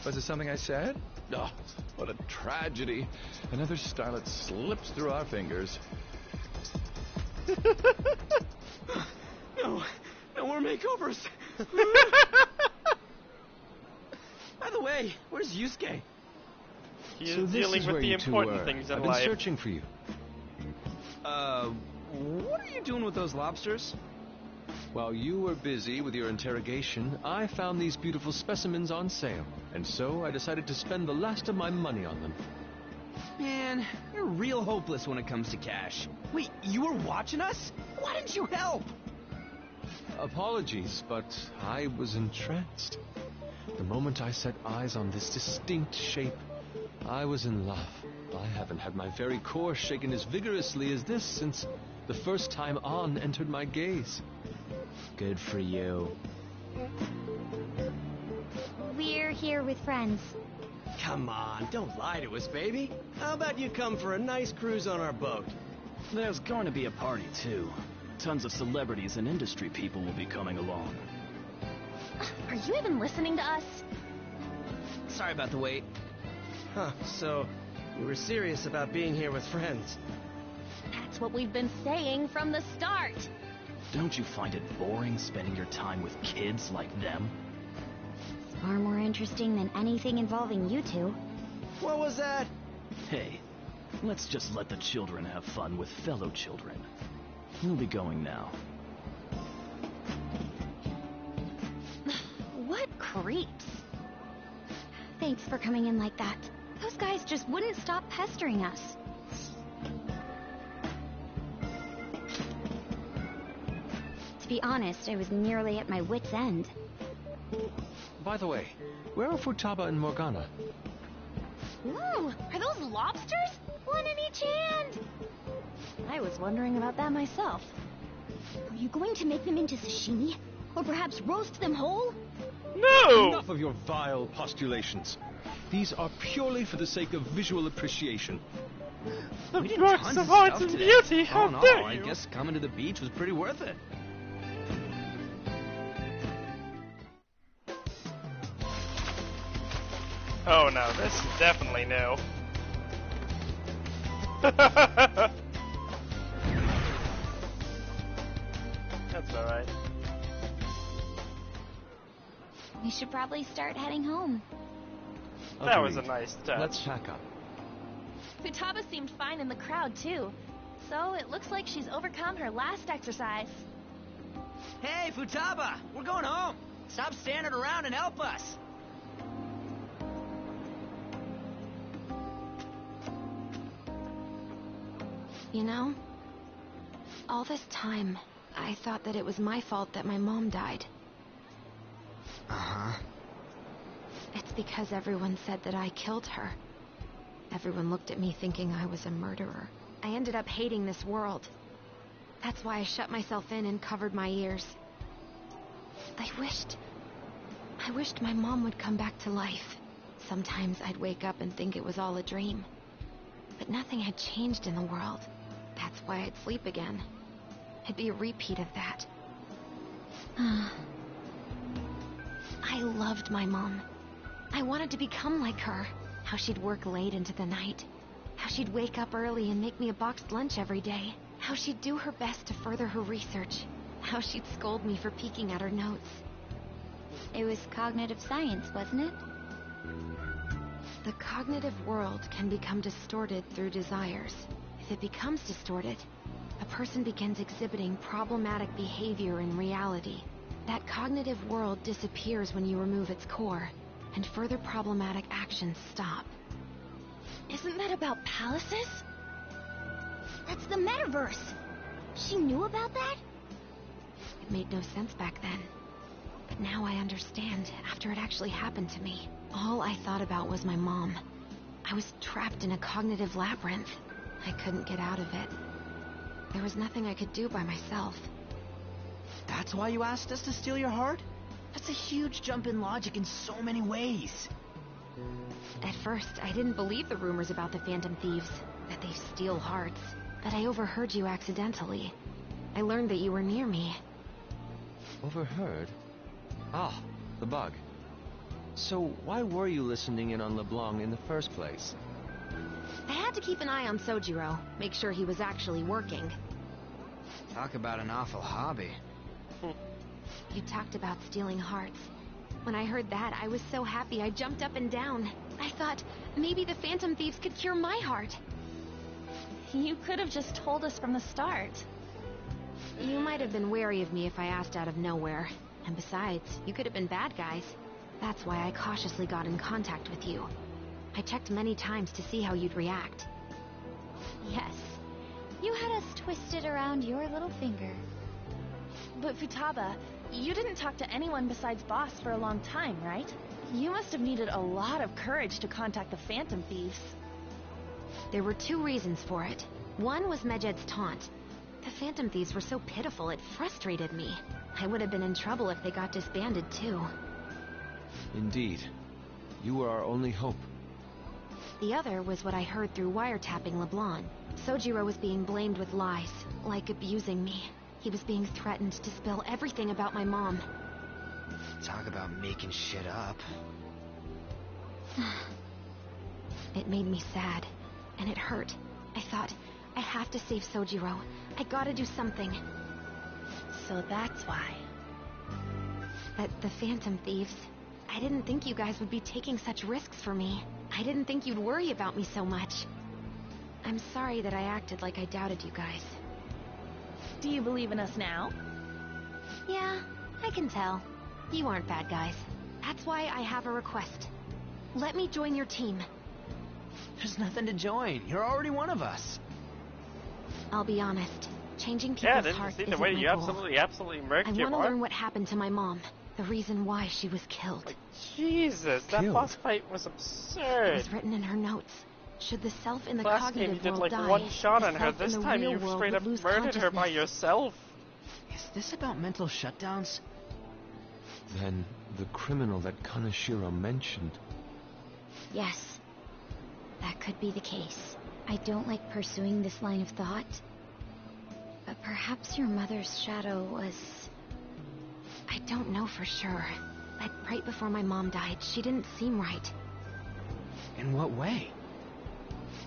S9: Was it something I said? Oh, what a tragedy. Another starlet slips through our fingers.
S7: No more makeovers. By the way, where's Yusuke?
S1: He
S9: So
S1: is
S9: this
S1: dealing
S9: is
S1: with
S9: where
S1: the
S9: you two
S1: important
S9: were.
S1: things in
S9: I've been
S1: life.
S9: searching for you.
S7: What are you doing with those lobsters?
S9: While you were busy with your interrogation, I found these beautiful specimens on sale, and so I decided to spend the last of my money on them.
S7: Man, you're real hopeless when it comes to cash. Wait, you were watching us? Why didn't you help?
S9: Apologies, but I was entranced. The moment I set eyes on this distinct shape, I was in love. I haven't had my very core shaken as vigorously as this since the first time An entered my gaze.
S7: Good for you.
S3: We're here with friends.
S8: Come on, don't lie to us, baby. How about you come for a nice cruise on our boat?
S21: There's going to be a party, too. Tons of celebrities and industry people will be coming along.
S10: Are you even listening to us?
S7: Sorry about the wait.
S8: Huh, so you were serious about being here with friends.
S10: That's what we've been saying from the start.
S21: Don't you find it boring spending your time with kids like them?
S3: Far more interesting than anything involving you two.
S8: What was that?
S21: Hey, let's just let the children have fun with fellow children. We'll be going now.
S3: What creeps. Thanks for coming in like that. Those guys just wouldn't stop pestering us. To be honest, I was nearly at my wit's end.
S9: By the way, where are Futaba and Morgana?
S10: Ooh, are those lobsters? One in each hand. I was wondering about that myself.
S3: Are you going to make them into sashimi? Or perhaps roast them whole?
S1: No!
S9: Enough of your vile postulations. These are purely for the sake of visual appreciation.
S1: The
S7: We did
S1: books
S7: tons
S1: of
S7: of
S1: arts
S7: stuff
S1: and
S7: today.
S1: beauty, how
S7: All in all,
S1: dare
S7: I
S1: you!
S7: guess coming to the beach was pretty worth it.
S1: Oh no, this is definitely new. That's alright.
S3: We should probably start heading home.
S1: That was a nice touch.
S9: Let's pack up.
S10: Futaba seemed fine in the crowd, too. So it looks like she's overcome her last exercise.
S7: Hey, Futaba! We're going home! Stop standing around and help us!
S5: You know, all this time, I thought that it was my fault that my mom died.
S15: Uh-huh.
S5: It's because everyone said that I killed her. Everyone looked at me thinking I was a murderer. I ended up hating this world. That's why I shut myself in and covered my ears. I wished my mom would come back to life. Sometimes I'd wake up and think it was all a dream. But nothing had changed in the world. That's why I'd sleep again. It'd be a repeat of that. I loved my mom. I wanted to become like her. How she'd work late into the night. How she'd wake up early and make me a boxed lunch every day. How she'd do her best to further her research. How she'd scold me for peeking at her notes.
S3: It was cognitive science, wasn't it?
S5: The cognitive world can become distorted through desires. If it becomes distorted, a person begins exhibiting problematic behavior in reality. That cognitive world disappears when you remove its core, and further problematic actions stop.
S10: Isn't that about palaces? That's the metaverse. She knew about that?
S5: It made no sense back then. But now I understand, after it actually happened to me. All I thought about was my mom. I was trapped in a cognitive labyrinth. I couldn't get out of it. There was nothing I could do by myself.
S7: That's why you asked us to steal your heart? That's a huge jump in logic in so many ways.
S5: At first, I didn't believe the rumors about the Phantom Thieves, that they steal hearts. But I overheard you accidentally. I learned that you were near me.
S9: Overheard? Ah, the bug. So why were you listening in on LeBlanc in the first place?
S5: I had to keep an eye on Sojiro, make sure he was actually working.
S15: Talk about an awful hobby.
S5: You talked about stealing hearts. When I heard that, I was so happy I jumped up and down. I thought, maybe the Phantom Thieves could cure my heart.
S10: You could have just told us from the start.
S5: You might have been wary of me if I asked out of nowhere. And besides, you could have been bad guys. That's why I cautiously got in contact with you. I checked many times to see how you'd react.
S3: Yes. You had us twisted around your little finger.
S10: But Futaba, you didn't talk to anyone besides Boss for a long time, right? You must have needed a lot of courage to contact the Phantom Thieves.
S5: There were two reasons for it. One was Medjed's taunt. The Phantom Thieves were so pitiful it frustrated me. I would have been in trouble if they got disbanded too.
S9: Indeed. You were our only hope.
S5: The other was what I heard through wiretapping LeBlanc. Sojiro was being blamed with lies, like abusing me. He was being threatened to spill everything about my mom.
S15: Talk about making shit up.
S5: It made me sad, and it hurt. I thought, I have to save Sojiro. I gotta do something.
S10: So that's why.
S5: But the Phantom Thieves, I didn't think you guys would be taking such risks for me. I didn't think you'd worry about me so much. I'm sorry that I acted like I doubted you guys.
S10: Do you believe in us now?
S5: Yeah, I can tell. You aren't bad guys. That's why I have a request. Let me join your team.
S7: There's nothing to join. You're already one of us.
S5: I'll be honest. Changing
S1: Yeah,
S5: people's
S1: didn't
S5: hearts
S1: see the
S5: isn't
S1: way
S5: my
S1: you
S5: goal.
S1: absolutely murked
S5: I
S1: your
S5: want to
S1: heart.
S5: learn what happened to my mom. The reason why she was killed.
S1: Jesus, that
S9: Killed?
S1: boss fight was
S5: It
S1: absurd.
S5: was written in her notes. Should the self in the
S1: Last game you
S5: cognitive
S1: did
S5: world
S1: like
S5: die,
S1: one shot
S5: the
S1: on her.
S5: self in
S1: This
S5: the
S1: time
S5: real
S1: you
S5: world
S1: straight
S5: would
S1: up
S5: lose
S1: murdered her by
S5: consciousness.
S1: yourself.
S7: Is this about mental shutdowns?
S9: Then the criminal that Kaneshiro mentioned.
S3: Yes. That could be the case. I don't like pursuing this line of thought. But perhaps your mother's shadow was...
S5: I don't know for sure. But right before my mom died, she didn't seem right.
S7: In what way?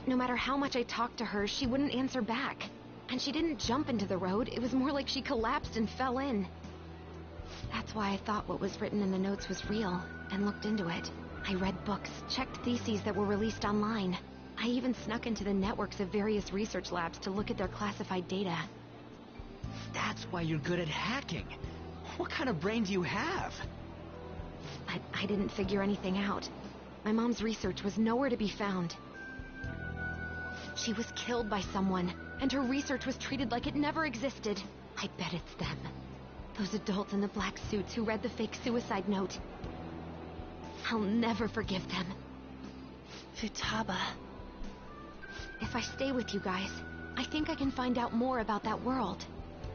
S5: No matter how much I talked to her, she wouldn't answer back. And she didn't jump into the road, it was more like she collapsed and fell in. That's why I thought what was written in the notes was real, and looked into it. I read books, checked theses that were released online. I even snuck into the networks of various research labs to look at their classified data.
S7: That's why you're good at hacking. What kind of brain do you have?
S5: But I didn't figure anything out. My mom's research was nowhere to be found. She was killed by someone, and her research was treated like it never existed. I bet it's them. Those adults in the black suits who read the fake suicide note. I'll never forgive them.
S13: Futaba.
S5: If I stay with you guys, I think I can find out more about that world.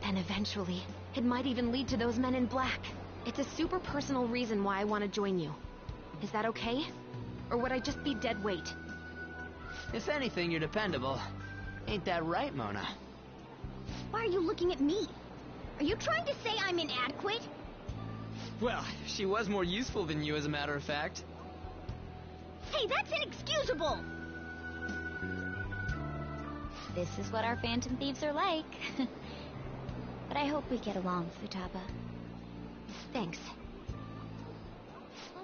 S5: Then eventually, it might even lead to those men in black. It's a super personal reason why I want to join you. Is that okay? Or would I just be dead weight?
S7: If anything, you're dependable. Ain't that right, Mona?
S17: Why are you looking at me? Are you trying to say I'm inadequate?
S7: Well, she was more useful than you, as a matter of fact.
S17: Hey, that's inexcusable! This is what our Phantom Thieves are like. But I hope we get along, Futaba.
S5: Thanks.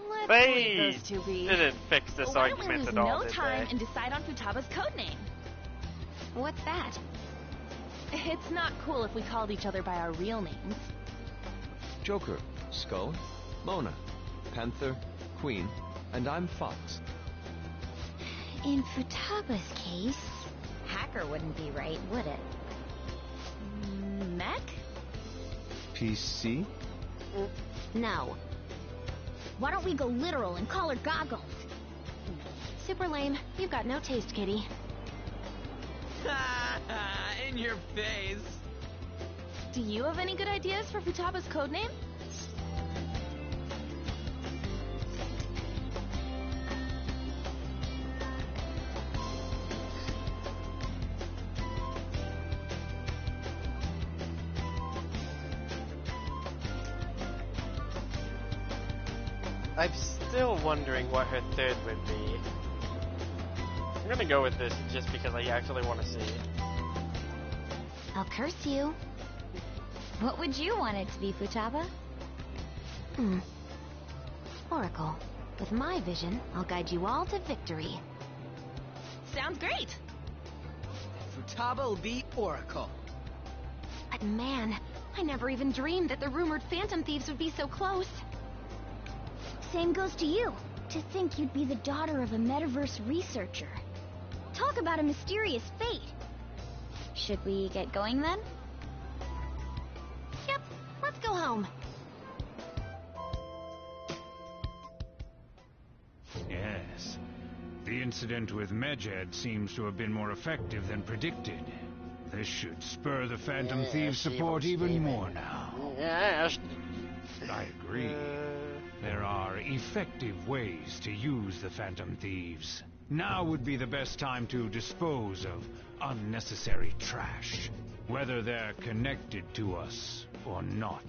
S13: Let's
S1: They
S13: leave those two be.
S1: didn't fix this
S13: Why don't we
S1: argument
S13: lose
S1: at all,
S13: no
S1: did
S13: time
S1: they?
S13: and decide on Futaba's codename?
S5: What's that?
S13: It's not cool if we called each other by our real names.
S9: Joker, Skull, Mona, Panther, Queen, and I'm Fox.
S3: In Futaba's case, hacker wouldn't be right, would it?
S13: Mech?
S9: PC?
S5: No.
S17: Why don't we go literal and call her Goggles?
S5: Super lame. You've got no taste, kitty.
S7: In your face.
S13: Do you have any good ideas for Futaba's codename?
S1: I'm still wondering what her third would be. I'm gonna go with this just because I actually want to see.
S3: I'll curse you. What would you want it to be, Futaba?
S5: Oracle. With my vision, I'll guide you all to victory.
S13: Sounds great!
S7: Futaba will be Oracle.
S5: But man, I never even dreamed that the rumored Phantom Thieves would be so close.
S17: Same goes to you. To think you'd be the daughter of a metaverse researcher. Talk about a mysterious fate.
S3: Should we get going then?
S5: Yep, let's go home.
S11: Yes. The incident with Medjed seems to have been more effective than predicted. This should spur the Phantom Thieves' support even more now.
S1: Yes.
S11: I agree. There are effective ways to use the Phantom Thieves. Now would be the best time to dispose of unnecessary trash, whether they're connected to us or not.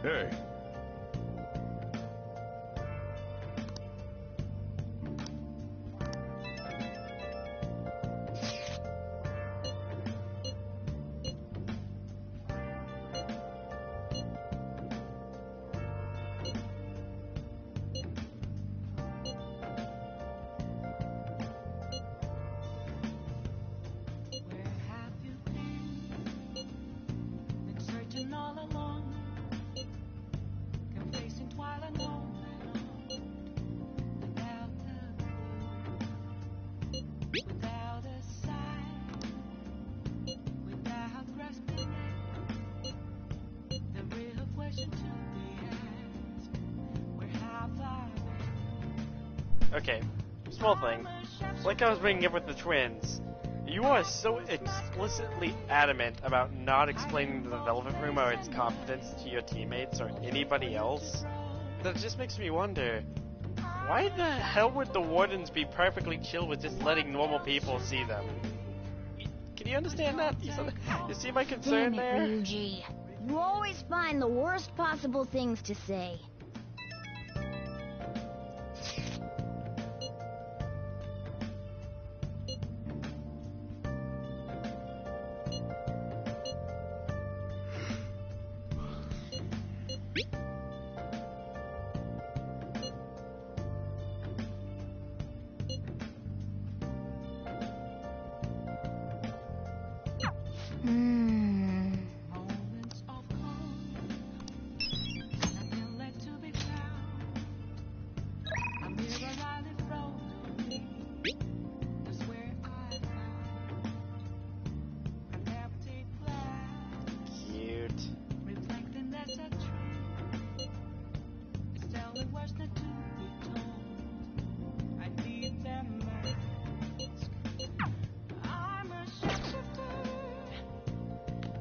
S4: Hey.
S6: Been searching all along, confessing while alone, without a sign, without grasping it. The real question to be asked: where have I been?
S1: Okay, small thing. Like I was bringing up with the twins, you are so explicitly adamant about not explaining the Velvet Room or its competence to your teammates or anybody else that it just makes me wonder, why the hell would the Wardens be perfectly chill with just letting normal people see them? Can you understand that? You see my concern
S17: Damn it,
S1: there?
S17: Ryuji. You always find the worst possible things to say.
S6: Moments of calm, nothing left to be found. A mirror right in front of me. That's where I found an empty glass.
S1: Cute.
S6: Reflecting that's a truth. It's telling what's not to be told. I need them mask. I'm a shapeshifter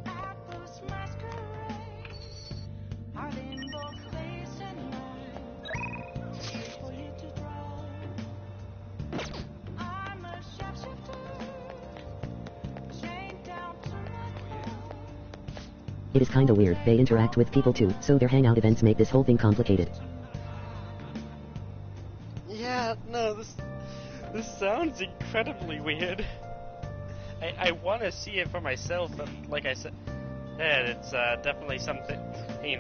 S6: at this masquerade. Hiding both face and mind. Wait for you to draw. I'm a shapeshifter. Chained down to my core.
S2: It is kinda weird. They interact with people too, so their hangout events make this whole thing complicated.
S1: Yeah, no, this sounds incredibly weird. I want to see it for myself, but like I said, it's definitely something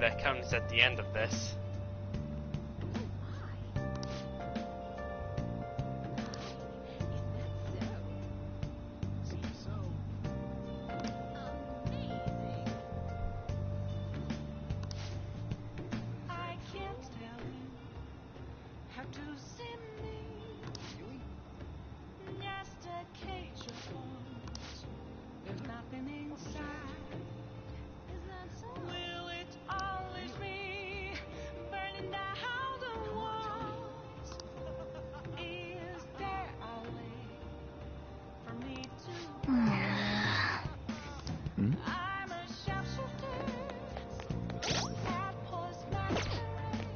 S1: that comes at the end of this.
S6: I can't tell you how to see me. Just a cage of bones. There's nothing inside. Will it always be burning down the walls? Is there a way for me to? I'm a shapeshifter. At Paul's masquerade.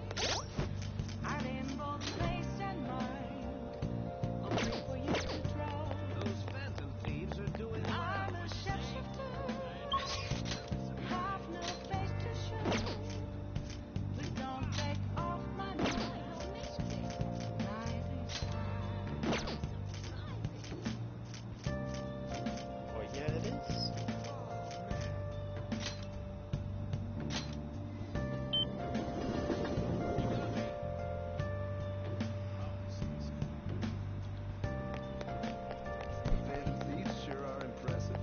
S6: Hiding both face and mind. I'll wait for you to draw. Those phantom thieves are doing well. I'm a shapeshifter. Have no face to show. Please don't take off my mask. Night is fine.
S1: Oh yeah, it is.
S9: Phantom Thieves sure are impressive.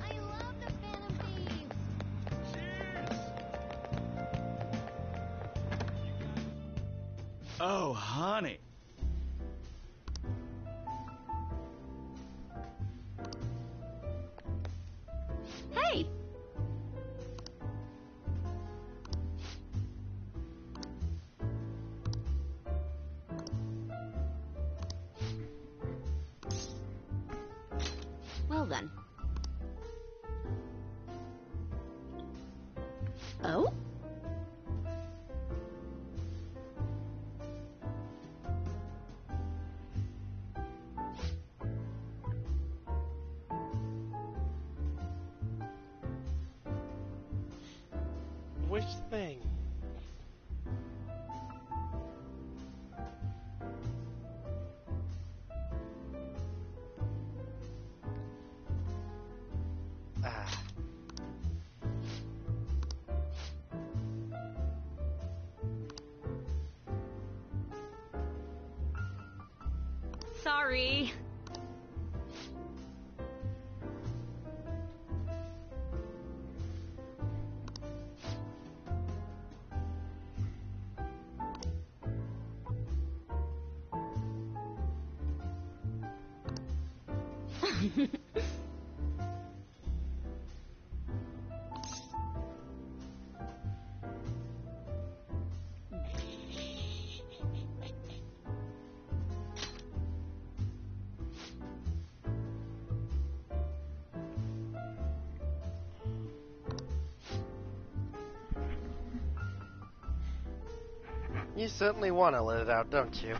S10: I love the Phantom Thieves!
S11: Oh, honey.
S10: Hey! Well then. Oh?
S1: Which thing? Ah.
S10: Sorry.
S1: You certainly want to let it out, don't you?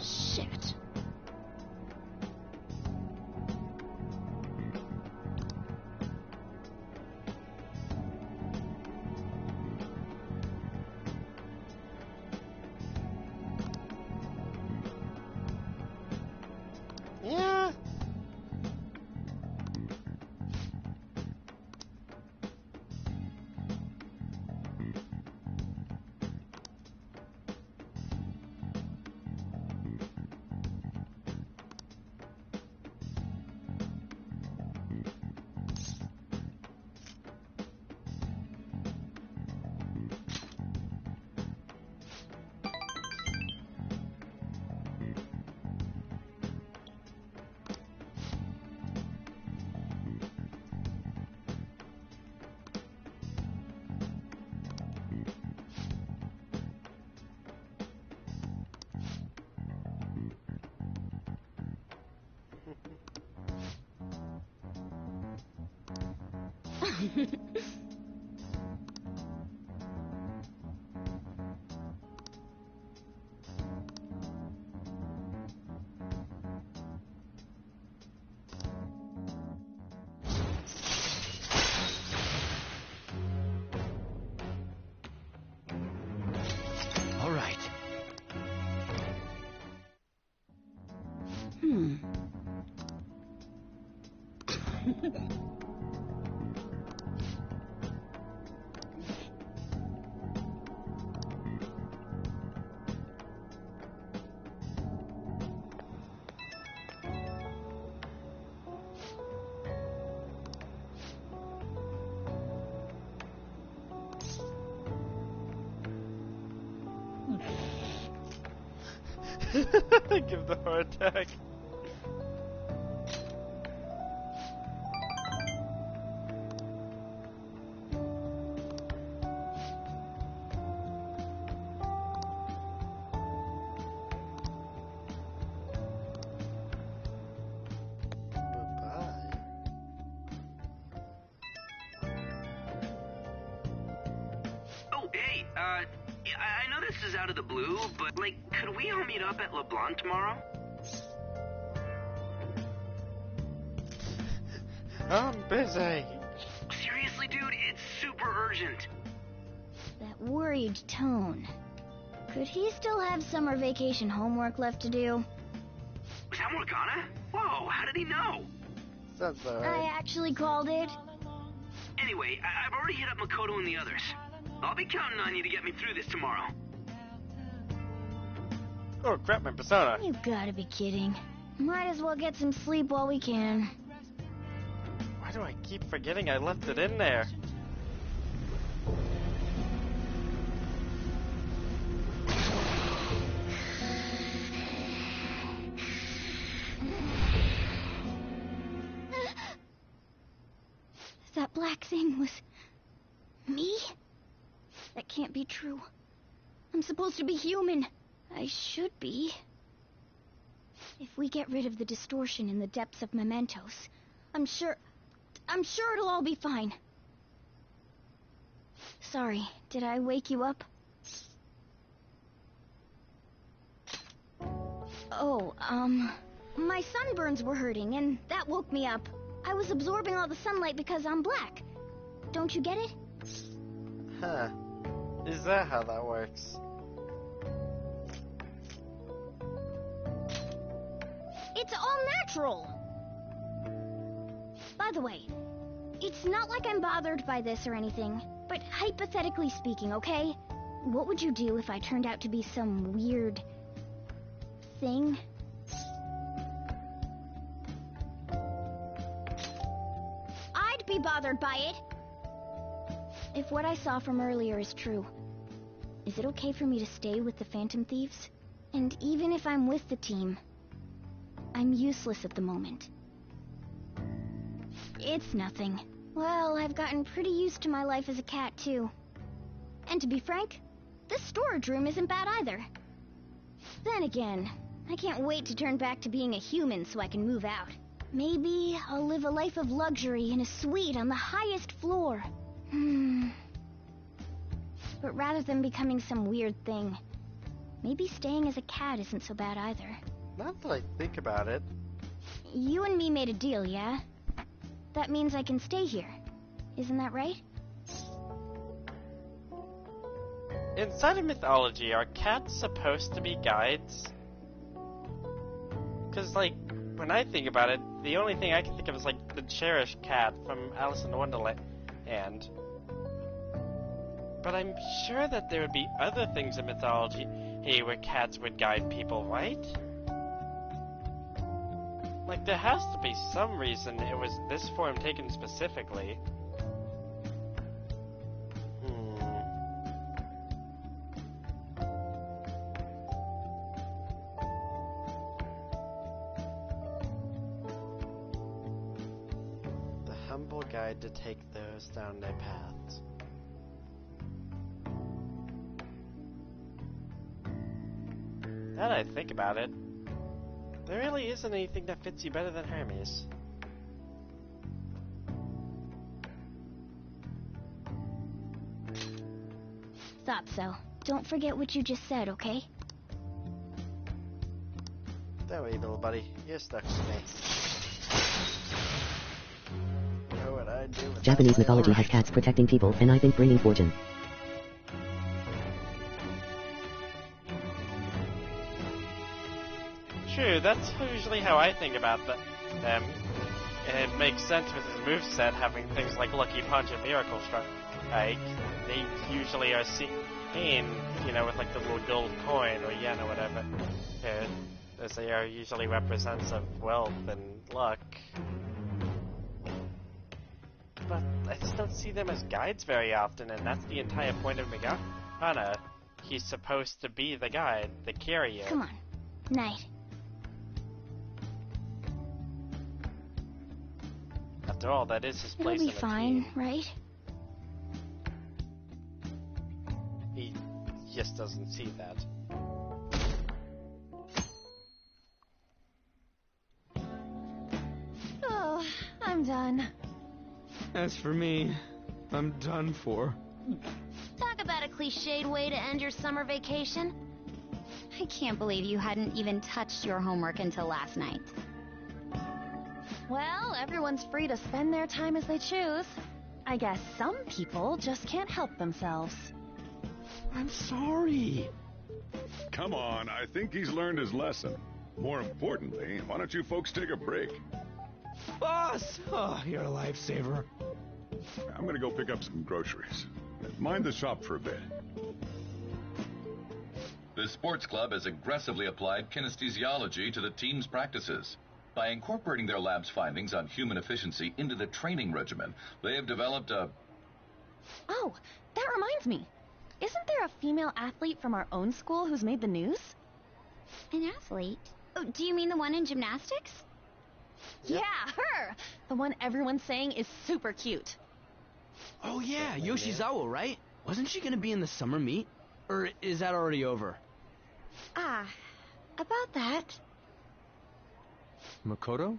S10: Shit.
S1: Yeah.
S7: All right.
S1: Give the heart attack.
S14: Oh, hey, I know this is out of the blue, but, like, could we all meet up at LeBlanc tomorrow?
S1: I'm busy.
S14: Seriously, dude, it's super urgent.
S10: That worried tone. Could he still have summer vacation homework left to do?
S14: Was that Morgana? Whoa, how did he know?
S1: Sounds alright.
S10: I actually called it.
S14: Anyway, I've already hit up Makoto and the others. I'll be counting on you to get me through this tomorrow.
S1: Oh crap, my persona.
S10: You gotta be kidding. Might as well get some sleep while we can.
S1: Why do I keep forgetting I left it in there?
S10: That black thing was... me? That can't be true. I'm supposed to be human. I should be. If we get rid of the distortion in the depths of mementos, I'm sure it'll all be fine. Sorry, did I wake you up? Oh, my sunburns were hurting, and that woke me up. I was absorbing all the sunlight because I'm black. Don't you get it?
S1: Huh. Is that how that works?
S10: It's all natural! By the way, it's not like I'm bothered by this or anything, but hypothetically speaking, okay? What would you do if I turned out to be some weird thing? I'd be bothered by it. If what I saw from earlier is true, is it okay for me to stay with the Phantom Thieves? And even if I'm with the team, I'm useless at the moment. It's nothing. Well, I've gotten pretty used to my life as a cat, too. And to be frank, this storage room isn't bad either. Then again, I can't wait to turn back to being a human so I can move out. Maybe I'll live a life of luxury in a suite on the highest floor. But rather than becoming some weird thing, maybe staying as a cat isn't so bad either.
S1: Not that I think about it.
S10: You and me made a deal, yeah? That means I can stay here. Isn't that right?
S1: Inside of mythology, are cats supposed to be guides? Because, like, when I think about it, the only thing I can think of is, like, the cherished cat from Alice in Wonderland. But I'm sure that there would be other things in mythology where cats would guide people, right? Like, there has to be some reason it was this form taken specifically. The humble guide to take those down their paths. Now that I think about it, there really isn't anything that fits you better than Hermes.
S10: Thought so. Don't forget what you just said, okay?
S1: Don't worry, little buddy. You're stuck with me. You know what I'd do with
S2: Japanese
S1: that?
S2: mythology has cats protecting people, and I think bringing fortune.
S1: True, that's usually how I think about them. And it makes sense with his moveset having things like Lucky Punch and Miracle Strike. Like, they usually are seen, you know, with like the little gold coin or yen or whatever. As they are usually represents of wealth and luck. But I just don't see them as guides very often, and that's the entire point of Megahana. He's supposed to be the guide, the carrier.
S10: Come on. Night.
S1: After all, that is his place
S10: It'll
S1: in
S10: be
S1: the
S10: fine,
S1: team.
S10: right?
S1: He just doesn't see that.
S13: Oh, I'm done.
S7: As for me, I'm done for.
S3: Talk about a cliched way to end your summer vacation. I can't believe you hadn't even touched your homework until last night.
S13: Well, everyone's free to spend their time as they choose. I guess some people just can't help themselves.
S7: I'm sorry.
S4: Come on, I think he's learned his lesson. More importantly, why don't you folks take a break?
S7: Boss! Oh, you're a lifesaver.
S4: I'm gonna go pick up some groceries. Mind the shop for a bit.
S12: The sports club has aggressively applied kinesthesiology to the team's practices. By incorporating their lab's findings on human efficiency into the training regimen, they have developed a...
S13: Oh, that reminds me. Isn't there a female athlete from our own school who's made the news?
S3: An athlete? Oh, do you mean the one in gymnastics?
S13: Yeah, her! The one everyone's saying is super cute.
S7: Oh yeah, Yoshizawa, right? Wasn't she gonna be in the summer meet? Or is that already over?
S10: Ah, about that.
S9: Makoto?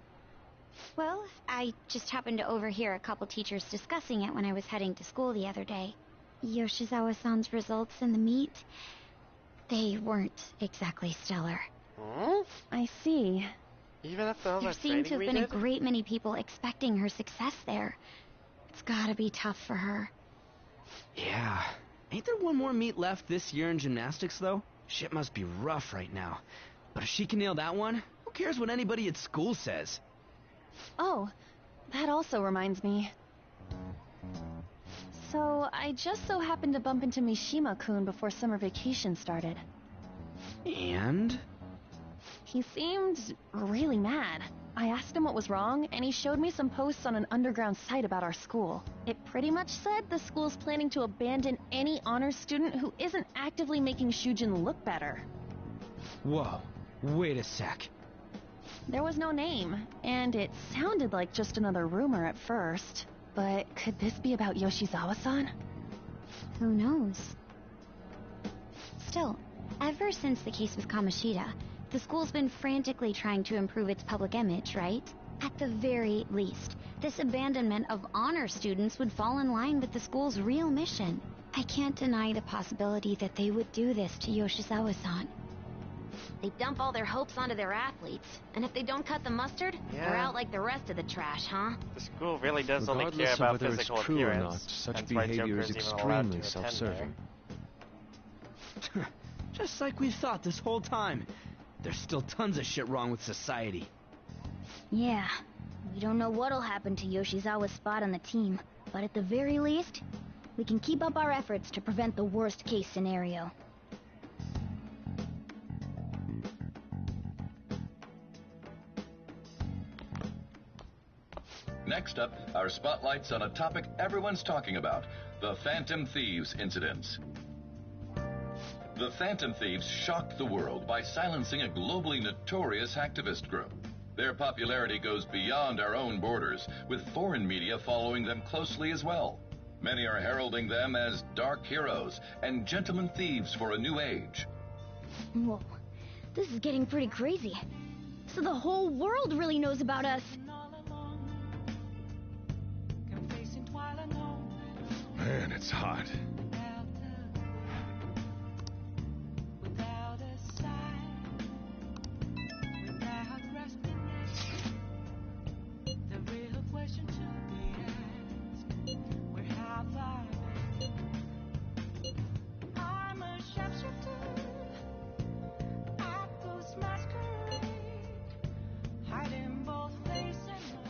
S3: Well, I just happened to overhear a couple teachers discussing it when I was heading to school the other day. Yoshizawa-san's results in the meet, they weren't exactly stellar.
S13: I see.
S1: Even after all
S3: There
S1: that
S3: seem to have
S1: training
S3: been
S1: we
S3: a
S1: did?
S3: great many people expecting her success there. It's gotta be tough for her.
S7: Yeah. Ain't there one more meet left this year in gymnastics, though? Shit must be rough right now. But if she can nail that one, who cares what anybody at school says?
S13: Oh, that also reminds me. So, I just so happened to bump into Mishima-kun before summer vacation started.
S7: And?
S13: He seemed really mad. I asked him what was wrong, and he showed me some posts on an underground site about our school. It pretty much said the school's planning to abandon any honors student who isn't actively making Shujin look better.
S7: Whoa, wait a sec.
S13: There was no name, and it sounded like just another rumor at first. But could this be about Yoshizawa-san?
S3: Who knows? Still, ever since the case with Kamoshida, the school's been frantically trying to improve its public image, right? At the very least, this abandonment of honor students would fall in line with the school's real mission. I can't deny the possibility that they would do this to Yoshizawa-san. They dump all their hopes onto their athletes, and if they don't cut the mustard, they're
S1: Yeah.
S3: out like the rest of the trash, huh?
S1: The school really does only care
S9: Regardless of
S1: about
S9: whether it's
S1: physical
S9: true or
S1: appearance.
S9: not, such
S1: That's why
S9: behavior
S1: Joker's
S9: is
S1: even allowed to
S9: extremely
S1: attend
S9: self-serving.
S7: Just like we thought this whole time. There's still tons of shit wrong with society.
S10: Yeah, we don't know what'll happen to Yoshizawa's spot on the team, but at the very least, we can keep up our efforts to prevent the worst case scenario.
S12: Next up, our spotlight's on a topic everyone's talking about, the Phantom Thieves incidents. The Phantom Thieves shocked the world by silencing a globally notorious hacktivist group. Their popularity goes beyond our own borders, with foreign media following them closely as well. Many are heralding them as dark heroes and gentlemen thieves for a new age.
S10: Whoa, this is getting pretty crazy. So the whole world really knows about us.
S4: Man, it's hot.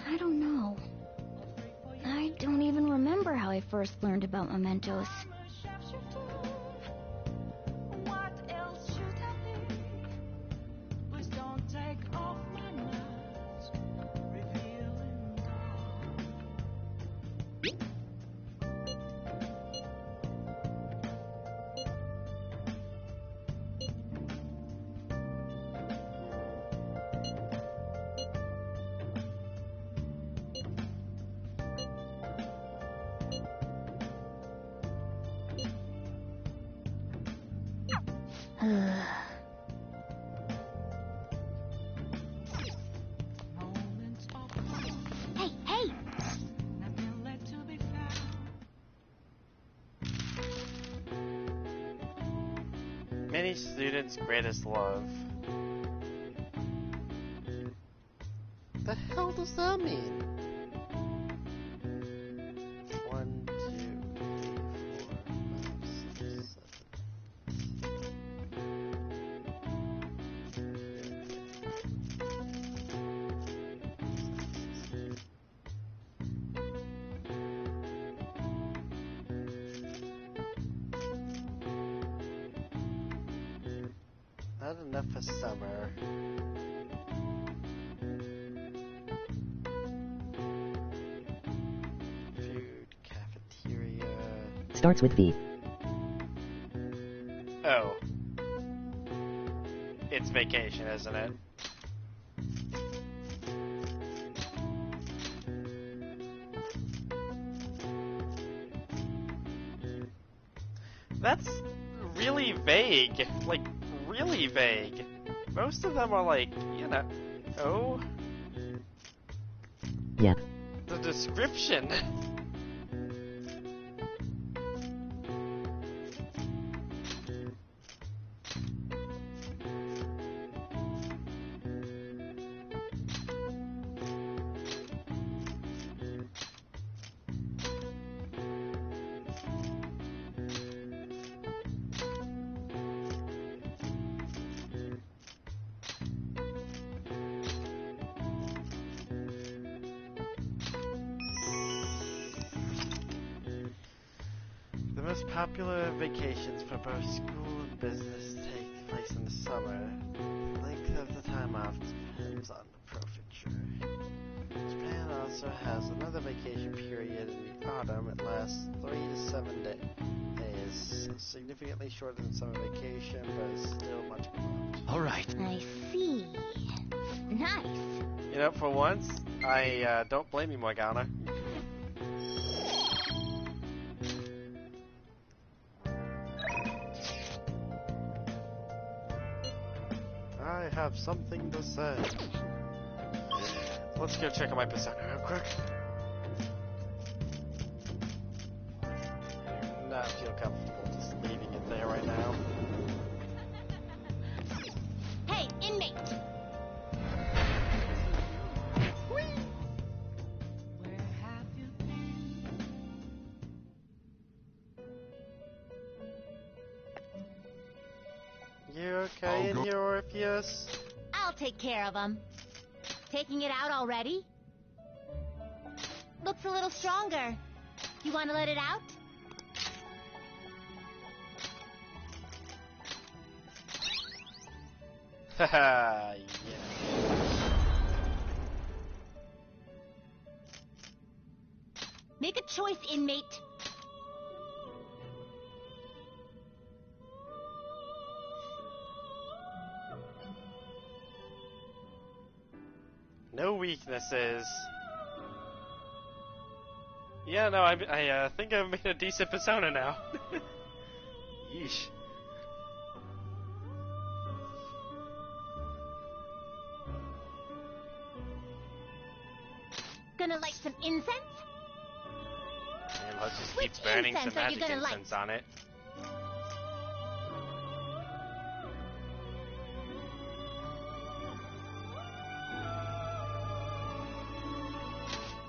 S10: I don't know. I don't even remember how I first learned about mementos. Hey, hey!
S1: Many students' greatest love. The hell does that mean? 1, 2, 3, 4, 5, 6, 7. Not enough for summer. Food, cafeteria.
S2: Starts with V.
S1: Oh. It's vacation, isn't it? That's really vague. Like, really vague. Most of them are like, you know, oh,
S2: Yeah.
S1: the description.
S19: most popular vacations for both school and business take place in the summer. The length of the time off depends on the prefecture. Japan also has another vacation period in the autumn. It lasts 3 to 7 days. Significantly shorter than summer vacation, but is still much beloved.
S9: All right.
S10: I see. Nice.
S19: You know, for once, I don't blame you, Morgana. I have something to say. Let's go check on my persona real quick. I do not feel comfortable just leaving it there right now.
S17: Hey, inmate!
S19: You okay in here, Orpheus?
S17: I'll take care of him. Taking it out already? Looks a little stronger. You want to let it out?
S19: Haha, yeah.
S17: Make a choice, inmate.
S19: No weaknesses. Yeah, no, I think I've made a decent persona now. Yeesh.
S17: Gonna light some incense?
S19: And let's just
S17: Which
S19: keep burning some
S17: incense are you
S19: magic
S17: gonna
S19: incense on it.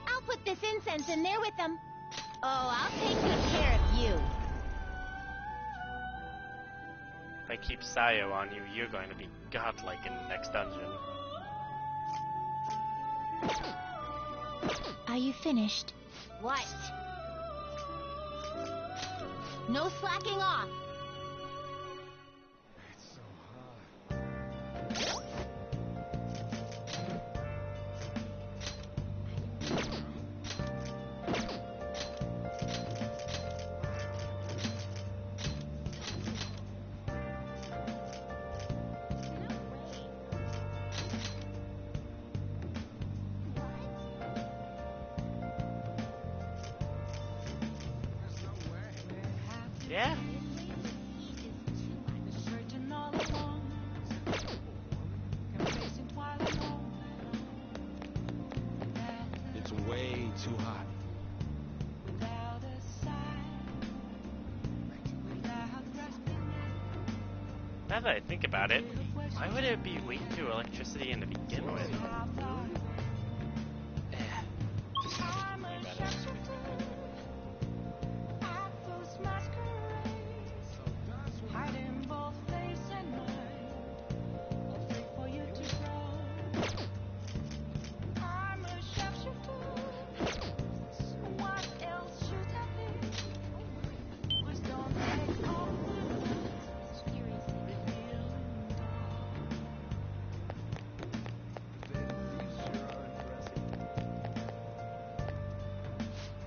S17: I'll put this incense in there with them. Oh, I'll take good care of you.
S19: If I keep Sayo on you, you're going to be godlike in the next dungeon.
S10: Are you finished?
S17: What? No slacking off.
S19: Yeah?
S16: It's way too hot.
S19: Now that I think about it, why would it be way too electricity in to begin with?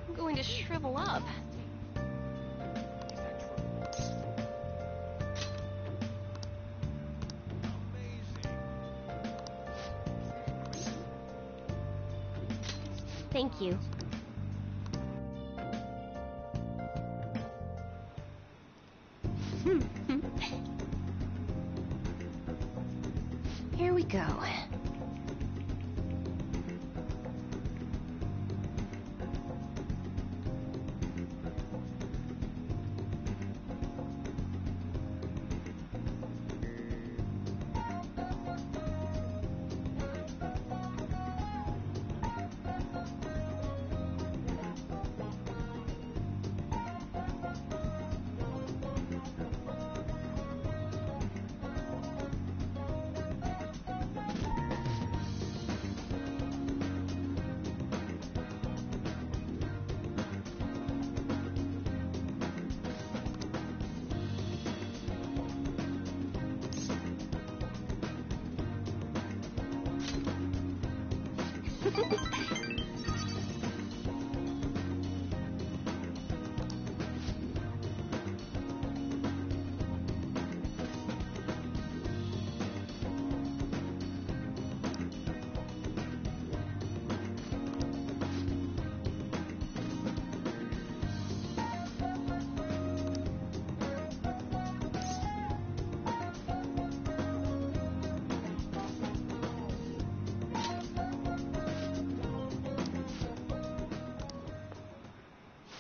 S5: I'm going to shrivel up.
S17: Thank you.
S5: Here we go.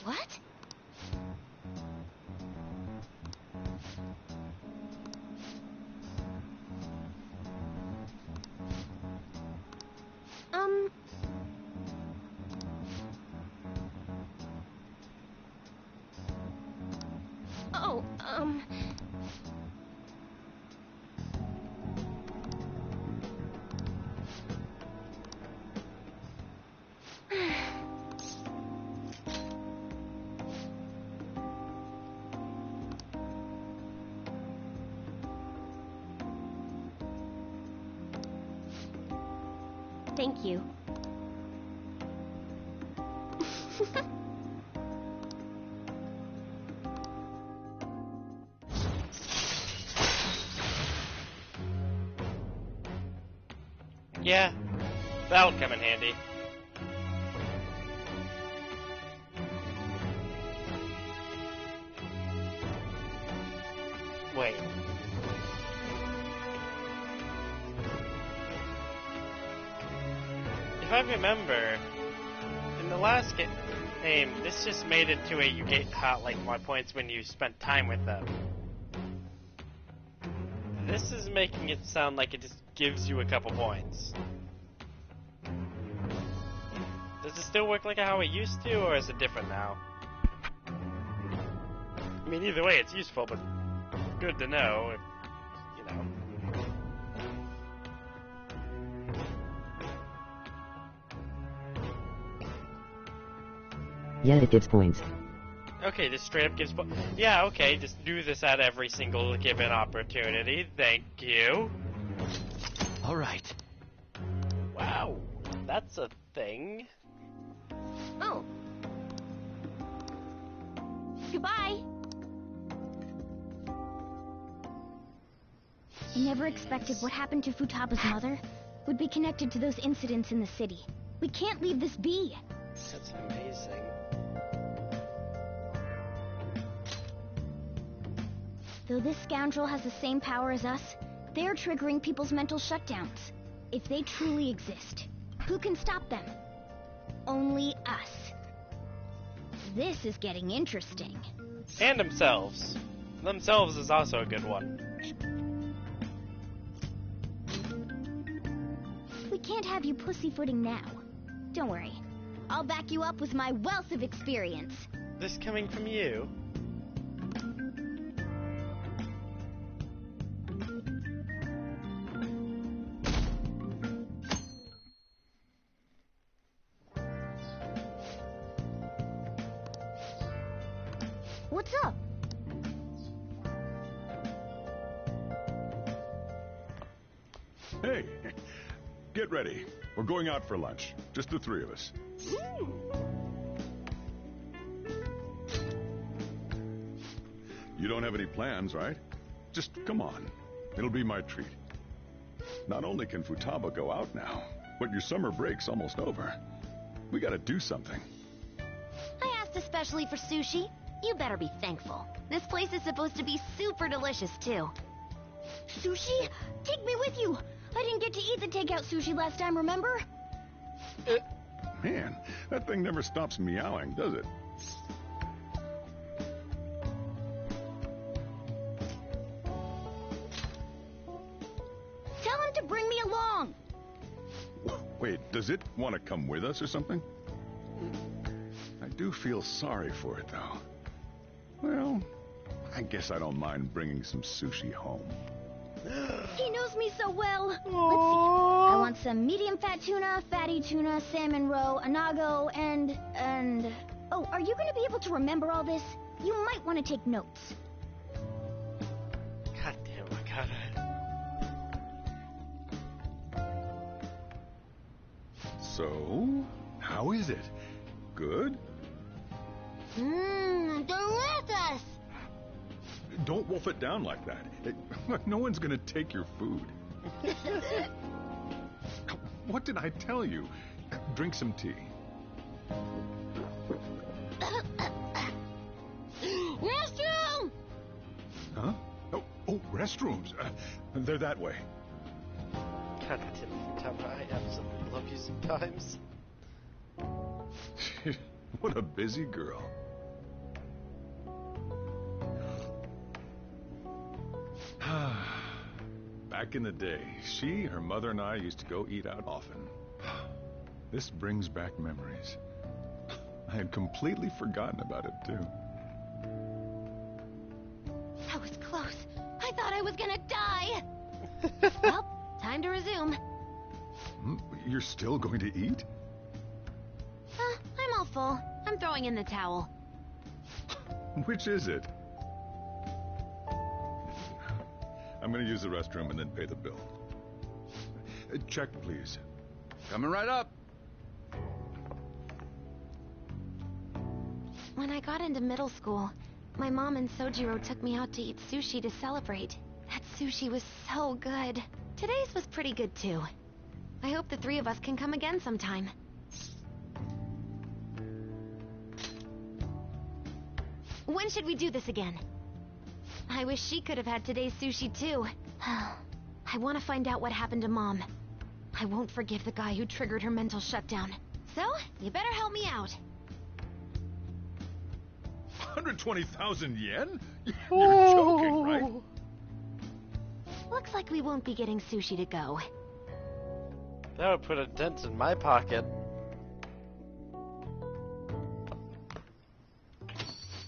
S10: What? Oh,
S17: Thank you.
S1: Yeah, that'll come in handy. Wait. If I remember, in the last game, this just made it to a you get hot like more points when you spent time with them. This is making it sound like it just gives you a couple points. Does it still work like how it used to, or is it different now? I mean, either way, it's useful, but good to know, if, you know.
S2: Yeah, it gives points.
S1: Okay, this straight up gives yeah, okay, just do this at every single given opportunity. Thank you.
S7: Alright.
S1: Wow, that's a thing.
S10: Oh. Goodbye. I never expected what happened to Futaba's mother would be connected to those incidents in the city. We can't leave this be.
S1: That's amazing.
S10: Though this scoundrel has the same power as us, they're triggering people's mental shutdowns. If they truly exist, who can stop them? Only us. This is getting interesting.
S1: And themselves. Themselves is also a good one.
S10: We can't have you pussyfooting now. Don't worry. I'll back you up with my wealth of experience.
S1: This coming from you?
S10: What's up?
S4: Hey, get ready. We're going out for lunch. Just the three of us. You don't have any plans, right? Just come on. It'll be my treat. Not only can Futaba go out now, but your summer break's almost over. We gotta do something.
S17: I asked especially for sushi. You better be thankful. This place is supposed to be super delicious, too.
S10: Sushi? Take me with you! I didn't get to eat the takeout sushi last time, remember?
S4: Man, that thing never stops meowing, does it?
S10: Tell him to bring me along!
S4: Wait, does it want to come with us or something? I do feel sorry for it, though. Well, I guess I don't mind bringing some sushi home.
S10: He knows me so well. Let's see. I want some medium fat tuna, fatty tuna, salmon roe, anago, and... Oh, are you going to be able to remember all this? You might want to take notes.
S1: God damn, I got it.
S4: So, how is it? Good?
S10: Delicious!
S4: Don't wolf it down like that. No one's gonna take your food. What did I tell you? Drink some tea.
S10: Restroom!
S4: Huh? Oh, restrooms. They're that way.
S1: God damn, I absolutely love you sometimes.
S4: What a busy girl. Back in the day, she, her mother, and I used to go eat out often. This brings back memories. I had completely forgotten about it, too.
S5: That was close. I thought I was gonna die. Well, time to resume.
S4: You're still going to eat?
S5: I'm all full. I'm throwing in the towel.
S4: Which is it? I'm going to use the restroom and then pay the bill. Check, please.
S20: Coming right up.
S5: When I got into middle school, my mom and Sojiro took me out to eat sushi to celebrate. That sushi was so good. Today's was pretty good too. I hope the three of us can come again sometime. When should we do this again? I wish she could have had today's sushi too. I want to find out what happened to Mom. I won't forgive the guy who triggered her mental shutdown. So, you better help me out.
S4: 120,000 yen? You're joking, right?
S5: Looks like we won't be getting sushi to go.
S19: That would put a dent in my pocket.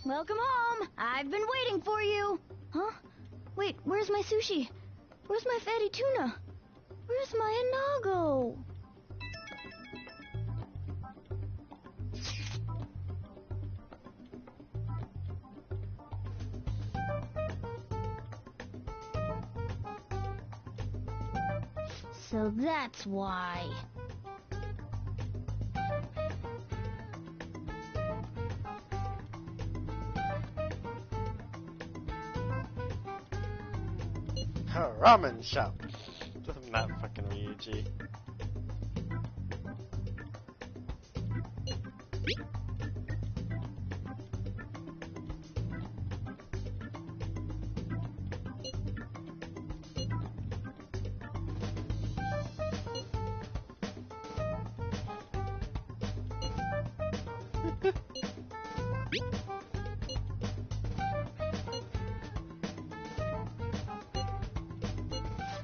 S10: Welcome home. I've been waiting for you. Huh? Wait, where's my sushi? Where's my fatty tuna? Where's my inago? So that's why.
S19: Ramen shop. Not fucking Ryuji.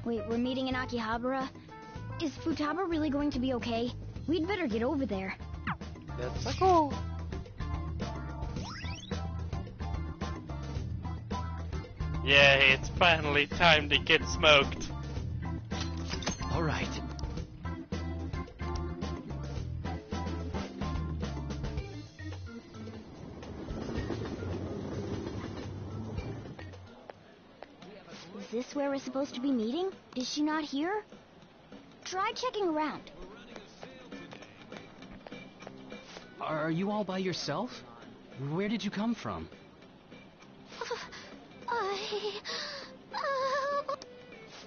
S10: Wait, we're meeting in Akihabara? Is Futaba really going to be okay? We'd better get over there.
S19: Let's go.
S1: Yay, it's finally time to get smoked.
S21: All right.
S10: Is this where we're supposed to be meeting? Is she not here? Try checking around.
S21: Are you all by yourself? Where did you come from?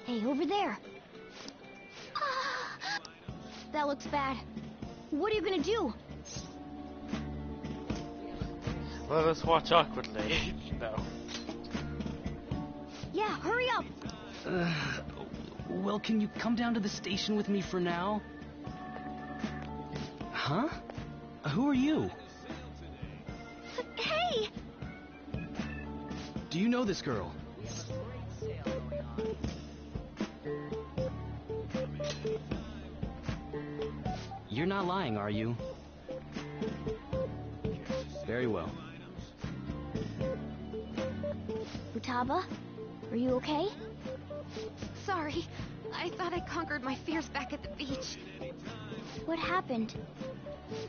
S10: Hey, over there. That looks bad. What are you gonna do?
S19: Let us watch awkwardly. No.
S10: Yeah, hurry up.
S21: Well, can you come down to the station with me for now? Huh? Who are you?
S10: Hey!
S21: Do you know this girl? You're not lying, are you? Very well.
S10: Futaba, are you okay?
S5: Sorry. I thought I conquered my fears back at the beach.
S10: What happened?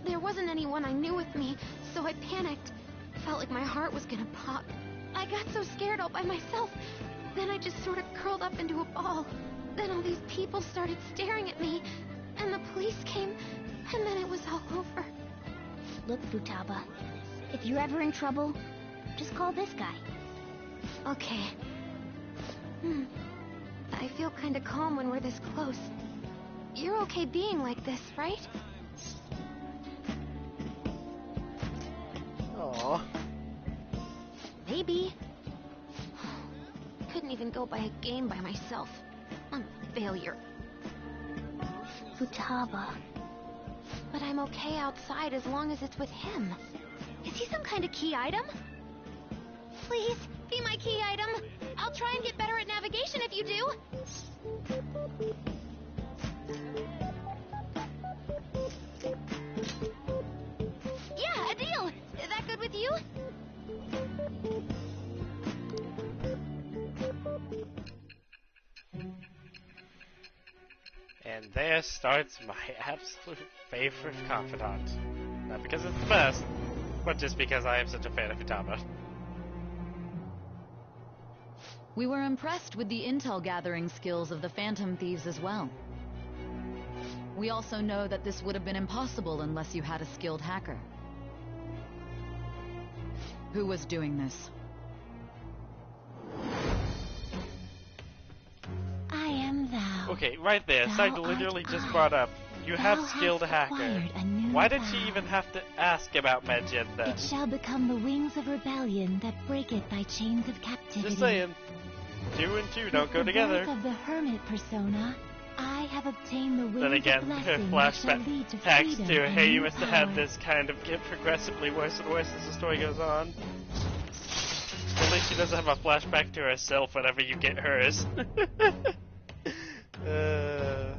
S5: There wasn't anyone I knew with me, so I panicked. Felt like my heart was gonna pop. I got so scared all by myself. Then I just sort of curled up into a ball. Then all these people started staring at me, and the police came, and then it was all over.
S10: Look, Futaba, if you're ever in trouble, just call this guy.
S5: Okay. I feel kinda calm when we're this close. You're okay being like this, right?
S19: Aww.
S5: Maybe. Couldn't even go by a game by myself. I'm a failure.
S10: Futaba.
S5: But I'm okay outside as long as it's with him. Is he some kind of key item? Please, be my key item. I'll try and get better at navigation if you do.
S17: Yeah, a deal. Is that good with you?
S1: And there starts my absolute favorite confidant. Not because it's the best, but just because I am such a fan of Futaba.
S20: We were impressed with the intel gathering skills of the Phantom Thieves as well. We also know that this would have been impossible unless you had a skilled hacker. Who was doing this?
S10: I am thou.
S1: Okay, right there,
S10: Thou
S1: Saga literally
S10: art
S1: just
S10: I.
S1: brought up, you have
S10: Thou
S1: skilled
S10: hast
S1: hacker.
S10: acquired a new
S1: Why did she
S10: vow.
S1: even have to ask about Medjed then?
S10: It shall become the wings of rebellion that breaketh thy chains of captivity.
S1: Just saying. 2 and 2 don't go
S10: With the
S1: together.
S10: birth of the hermit persona, I have obtained the wings
S1: Then again,
S10: of
S1: her
S10: blessing that shall
S1: flashback
S10: lead to
S1: text
S10: freedom
S1: to,
S10: and
S1: hey, you
S10: new
S1: must have had
S10: power. this
S1: this kind of get progressively worse and worse as the story goes on. At least she doesn't have a flashback to herself whenever you get hers. The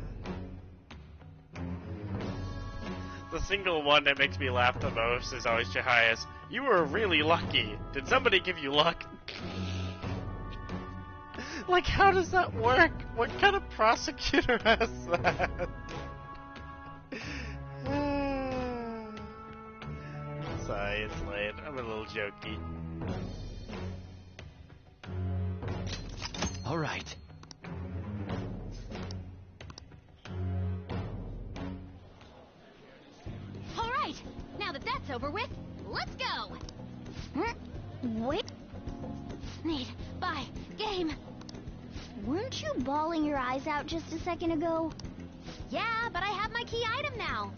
S1: single one that makes me laugh the most is always Chihiya's, "You were really lucky. Did somebody give you luck?" Like, how does that work? What kind of prosecutor has that? Sorry, it's late. I'm a little jokey.
S15: All right.
S17: All right. Now that that's over with, let's go.
S10: Wait.
S17: Need, buy, game.
S10: Weren't you bawling your eyes out just a second ago?
S17: Yeah, but I have my key item now.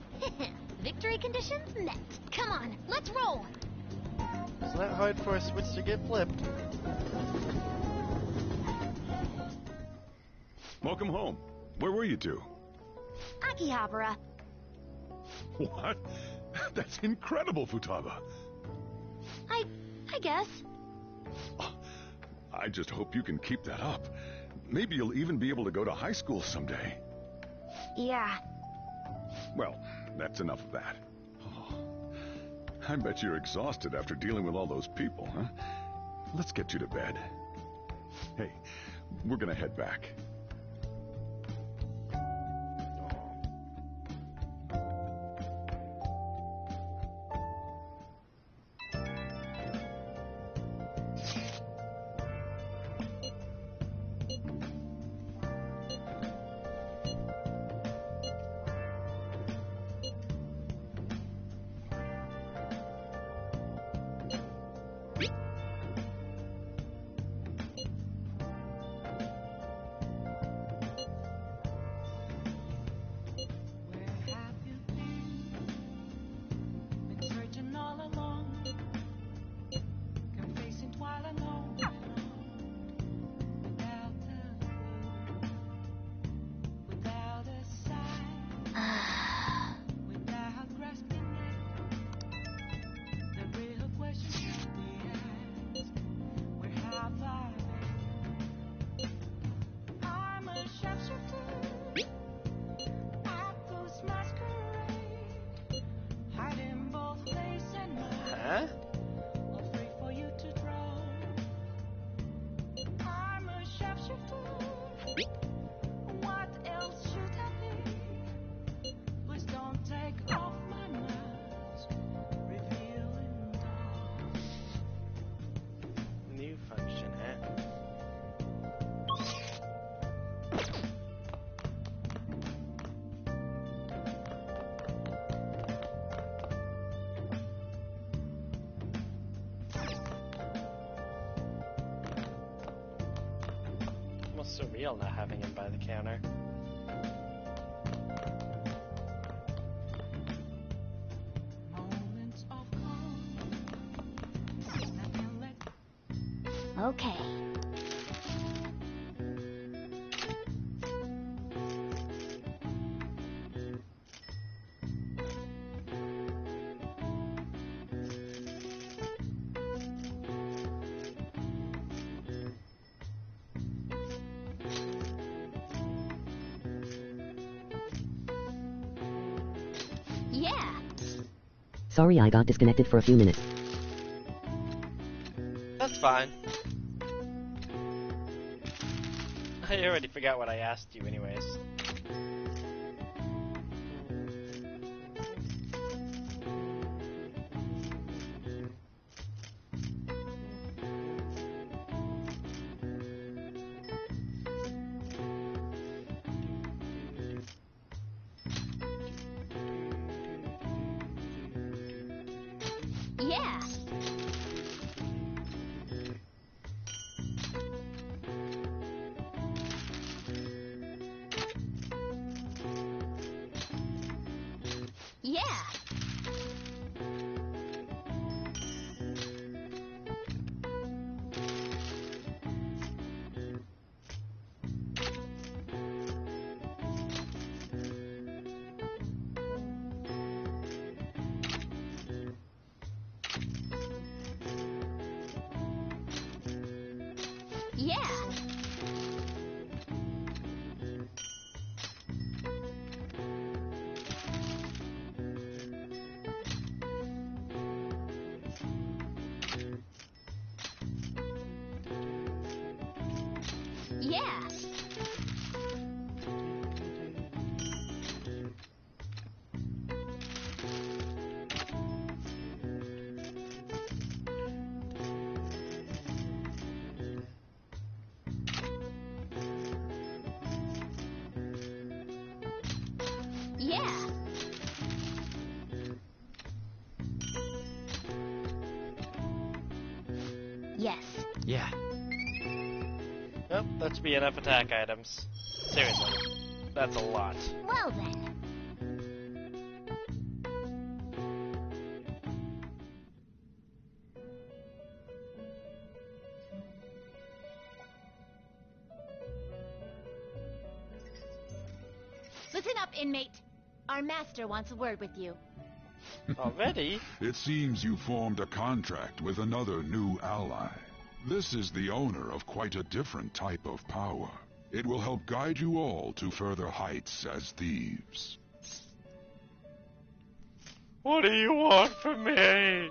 S17: Victory conditions met. Come on, let's roll.
S19: It's not hard for a switch to get flipped.
S4: Welcome home. Where were you two?
S17: Akihabara.
S4: What? That's incredible, Futaba.
S17: I guess.
S4: I just hope you can keep that up. Maybe you'll even be able to go to high school someday.
S5: Yeah.
S4: Well, that's enough of that. Oh, I bet you're exhausted after dealing with all those people, huh? Let's get you to bed. Hey, we're gonna head back.
S6: Been searching all along, confessing while alone, without a clue, without a sign, without grasping it. The real question should be asked: where have I been? I'm a sharpshooter at those masquerade. Hiding both place and mind,
S1: Huh?
S6: afraid for you to draw. I'm a sharpshooter. What else should I be? Please don't take off my mask, revealing dark.
S1: New function, huh? Almost surreal not having him by the counter.
S6: Moments of calm, nothing let
S10: Okay.
S2: Sorry I got disconnected for a few minutes.
S1: That's fine. I already forgot what I asked you anyways.
S10: Yeah. Yeah. Yeah. Yeah. Yeah. Yes.
S7: Yeah.
S1: Nope, that should be enough attack items. Seriously. That's a lot.
S10: Well then.
S17: Listen up, inmate. Our master wants a word with you.
S1: Already?
S4: It seems you formed a contract with another new ally. This is the owner of quite a different type of power. It will help guide you all to further heights as thieves.
S1: What do you want from me?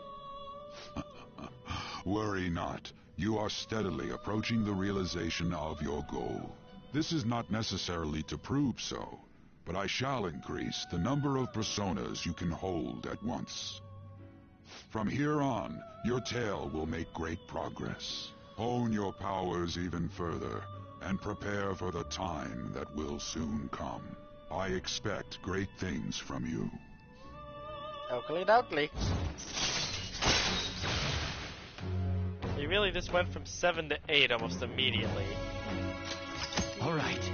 S4: Worry not. You are steadily approaching the realization of your goal. This is not necessarily to prove so, but I shall increase the number of personas you can hold at once. From here on, your tale will make great progress. Hone your powers even further, and prepare for the time that will soon come. I expect great things from you.
S1: Oakley dokley. You really just went from 7 to 8 almost immediately.
S7: All right.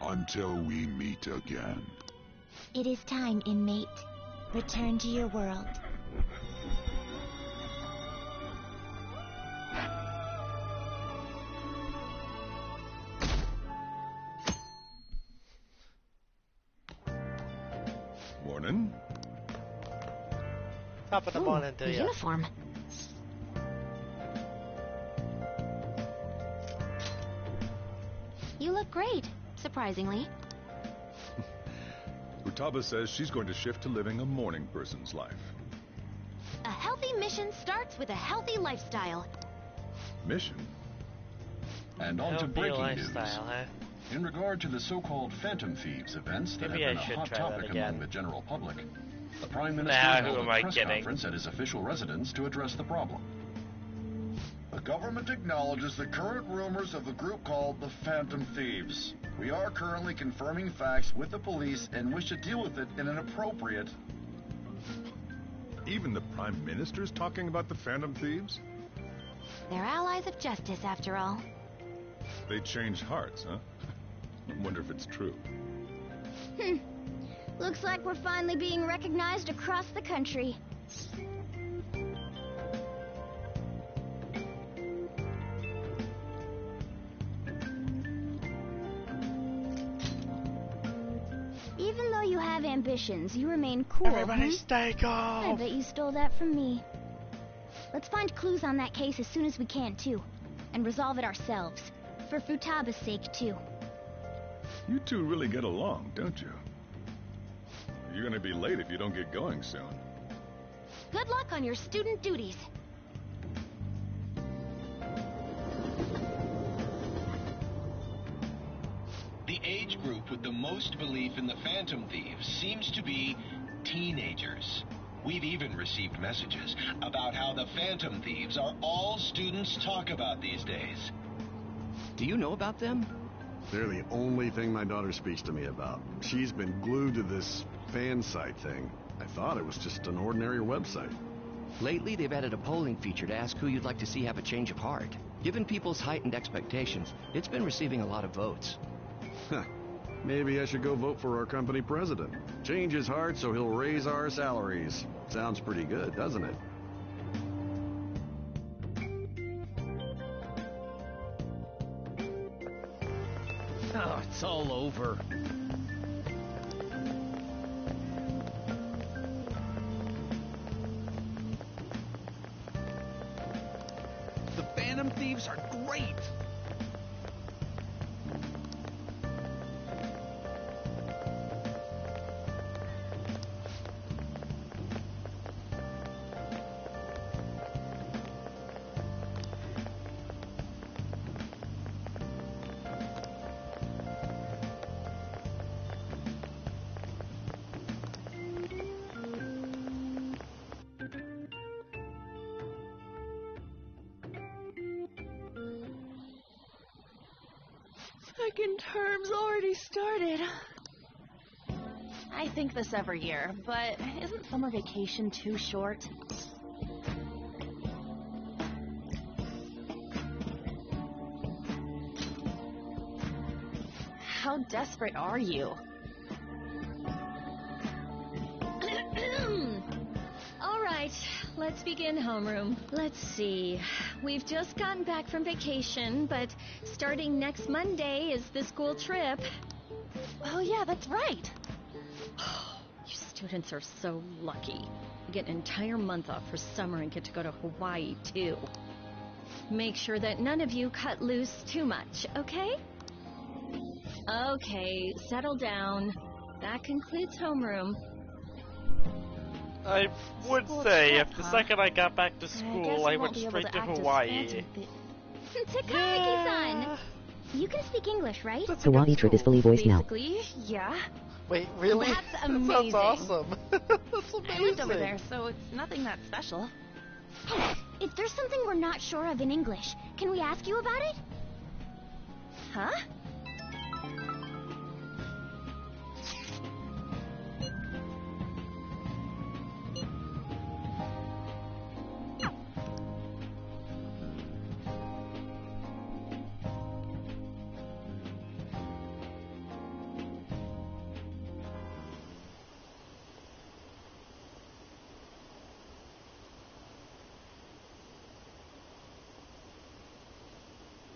S4: Until we meet again.
S10: It is time, inmate. Return to your world.
S4: Morning.
S1: Top of the morning to you.
S5: Uniform. You look great, surprisingly.
S4: Futaba says she's going to shift to living a morning person's life.
S5: A healthy mission starts with a healthy lifestyle.
S4: Mission?
S12: And on to
S1: Healthy
S12: breaking
S1: lifestyle,
S12: news.
S1: huh?
S12: In regard to the so-called Phantom Thieves events that
S1: Maybe
S12: have
S1: I
S12: been a
S1: should
S12: hot
S1: try that
S12: topic
S1: again.
S12: among the general public, the Prime Minister
S1: Nah, who
S12: held
S1: am
S12: a
S1: I
S12: press
S1: kidding?
S12: conference at his official residence to address the problem.
S18: The government acknowledges the current rumors of the group called the Phantom Thieves. We are currently confirming facts with the police and wish to deal with it in an appropriate...
S4: Even the Prime Minister's talking about the Phantom Thieves?
S5: They're allies of justice, after all.
S4: They changed hearts, huh? I wonder if it's true.
S10: Looks like we're finally being recognized across the country. Even though you have ambitions, you remain cool.
S1: Everybody stay calm.
S10: I bet you stole that from me. Let's find clues on that case as soon as we can, too. And resolve it ourselves. For Futaba's sake, too.
S4: You two really get along, don't you? You're gonna be late if you don't get going soon.
S17: Good luck on your student duties.
S8: The age group with the most belief in the Phantom Thieves seems to be teenagers. We've even received messages about how the Phantom Thieves are all students talk about these days.
S22: Do you know about them?
S23: They're the only thing my daughter speaks to me about. She's been glued to this fan site thing. I thought it was just an ordinary website.
S22: Lately, they've added a polling feature to ask who you'd like to see have a change of heart. Given people's heightened expectations, it's been receiving a lot of votes.
S23: Huh. Maybe I should go vote for our company president. Change his heart so he'll raise our salaries. Sounds pretty good, doesn't it?
S21: Oh, it's all over.
S7: The Phantom Thieves are great!
S13: Second term's already started. I think this every year, but isn't summer vacation too short? How desperate are you?
S10: All right, let's begin homeroom. Let's see. We've just gotten back from vacation, but starting next Monday is the school trip.
S13: Oh yeah, that's right.
S10: You students are so lucky. You get an entire month off for summer and get to go to Hawaii, too. Make sure that none of you cut loose too much, okay? Okay, settle down. That concludes homeroom.
S1: I would
S10: School
S1: say
S10: trip,
S1: if the
S10: huh?
S1: second I got back to
S10: I guess
S1: school,
S10: you
S1: I
S10: won't
S1: went
S10: be able
S1: straight to
S10: act as
S1: Hawaii.
S10: Phantom
S3: Takanagi-san! You can speak English, right?
S2: Hawaii trip is fully voiced now.
S13: Basically, yeah.
S1: Wait, really?
S13: That's
S1: That
S13: amazing.
S1: sounds awesome. That's
S13: I lived over
S1: amazing.
S13: there, so it's nothing that special.
S3: Hey, if there's something we're not sure of in English, can we ask you about it?
S13: Huh?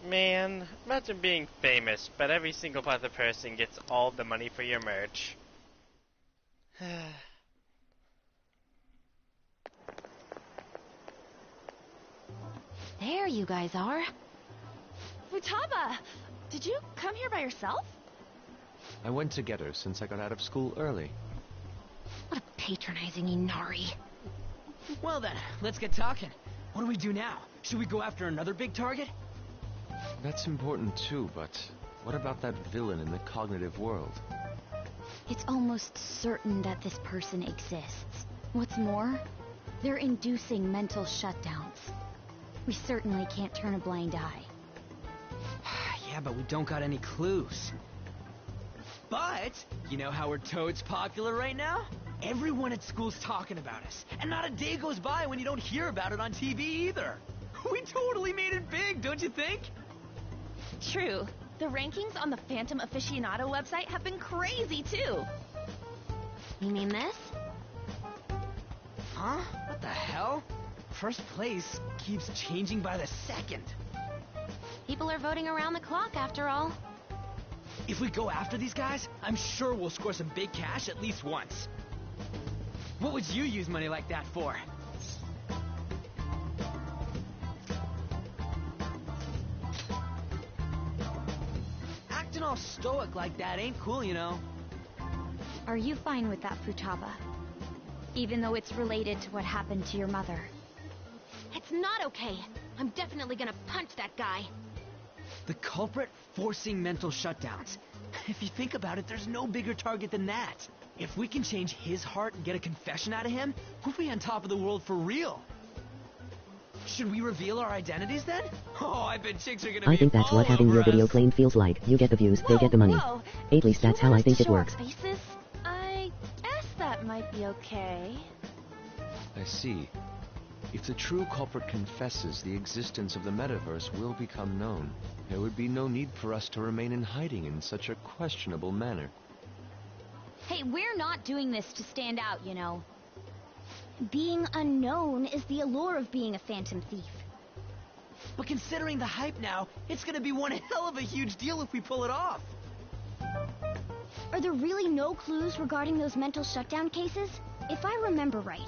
S1: Man, imagine being famous, but every single other person gets all the money for your merch.
S5: There you guys are.
S13: Futaba! Did you come here by yourself?
S9: I went to get her since I got out of school early.
S5: What a patronizing Inari.
S7: Well then, let's get talking. What do we do now? Should we go after another big target?
S9: That's important too, but what about that villain in the cognitive world?
S3: It's almost certain that this person exists. What's more, they're inducing mental shutdowns. We certainly can't turn a blind eye.
S7: Yeah, but we don't got any clues. But, you know how we're toads popular right now? Everyone at school's talking about us. And not a day goes by when you don't hear about it on TV either. We totally made it big, don't you think?
S13: True. The rankings on the Phantom Aficionado website have been crazy, too.
S5: You mean this?
S7: Huh? What the hell? First place keeps changing by the second.
S5: People are voting around the clock, after all.
S7: If we go after these guys, I'm sure we'll score some big cash at least once. What would you use money like that for? Acting all stoic like that ain't cool, you know.
S3: Are you fine with that, Futaba? Even though it's related to what happened to your mother.
S5: It's not okay. I'm definitely gonna punch that guy.
S7: The culprit forcing mental shutdowns. If you think about it, there's no bigger target than that. If we can change his heart and get a confession out of him, we'll be on top of the world for real. Should we reveal our identities then? Oh, I bet chicks are gonna be
S2: I think that's what having your video claimed feels like. You get the views, they get the money.
S13: whoa.
S2: At least that's how I think it
S13: Show our
S2: works.
S13: faces? I guess that might be okay.
S9: I see. If the true culprit confesses, the existence of the metaverse will become known. There would be no need for us to remain in hiding in such a questionable manner.
S3: Hey, we're not doing this to stand out, you know.
S10: Being unknown is the allure of being a phantom thief.
S7: But considering the hype now, it's gonna be one hell of a huge deal if we pull it off.
S10: Are there really no clues regarding those mental shutdown cases? If I remember right,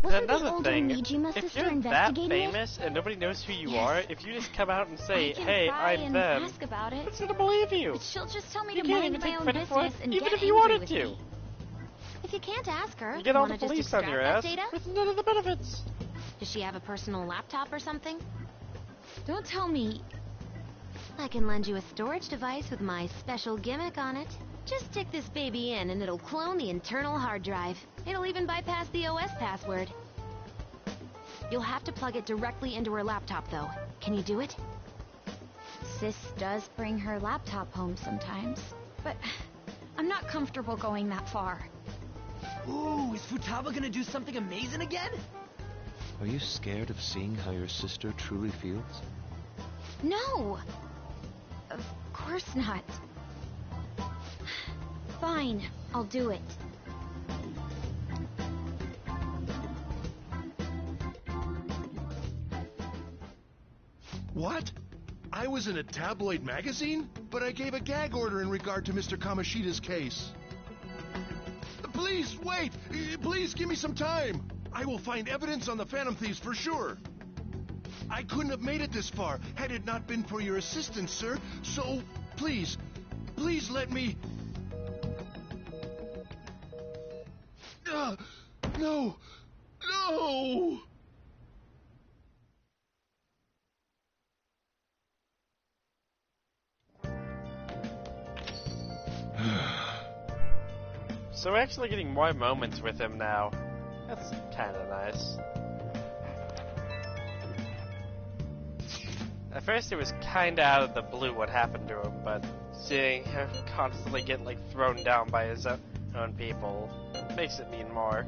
S10: wasn't the
S1: Another
S10: older
S1: thing,
S10: Nijima
S1: if
S10: sister
S1: you're that
S10: investigating it?
S1: famous and nobody knows who you
S3: Yes.
S1: are, if you just come out and say,
S3: I can
S1: hey,
S3: try
S1: I'm
S3: and
S1: them,
S3: ask about it.
S1: who's gonna believe you?
S3: But she'll just tell me
S1: You
S3: to
S1: can't
S3: mind
S1: even
S3: my
S1: take
S3: own
S1: credit for it,
S3: business and
S1: even
S3: get
S1: if you
S3: angry
S1: wanted
S3: with
S1: to.
S3: me. If you can't ask her,
S1: You get all
S3: wanna
S1: the
S3: just
S1: police on
S3: extract
S1: your
S3: that
S1: ass
S3: data?
S1: with none of the benefits.
S5: Does she have a personal laptop or something?
S3: Don't tell me.
S5: I can lend you a storage device with my special gimmick on it. Just stick this baby in and it'll clone the internal hard drive. It'll even bypass the OS password. You'll have to plug it directly into her laptop, though. Can you do it?
S3: Sis does bring her laptop home sometimes, but I'm not comfortable going that far.
S7: Ooh, is Futaba gonna do something amazing again?
S9: Are you scared of seeing how your sister truly feels?
S3: No! Of course not. Fine, I'll do it.
S11: What? I was in a tabloid magazine? But I gave a gag order in regard to Mr. Kamoshida's case. Please, wait! Please give me some time! I will find evidence on the Phantom Thieves for sure. I couldn't have made it this far had it not been for your assistance, sir. So, please, please let me... No! No!
S1: So we're actually getting more moments with him now. That's kinda nice. At first it was kinda out of the blue what happened to him, but seeing him constantly get like thrown down by his own people makes it mean more.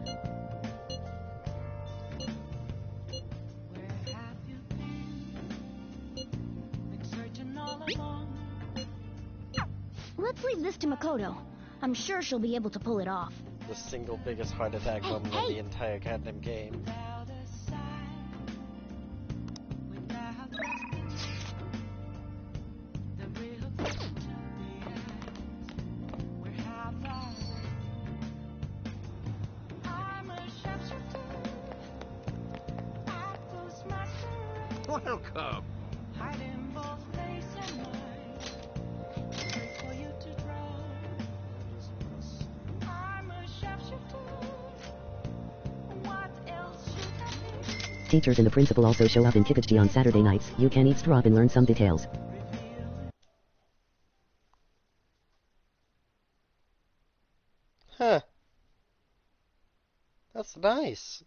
S10: Let's leave this to Makoto. I'm sure she'll be able to pull it off.
S1: The single biggest heart attack moment in the entire goddamn game.
S11: Welcome.
S2: Teachers and the principal also show up in Kikuchi on Saturday nights. You can eavesdrop and learn some details.
S1: Huh. That's nice.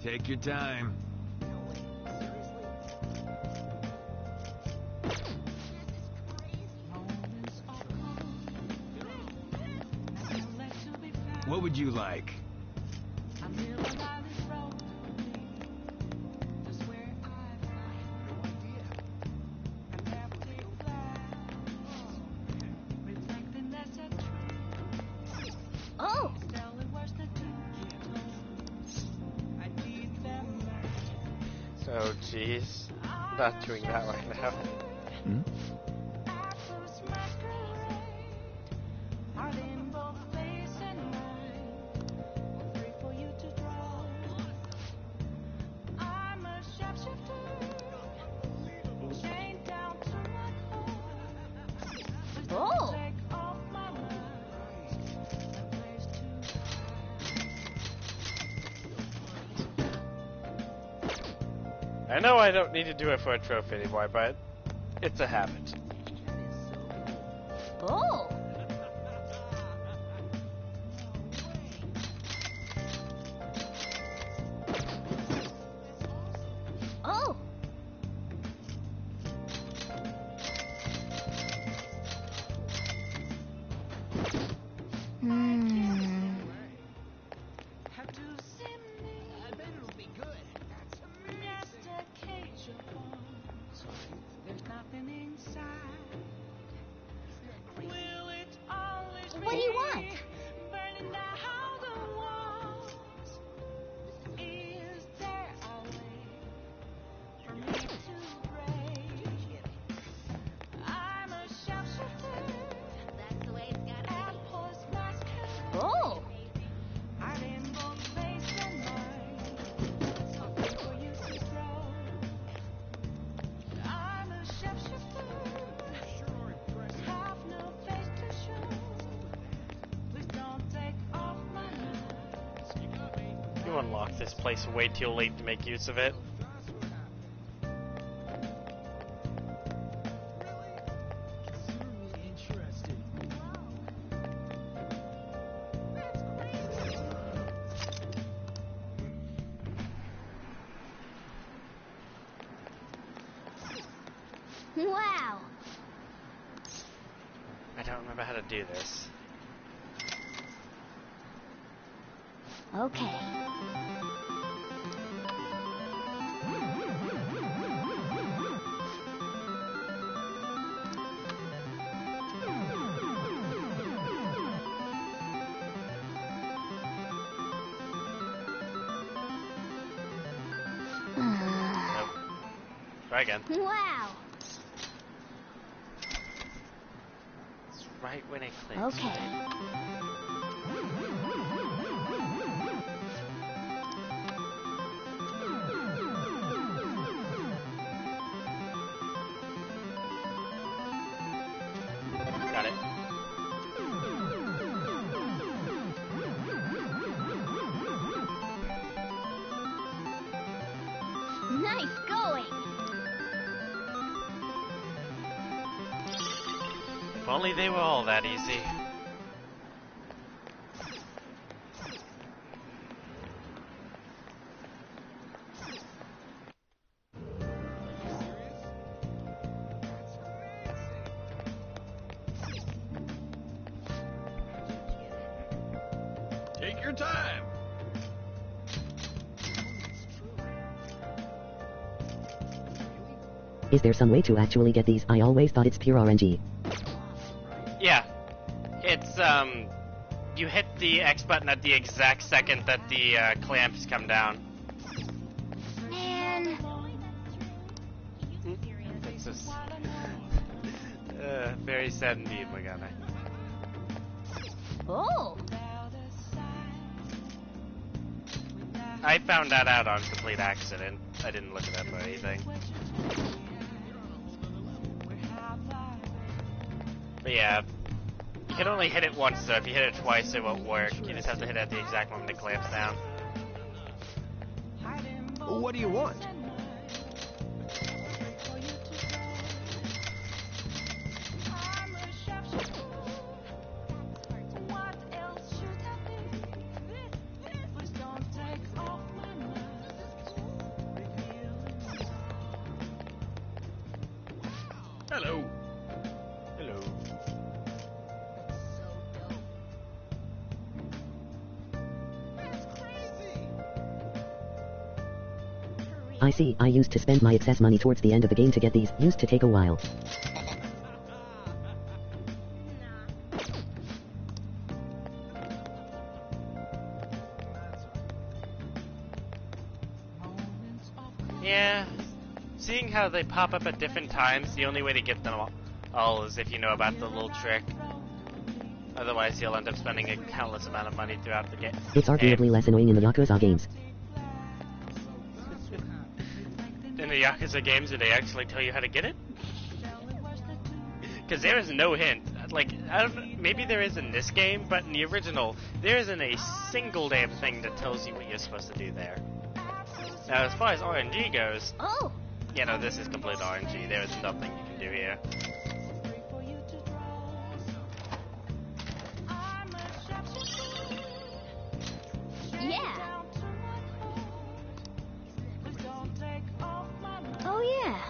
S9: Take your time. What would you like?
S10: Oh!
S1: Oh, jeez. Not doing that right now.
S9: Hmm?
S10: Oh!
S1: I know I don't need to do it for a trophy anymore, but it's a habit.
S10: Oh! Oh! What do you want? Oh!
S1: You unlocked this place way too late to make use of it.
S10: Wow!
S1: I don't remember how to do this.
S10: Okay.
S1: Nope. Try again.
S10: Wow!
S1: It's right when it clicks.
S10: Okay.
S1: Got it.
S10: Nice going!
S1: If only they were all that easy.
S9: Take your time.
S2: Is there some way to actually get these? I always thought it's pure RNG.
S1: Yeah. It's, you hit the X button at the exact second that the clamps come down.
S10: Man!
S1: It's just... very sad indeed, Morgana.
S10: Oh!
S1: I found that out on complete accident. I didn't look it up or anything. But yeah, you can only hit it once though. If you hit it twice, it won't work. You just have to hit it at the exact moment it clamps down.
S7: What do you want?
S9: Hello.
S1: Hello.
S2: I see, I used to spend my excess money towards the end of the game to get these, used to take a while.
S1: Yeah. Seeing how they pop up at different times, the only way to get them all is if you know about the little trick. Otherwise, you'll end up spending a countless amount of money throughout the game.
S2: It's arguably less annoying in the Yakuza games.
S1: In the Yakuza games, do they actually tell you how to get it? Because there is no hint. Like, I don't, maybe there is in this game, but in the original, there isn't a single damn thing that tells you what you're supposed to do there. Now, as far as RNG goes, you know, this is complete RNG. There is nothing you can do here.
S10: Yeah. Oh, yeah.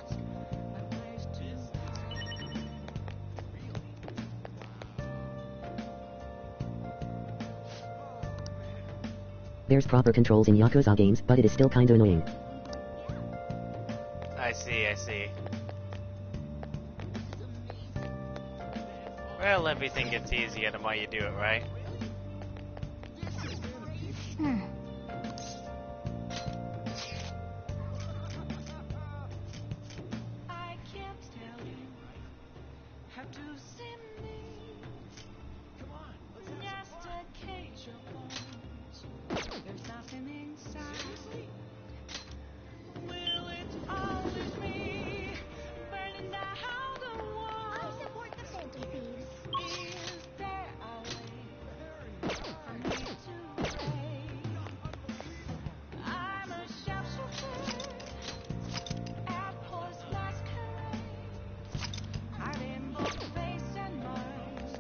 S2: There's proper controls in Yakuza games, but it is still kinda annoying.
S1: I see, I see. Well, everything gets easier the more you do it, right?
S6: I can't tell you how to see me. Come on, just a cage of bones. There's nothing inside. Will it always be burning down the wall? I support the Phantom Thieves. Is there a way for me to say I'm a sharpshooter at Horse Masquerade? I'm in both face and mind.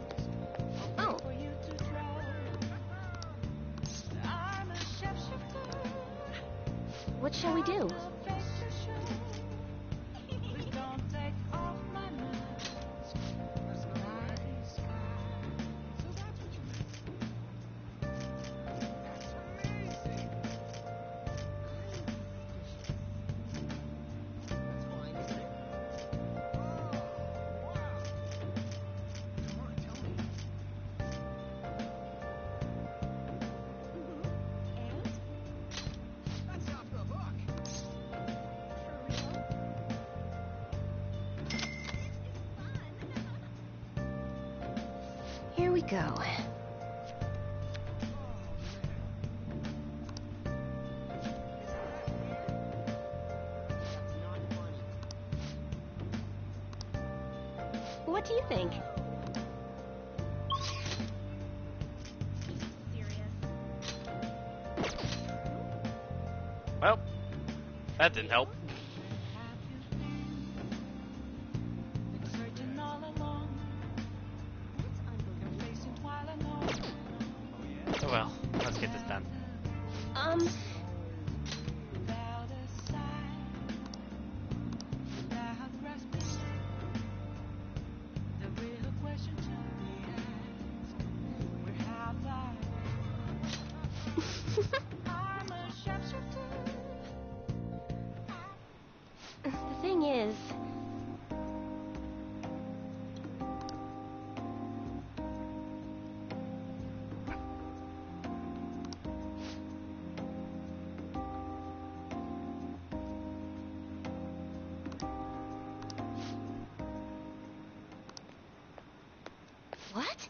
S10: Oh.
S6: For you to draw. I'm a sharpshooter.
S13: What shall we do?
S6: Please don't take off my mask.
S13: Here we go. What do you think?
S1: Well, that didn't help.
S6: Searching all along. Complacent while alone.
S1: Oh well, let's get this done.
S6: Without a sign. Without grasping. The real question to be asked. Where have I? I'm a sharpshooter.
S13: The thing is,
S10: What?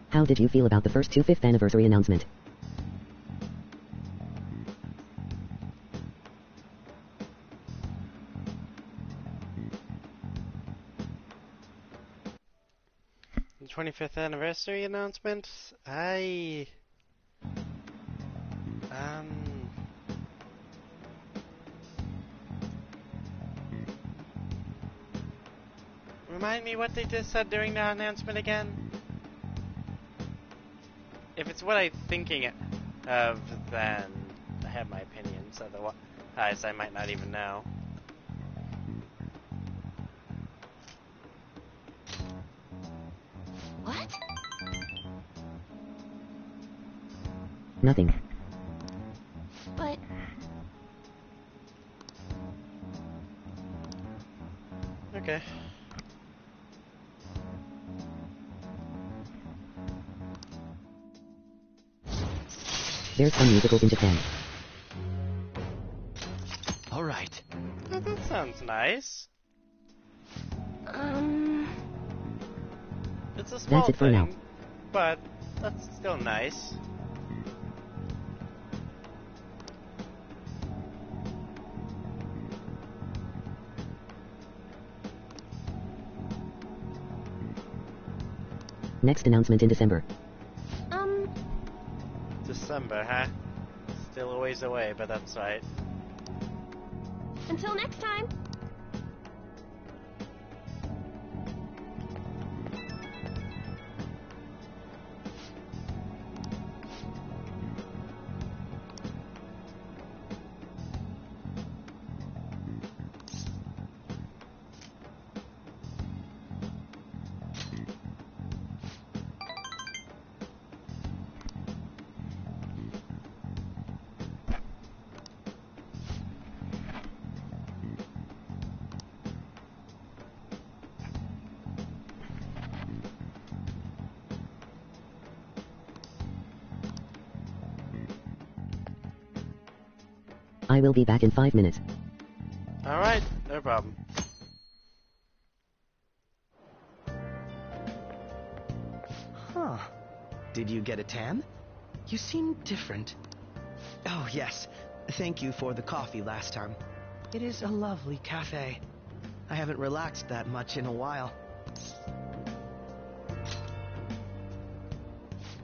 S2: How did you feel about the first 25th anniversary announcement?
S19: The 25th anniversary announcement? Remind me what they just said during the announcement again? If it's what I'm thinking of, then I have my opinions. Otherwise, I might not even know.
S3: What?
S2: Nothing.
S3: But...
S19: Okay.
S2: There's some musicals in Japan.
S7: All right.
S19: Well, that sounds nice. It's a small
S2: That's it for now.
S19: thing, but that's still nice.
S2: Next announcement in December.
S19: December, huh? Still a ways away, but that's right.
S13: Until next time.
S2: I will be back in 5 minutes.
S19: Alright, no problem.
S15: Huh. Did you get a tan? You seem different. Oh, yes. Thank you for the coffee last time. It is a lovely cafe. I haven't relaxed that much in a while.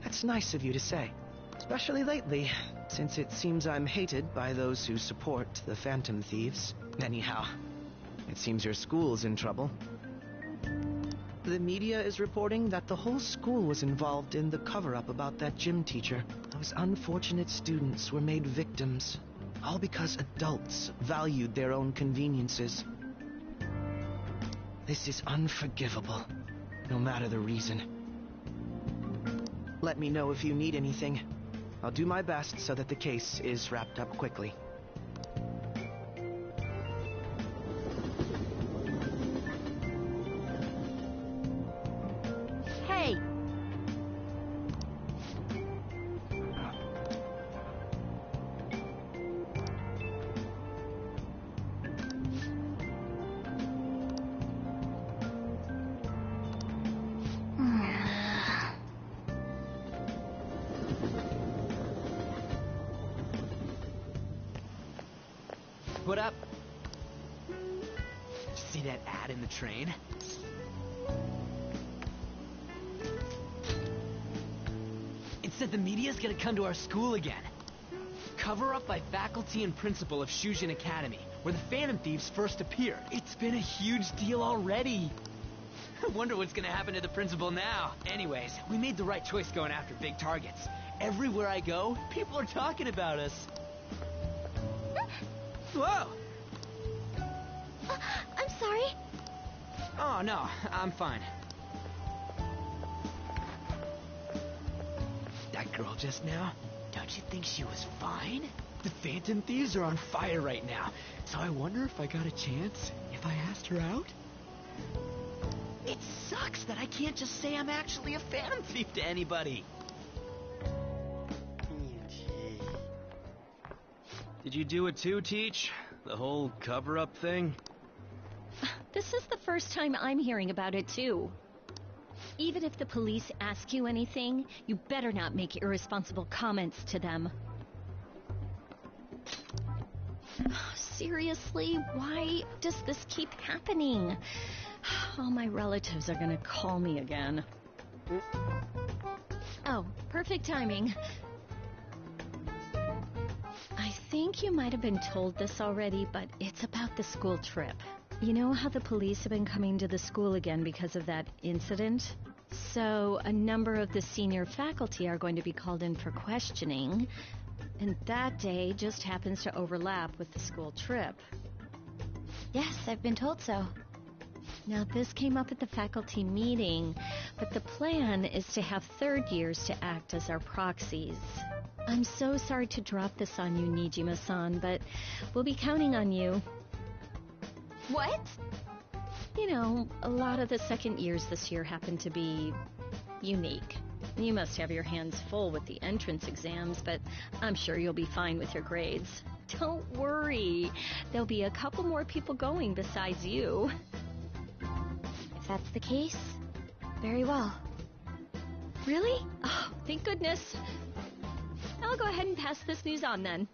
S15: That's nice of you to say. Especially lately, since it seems I'm hated by those who support the Phantom Thieves. Anyhow, it seems your school's in trouble. The media is reporting that the whole school was involved in the cover-up about that gym teacher. Those unfortunate students were made victims, all because adults valued their own conveniences. This is unforgivable, no matter the reason. Let me know if you need anything. I'll do my best so that the case is wrapped up quickly.
S13: Hey!
S7: What up? See that ad in the train? It said the media's gonna come to our school again. Cover-up by faculty and principal of Shujin Academy, where the Phantom Thieves first appeared. It's been a huge deal already. I wonder what's gonna happen to the principal now. Anyways, we made the right choice going after big targets. Everywhere I go, people are talking about us. Whoa!
S10: I'm sorry.
S7: Oh, no, I'm fine. That girl just now, don't you think she was fine? The Phantom Thieves are on fire right now, so I wonder if I got a chance if I asked her out? It sucks that I can't just say I'm actually a Phantom Thief to anybody.
S21: Did you do it too, Teach? The whole cover-up thing?
S14: This is the first time I'm hearing about it, too. Even if the police ask you anything, you better not make irresponsible comments to them. Seriously, why does this keep happening? All my relatives are gonna call me again. Oh, perfect timing. I think you might have been told this already, but it's about the school trip. You know how the police have been coming to the school again because of that incident? So, a number of the senior faculty are going to be called in for questioning, and that day just happens to overlap with the school trip.
S3: Yes, I've been told so.
S14: Now, this came up at the faculty meeting, but the plan is to have third years to act as our proxies. I'm so sorry to drop this on you, Nijima-san, but we'll be counting on you.
S3: What?
S14: You know, a lot of the second years this year happen to be unique. You must have your hands full with the entrance exams, but I'm sure you'll be fine with your grades. Don't worry. There'll be a couple more people going besides you.
S3: If that's the case, very well.
S14: Really? Oh, thank goodness. I'll go ahead and pass this news on then.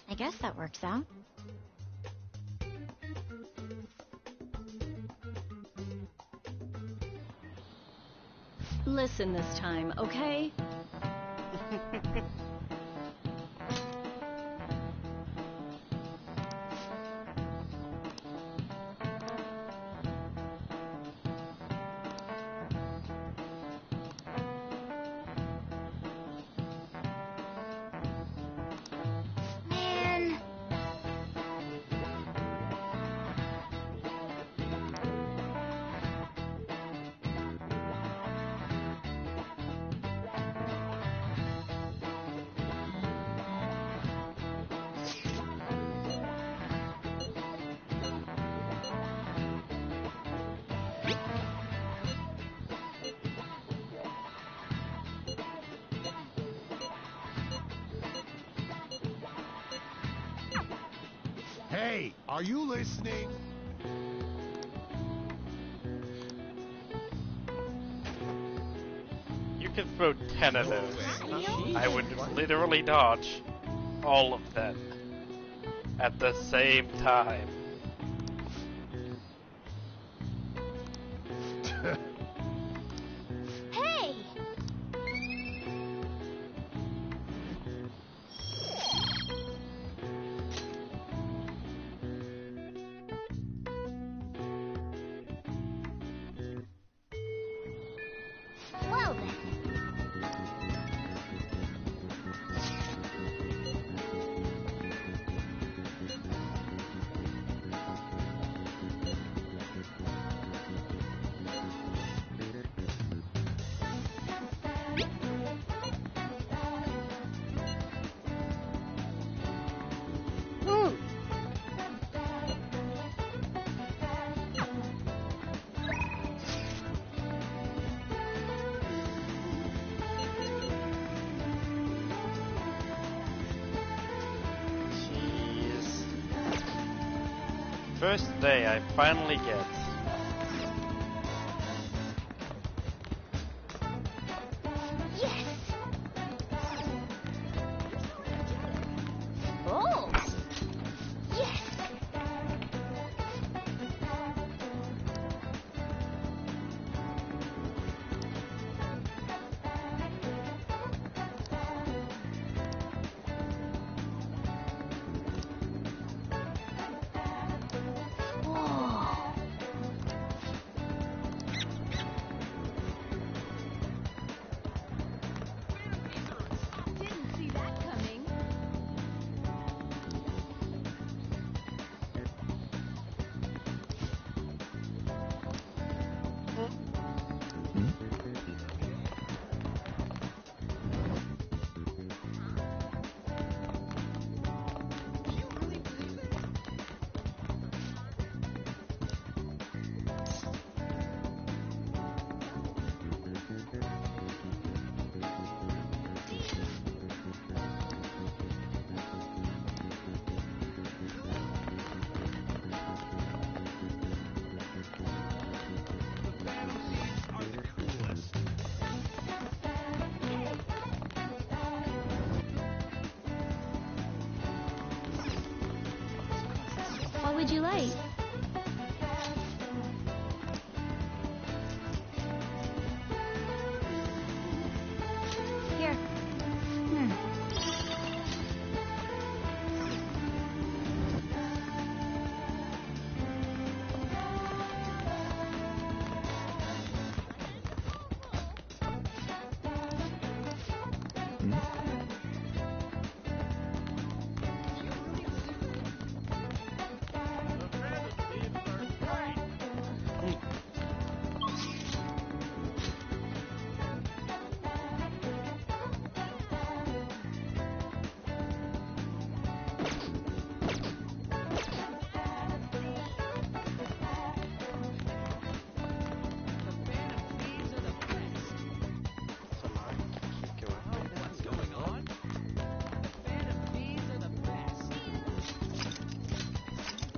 S3: I guess that works out.
S14: Listen this time, okay?
S11: Hey, are you listening?
S1: You could throw 10 of those. I would literally dodge all of them at the same time.
S10: Hey! Well then.
S1: First day I finally get.
S10: Yes! Oh! Yes! would you like? Here.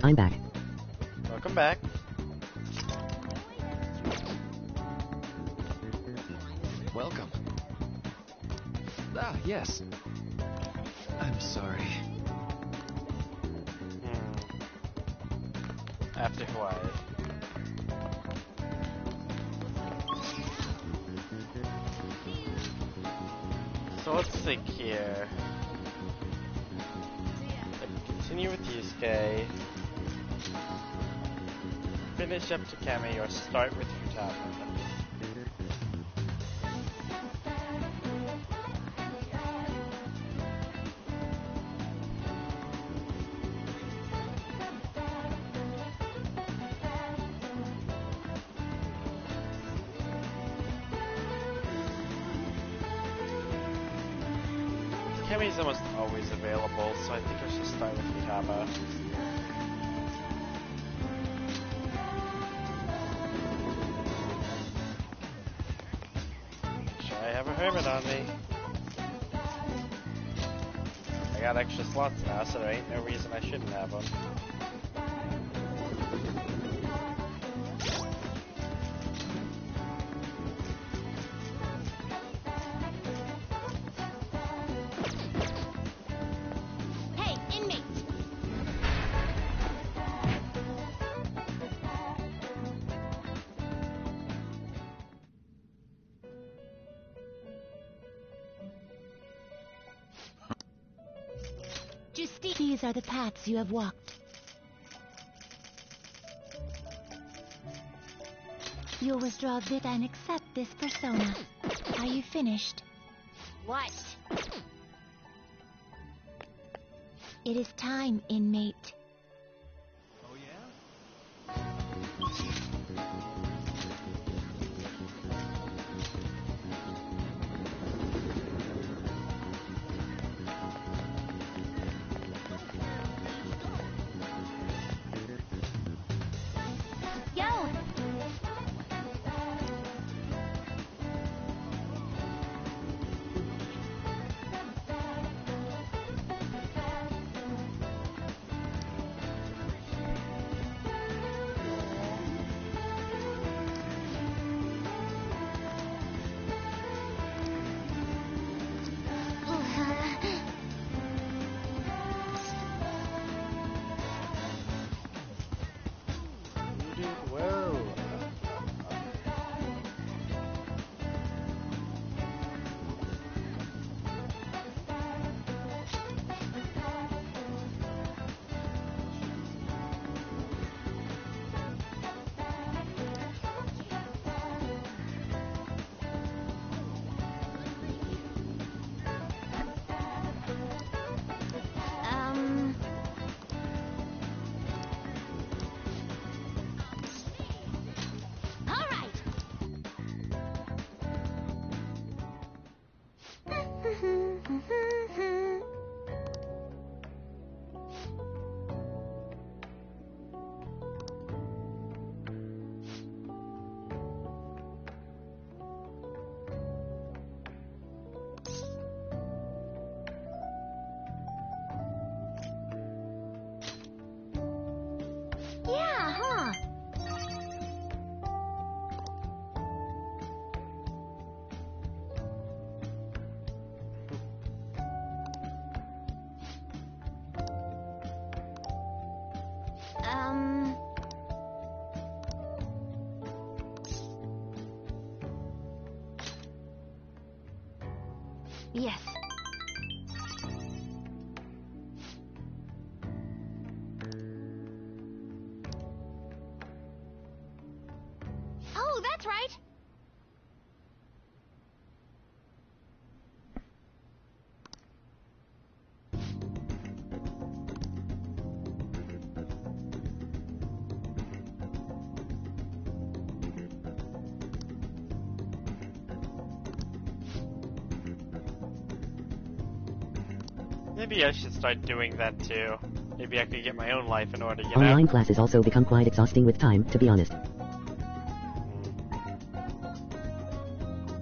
S2: I'm back.
S19: Welcome back.
S9: Welcome. Ah, yes. I'm sorry.
S19: After Hawaii. So let's think here. Continue with Yusuke. Finish up to Kami or start with Futaba. Kami's almost always available, so I think I should start with Futaba. I have a hermit on me. I got extra slots now, so there ain't no reason I shouldn't have them.
S17: Hey, inmate!
S3: These are the paths you have walked. You'll withdraw Vit and accept this persona. Are you finished?
S17: What?
S3: It is time, inmate.
S17: Yeah, huh?
S5: Yes.
S17: Oh, that's right.
S1: Maybe I should start doing that too. Maybe I could get my own life in order, you know?
S2: Online classes also become quite exhausting with time, to be honest.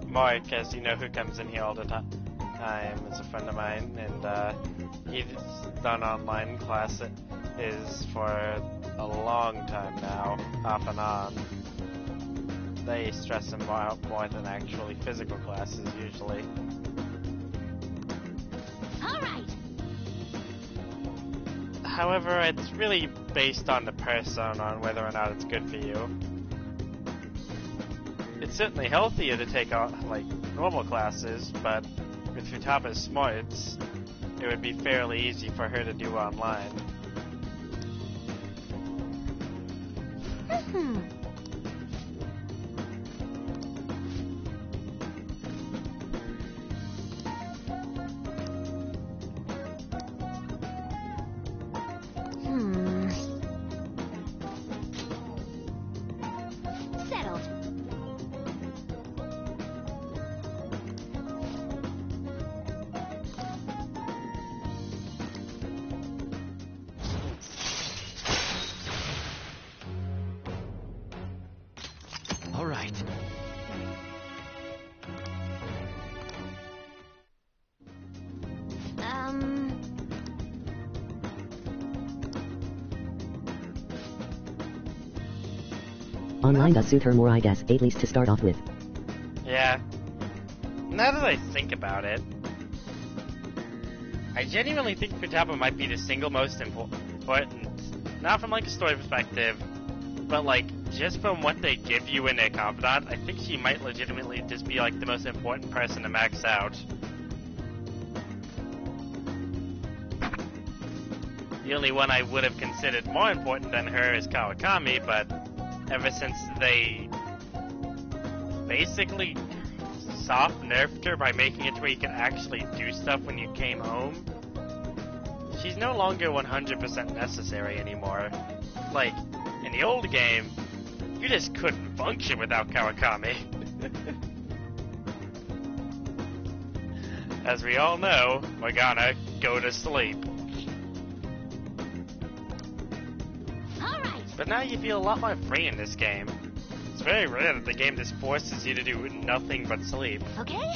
S1: Mark, as you know, who comes in here all the time, is a friend of mine, and he's done online classes for a long time now, off and on. They stress him out more than actually physical classes, usually.
S17: All right.
S1: However, it's really based on the person, on whether or not it's good for you. It's certainly healthier to take like normal classes, but with Futaba's smarts, it would be fairly easy for her to do online.
S17: Settled.
S15: All right.
S2: Online does suit her more, I guess, at least to start off with.
S1: Yeah. Now that I think about it, I genuinely think Futaba might be the single most important, not from like a story perspective, but like just from what they give you in their confidant. I think she might legitimately just be like the most important person to max out. The only one I would have considered more important than her is Kawakami, but ever since they basically soft nerfed her by making it to where you could actually do stuff when you came home, she's no longer 100% necessary anymore. Like, in the old game, you just couldn't function without Kawakami. As we all know, Morgana, go to sleep. But now you feel a lot more free in this game. It's very rare that the game just forces you to do nothing but sleep.
S17: Okay.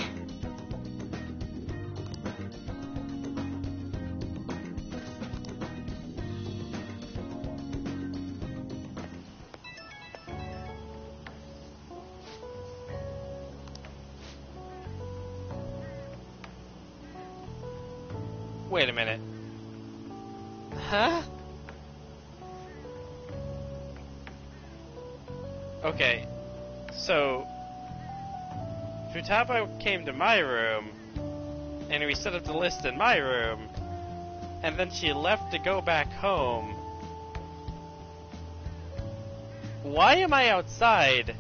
S1: Wait a minute. Huh? Okay, so Futaba came to my room, and we set up the list in my room, and then she left to go back home. Why am I outside,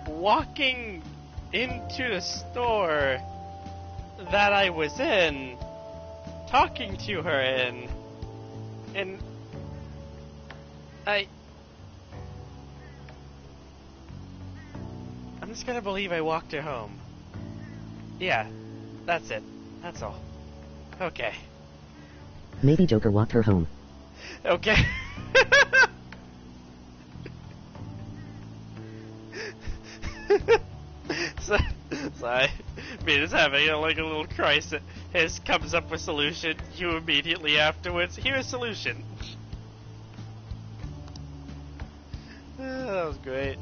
S1: walking into the store that I was in, talking to her in, and I'm just gonna believe I walked her home. Yeah, that's it. That's all. Okay.
S2: Maybe Joker walked her home.
S1: Okay. so I mean, it's having like a little crisis. His comes up with solution. You immediately afterwards, here's solution. That was great.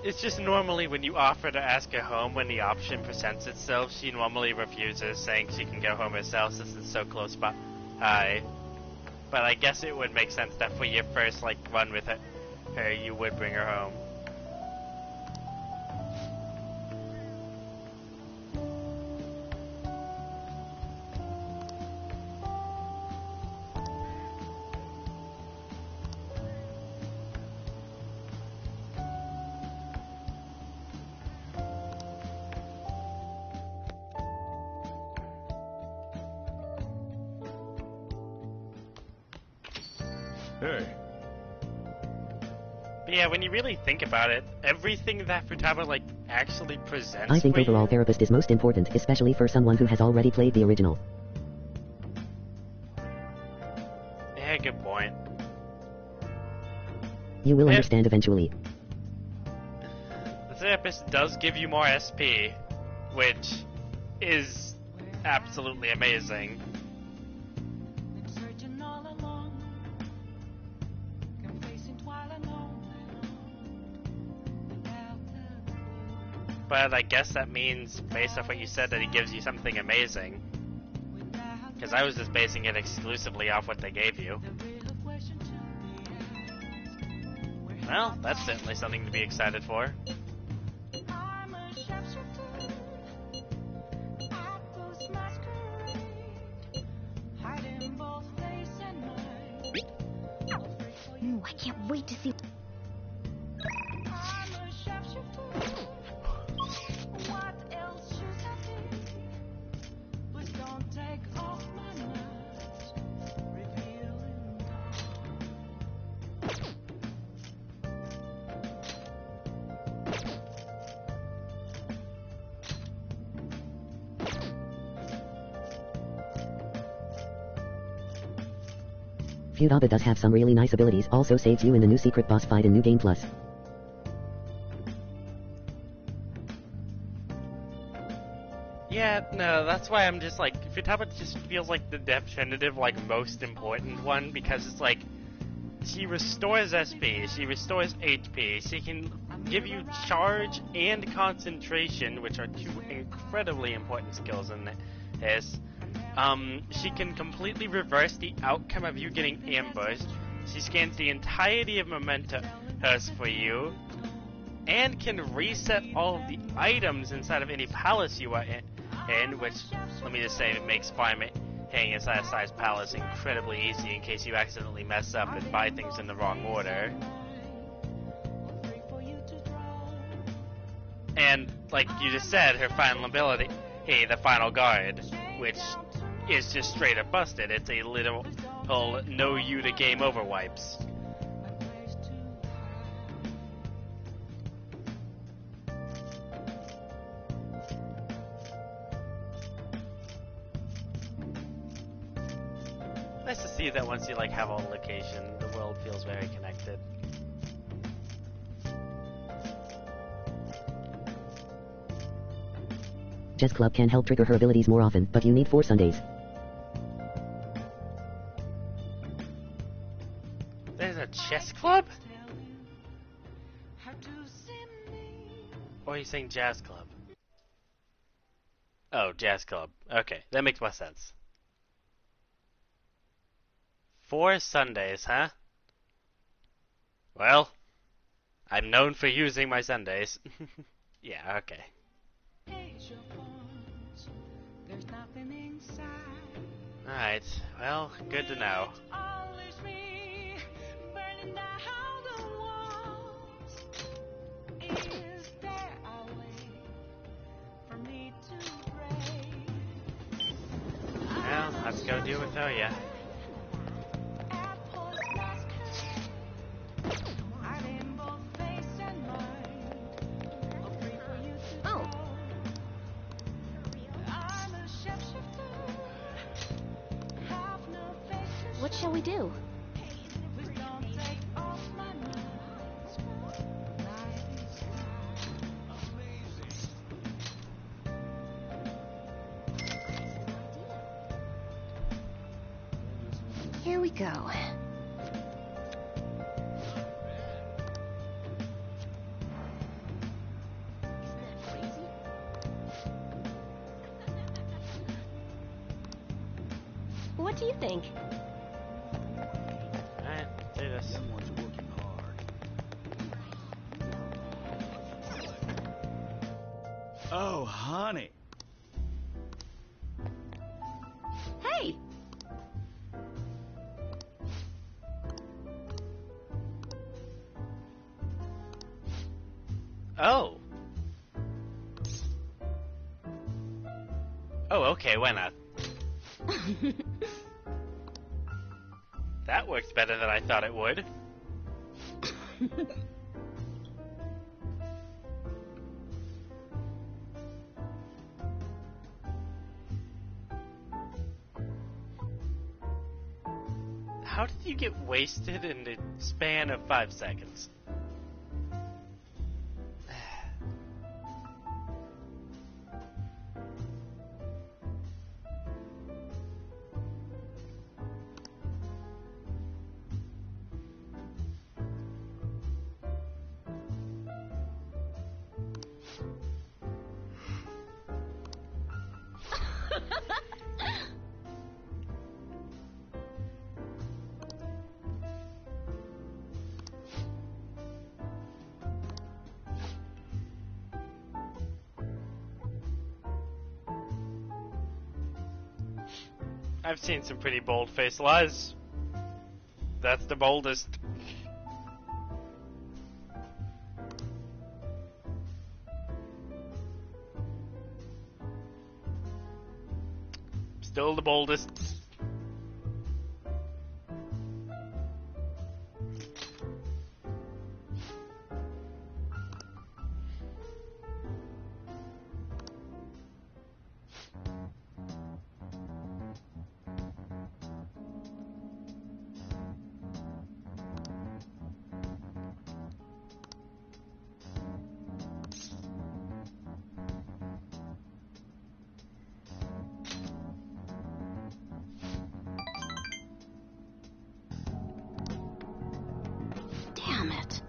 S1: It's just normally when you offer to ask her home when the option presents itself, she normally refuses, saying she can go home herself since it's so close by. But I guess it would make sense that for your first, like, run with her, you would bring her home.
S4: Hey.
S1: But yeah, when you really think about it, everything that Futaba, like, actually presents
S2: I think
S1: for
S2: overall
S1: you,
S2: therapist is most important, especially for someone who has already played the original.
S1: yeah, good point.
S2: You will
S1: Yeah.
S2: understand eventually.
S1: The therapist does give you more SP, which is absolutely amazing.
S6: Searching all along, confessing while alone, without a clue.
S1: But I guess that means, based off what you said, that he gives you something amazing. Because I was just basing it exclusively off what they gave you. Well, that's certainly something to be excited for.
S6: I'm a sharpshooter at this masquerade, hiding both face and mind.
S10: Ooh, I can't wait to see.
S6: I'm a sharpshooter. What else should I be? Please don't take off my mask, revealing
S2: Futaba does have some really nice abilities, also saves you in the new secret boss fight in New Game Plus.
S1: Yeah, no, that's why I'm just like, Futaba just feels like the definitive, like, most important one, because it's like, she restores SP, she restores HP, she can give you charge and concentration, which are two incredibly important skills in this. She can completely reverse the outcome of you getting ambushed, she scans the entirety of mementos for you, and can reset all of the items inside of any palace you are in, which, let me just say, it makes finding inside a size palace incredibly easy in case you accidentally mess up and buy things in the wrong order. And, like you just said, her final ability, hey, the final guard, which is just straight up busted. It's a little no you to game over wipes. Nice to see that once you like have all location, the world feels very connected.
S2: Chess Club can help trigger her abilities more often, but you need 4 Sundays.
S1: There's a chess club? Or are you saying jazz club? Oh, jazz club. Okay, that makes more sense. 4 Sundays, huh? Well, I'm known for using my Sundays. Yeah, okay. Alright, well, good to know. Well, let's go deal with Oya.
S10: Oh. What shall we do? Here we go.
S13: What do you think?
S19: Alright, do this.
S12: Oh, honey.
S13: Hey!
S1: Oh. Oh, okay, why not? That works better than I thought it would. How did you get wasted in the span of 5 seconds? I've seen some pretty bold-faced lies. That's the boldest. Still the boldest.
S10: Damn it.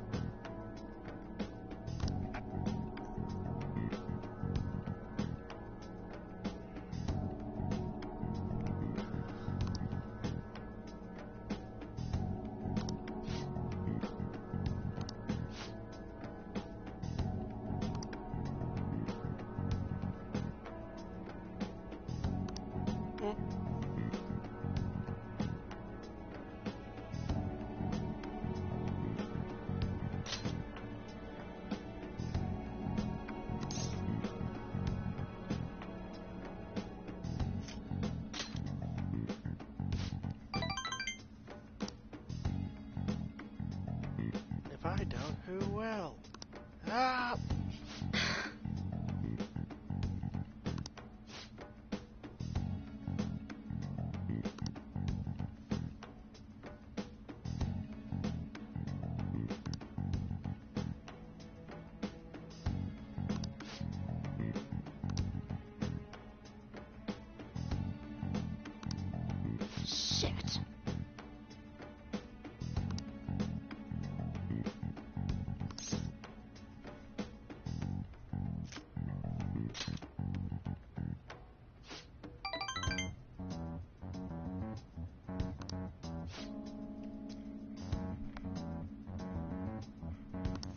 S19: If I don't, who will? Ah!
S10: Shit.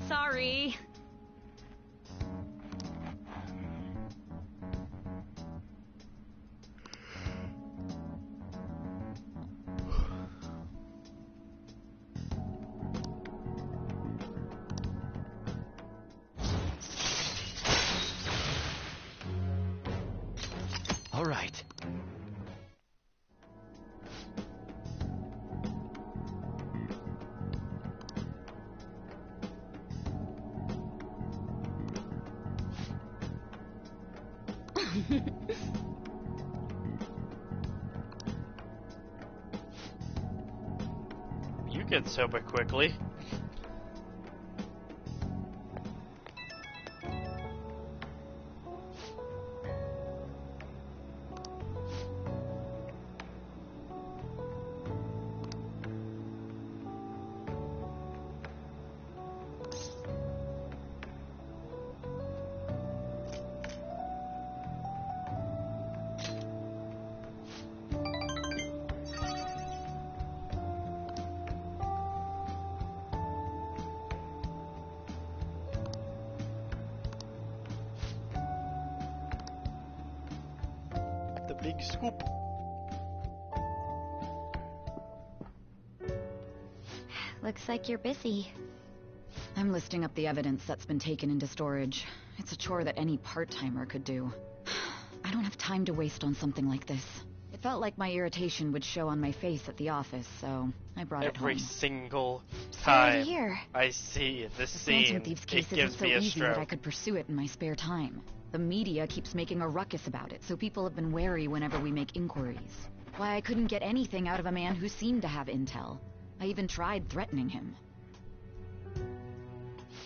S13: Sorry.
S22: All right.
S1: You get sober quickly. Big scoop.
S3: Looks like you're busy.
S12: I'm listing up the evidence that's been taken into storage. It's a chore that any part-timer could do. I don't have time to waste on something like this. It felt like my irritation would show on my face at the office, so I brought it home.
S1: Every single
S3: Sorry to
S1: time
S3: hear.
S1: I see this
S12: The
S1: scene,
S12: Phantom Thieves
S1: it
S12: case isn't
S1: gives
S12: so
S1: me a
S12: easy that I
S1: stroke.
S12: could pursue it in my spare time. The media keeps making a ruckus about it, so people have been wary whenever we make inquiries. Why I couldn't get anything out of a man who seemed to have intel. I even tried threatening him.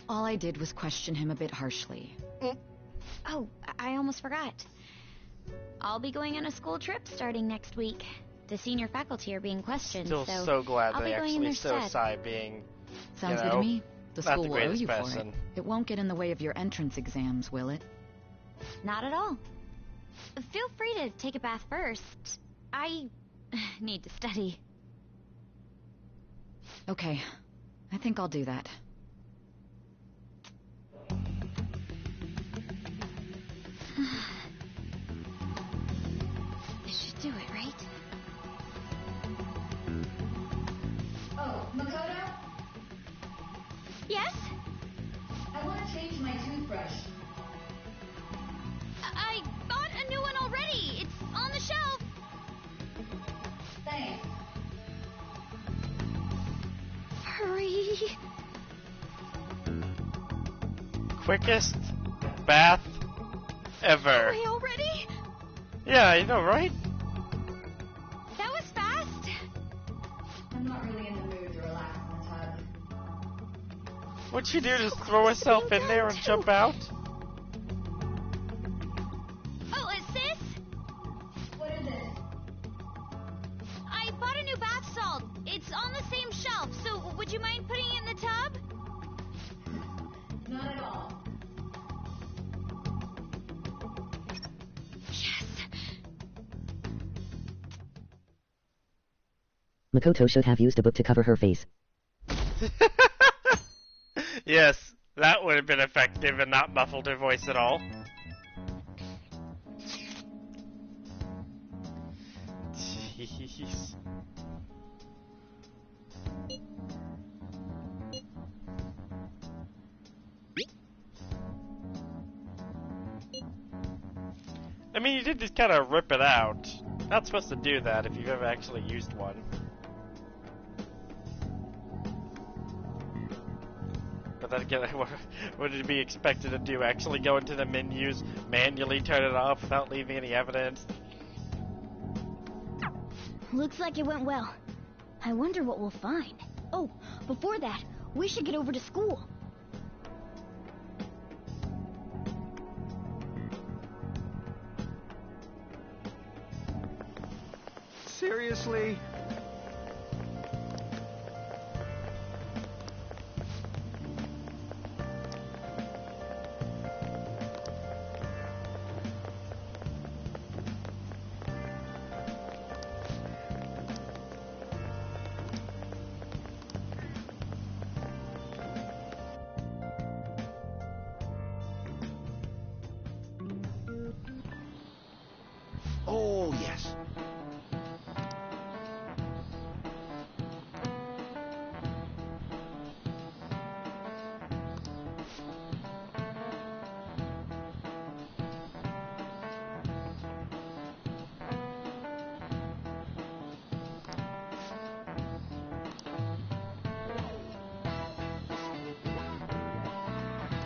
S12: All I did was question him a bit harshly.
S3: Oh, I almost forgot. I'll be going on a school trip starting next week. The senior faculty are being questioned,
S1: Still
S3: so
S1: so glad
S3: I'll
S1: they
S3: be going in
S1: actually
S3: their
S1: show
S3: stead.
S1: Sai being,
S12: Sounds
S1: you
S12: good to
S1: know,
S12: me. The
S1: not
S12: school
S1: the
S12: will owe
S1: greatest
S12: you for
S1: person.
S12: it. It won't get in the way of your entrance exams, will it?
S3: Not at all. Feel free to take a bath first. I need to study.
S12: Okay. I think I'll do that.
S3: This should do it, right?
S16: Oh, Makoto?
S3: Yes?
S16: I want to change my toothbrush.
S17: I bought a new one already. It's on the shelf.
S16: Thanks.
S3: Hurry.
S1: Quickest bath ever.
S3: Hurry already?
S1: Yeah, I know, right?
S3: That was fast.
S16: I'm not really in the mood to relax in the tub.
S1: What'd she do? Just throw herself in there and jump out?
S17: Oh, sis?
S16: What is it?
S17: I bought a new bath salt. It's on the same shelf, so would you mind putting it in the tub?
S16: Not at all.
S2: Makoto should have used a book to cover her face.
S1: Yes, that would have been effective and not muffled her voice at all. Jeez. I mean, you did just kind of rip it out. Not supposed to do that if you've ever actually used one. But then again, what did it be expected to do? Actually go into the menus, manually turn it off without leaving any evidence?
S10: Looks like it went well. I wonder what we'll find. Oh, before that, we should get over to school.
S20: Seriously?
S11: Oh, yes.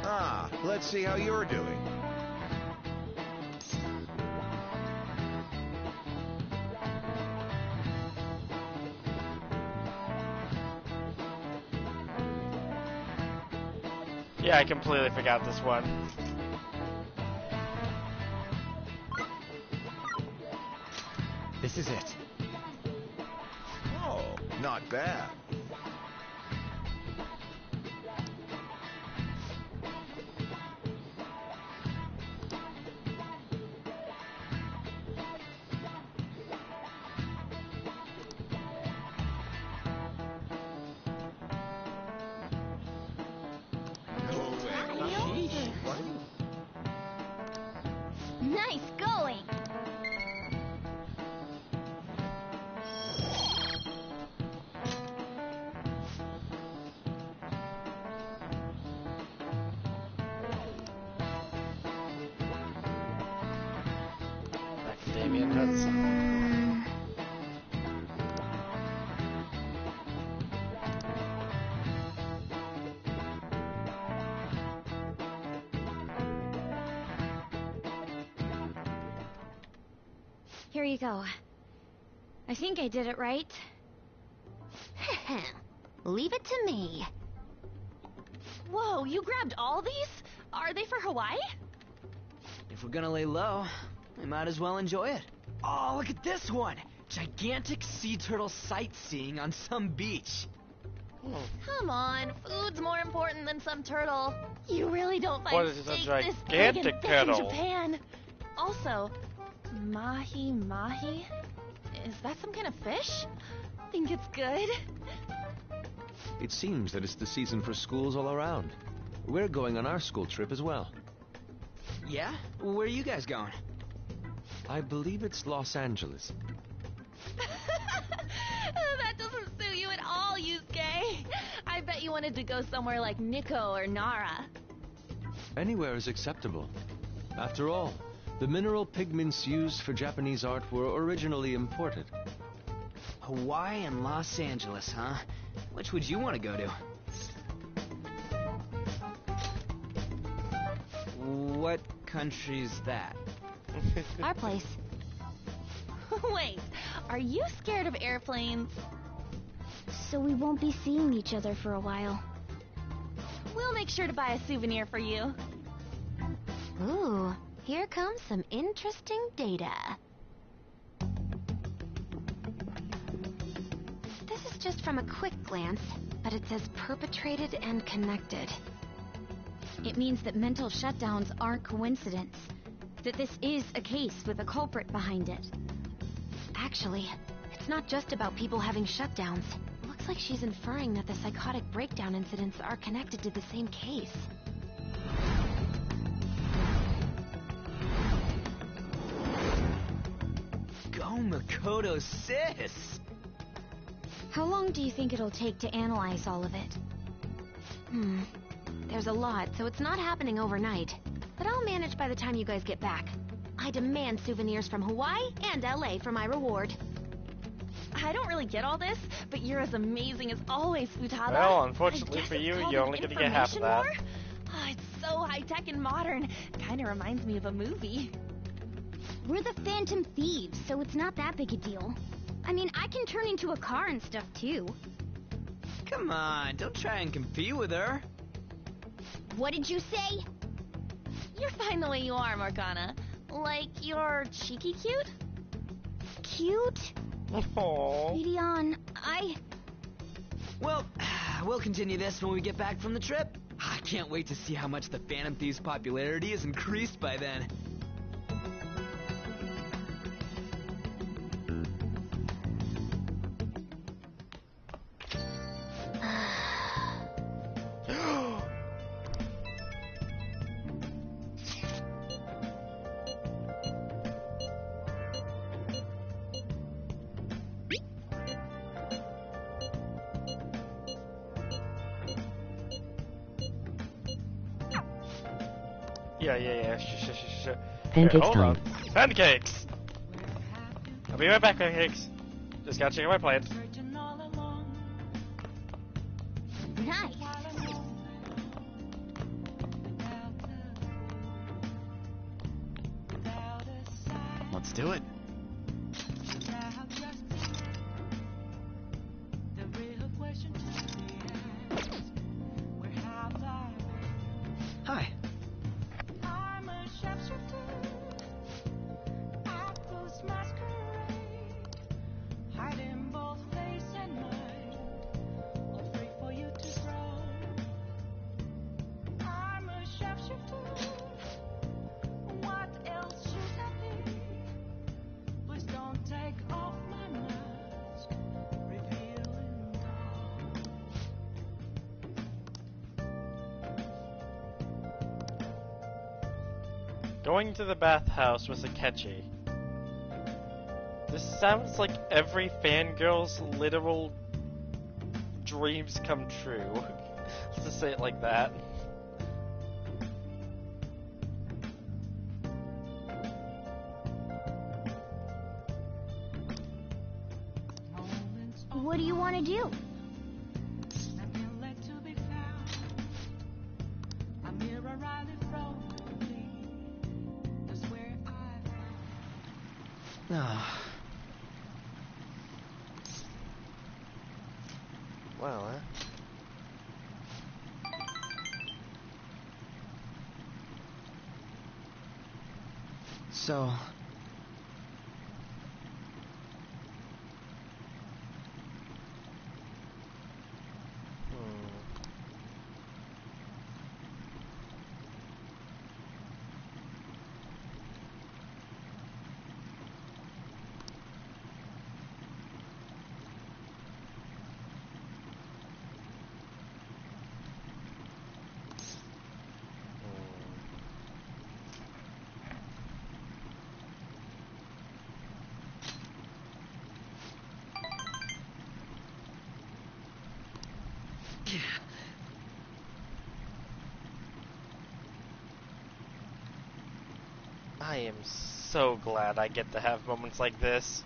S11: Ah, let's see how you're doing.
S1: Yeah, I completely forgot this one.
S7: This is it.
S11: Oh, not bad.
S10: Nice going.
S1: me enjoy the song.
S3: Here you go. I think I did it right.
S17: Leave it to me.
S13: Whoa, you grabbed all these? Are they for Hawaii?
S7: If we're gonna lay low, we might as well enjoy it. Oh, look at this one! Gigantic sea turtle sightseeing on some beach.
S13: Come on, food's more important than some turtle. You really don't
S1: What
S13: find
S1: is a
S13: steak this
S1: gigantic
S13: big and thick
S1: turtle?
S13: in Japan. Also, mahi-mahi? Is that some kind of fish? Think it's good?
S9: It seems that it's the season for schools all around. We're going on our school trip as well.
S7: Yeah? Where are you guys going?
S9: I believe it's Los Angeles.
S13: That doesn't suit you at all, Yusuke. I bet you wanted to go somewhere like Nikko or Nara.
S9: Anywhere is acceptable. After all, the mineral pigments used for Japanese art were originally imported.
S7: Hawaii and Los Angeles, huh? Which would you want to go to? What country's that?
S3: Our place.
S13: Wait, are you scared of airplanes?
S10: So we won't be seeing each other for a while.
S13: We'll make sure to buy a souvenir for you.
S17: Ooh, here comes some interesting data. This is just from a quick glance, but it says perpetrated and connected.
S3: It means that mental shutdowns aren't coincidence. That this is a case with a culprit behind it.
S17: Actually, it's not just about people having shutdowns. Looks like she's inferring that the psychotic breakdown incidents are connected to the same case.
S7: Go Makoto, sis!
S3: How long do you think it'll take to analyze all of it?
S17: There's a lot, so it's not happening overnight. But I'll manage by the time you guys get back. I demand souvenirs from Hawaii and LA for my reward.
S13: I don't really get all this, but you're as amazing as always, Futada.
S1: Well, unfortunately
S13: I guess
S1: for
S13: it's
S1: you,
S13: called
S1: you're
S13: an
S1: only gonna get half of
S13: information
S1: that.
S13: war? Oh, it's so high-tech and modern. Kinda reminds me of a movie.
S10: We're the Phantom Thieves, so it's not that big a deal. I mean, I can turn into a car and stuff too.
S7: Come on, don't try and compete with her.
S10: What did you say?
S13: You're fine the way you are, Morgana. Like, you're cheeky cute?
S10: Cute?
S1: Aww.
S10: Gideon,
S7: Well, we'll continue this when we get back from the trip. I can't wait to see how much the Phantom Thieves' popularity has increased by then.
S1: Yeah. Sure.
S2: Pancakes
S1: Hold
S2: time.
S1: on. Pancakes! I'll be right back, pancakes. Just gotta check out my plans.
S10: nice.
S21: Let's do it.
S7: Hi.
S6: I'm a sharpshooter. I post masquerade, hiding both face and mind, all free for you to grow. I'm a sharpshooter. What else should I be? Please don't take off my mask, revealing all.
S1: Going to the bathhouse with Akechi. This sounds like every fangirl's literal dreams come true. Let's just say it like that.
S10: What do you want to do?
S6: To be found. A mirror Riley from me is where I
S15: Ah.
S19: Well,
S15: So,
S19: I am so glad I get to have moments like this.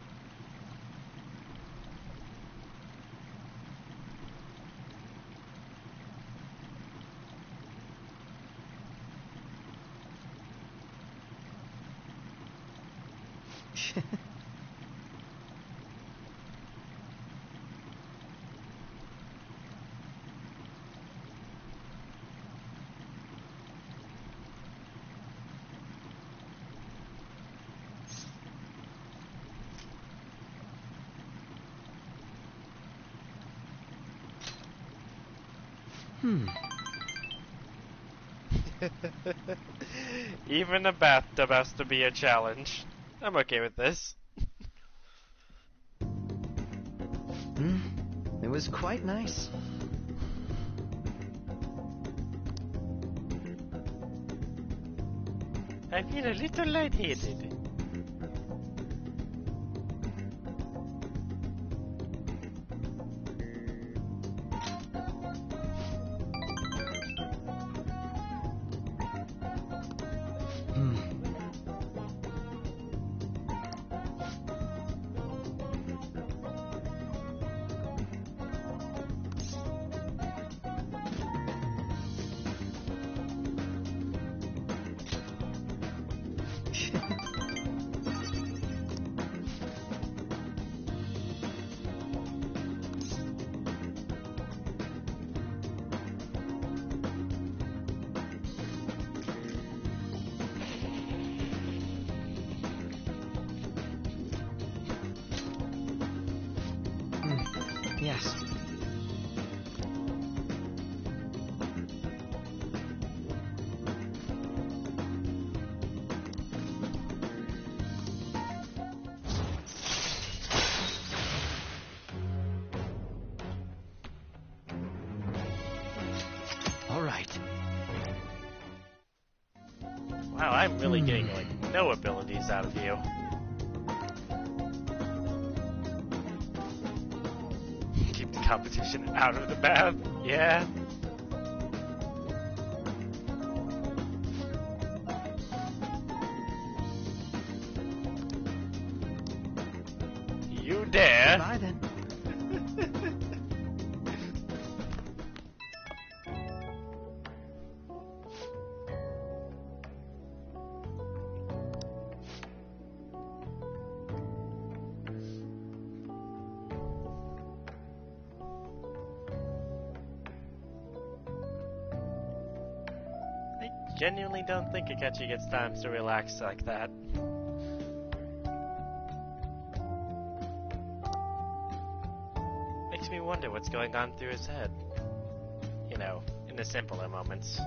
S19: Even a bathtub has to be a challenge. I'm okay with this.
S15: it was quite nice.
S19: I feel a little lightheaded.
S15: Yes.
S22: All right.
S19: Wow, I'm really getting like no abilities out of you. Keep the competition out of the bath. Yeah. You dare.
S15: Goodbye then.
S19: I genuinely don't think Akechi gets time to relax like that. Makes me wonder what's going on through his head. You know, in the simpler moments.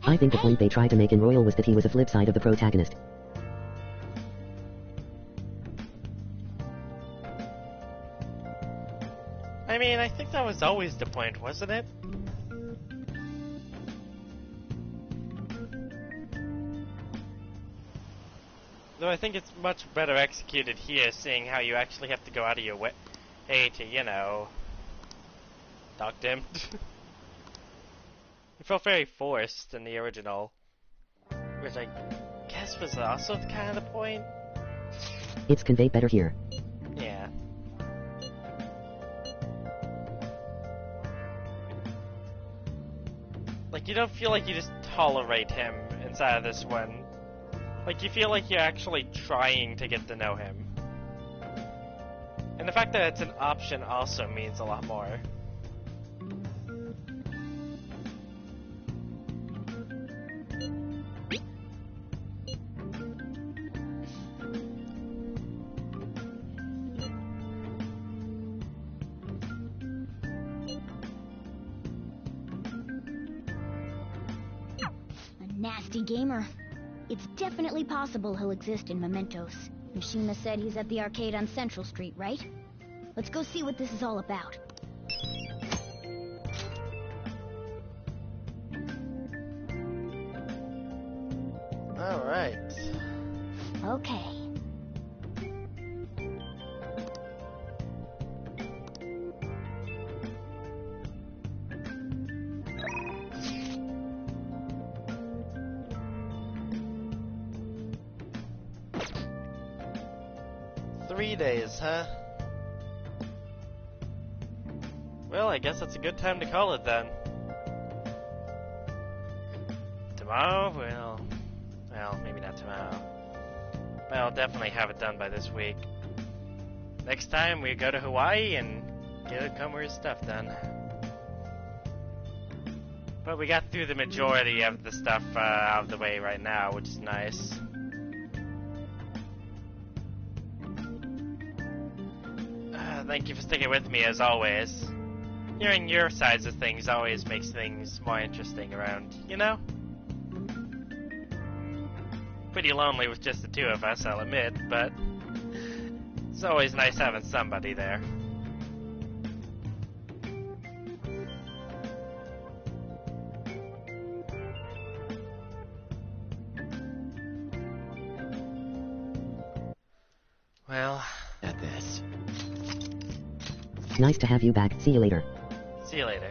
S2: I think the point they tried to make in Royal was that he was a flip side of the protagonist.
S1: I mean, I think that was always the point, wasn't it? Though I think it's much better executed here, seeing how you actually have to go out of your way to, you know, talk to him. It felt very forced in the original, which I guess was also kind of the point.
S2: It's conveyed better here.
S1: Yeah. Like, you don't feel like you just tolerate him inside of this one. Like, you feel like you're actually trying to get to know him. And the fact that it's an option also means a lot more.
S10: A nasty gamer. It's definitely possible he'll exist in Mementos. Mishima said he's at the arcade on Central Street, right? Let's go see what this is all about.
S19: Alright.
S10: Okay.
S19: Days, huh?
S1: Well, I guess that's a good time to call it then. Tomorrow? Well, maybe not tomorrow. But I'll definitely have it done by this week. Next time we go to Hawaii and get Comer's stuff done. But we got through the majority of the stuff out of the way right now, which is nice. Thank you for sticking with me as always. Hearing your sides of things always makes things more interesting around, you know? Pretty lonely with just the two of us, I'll admit, but it's always nice having somebody there. Well, at this.
S2: Nice to have you back. See you later.
S1: See you later.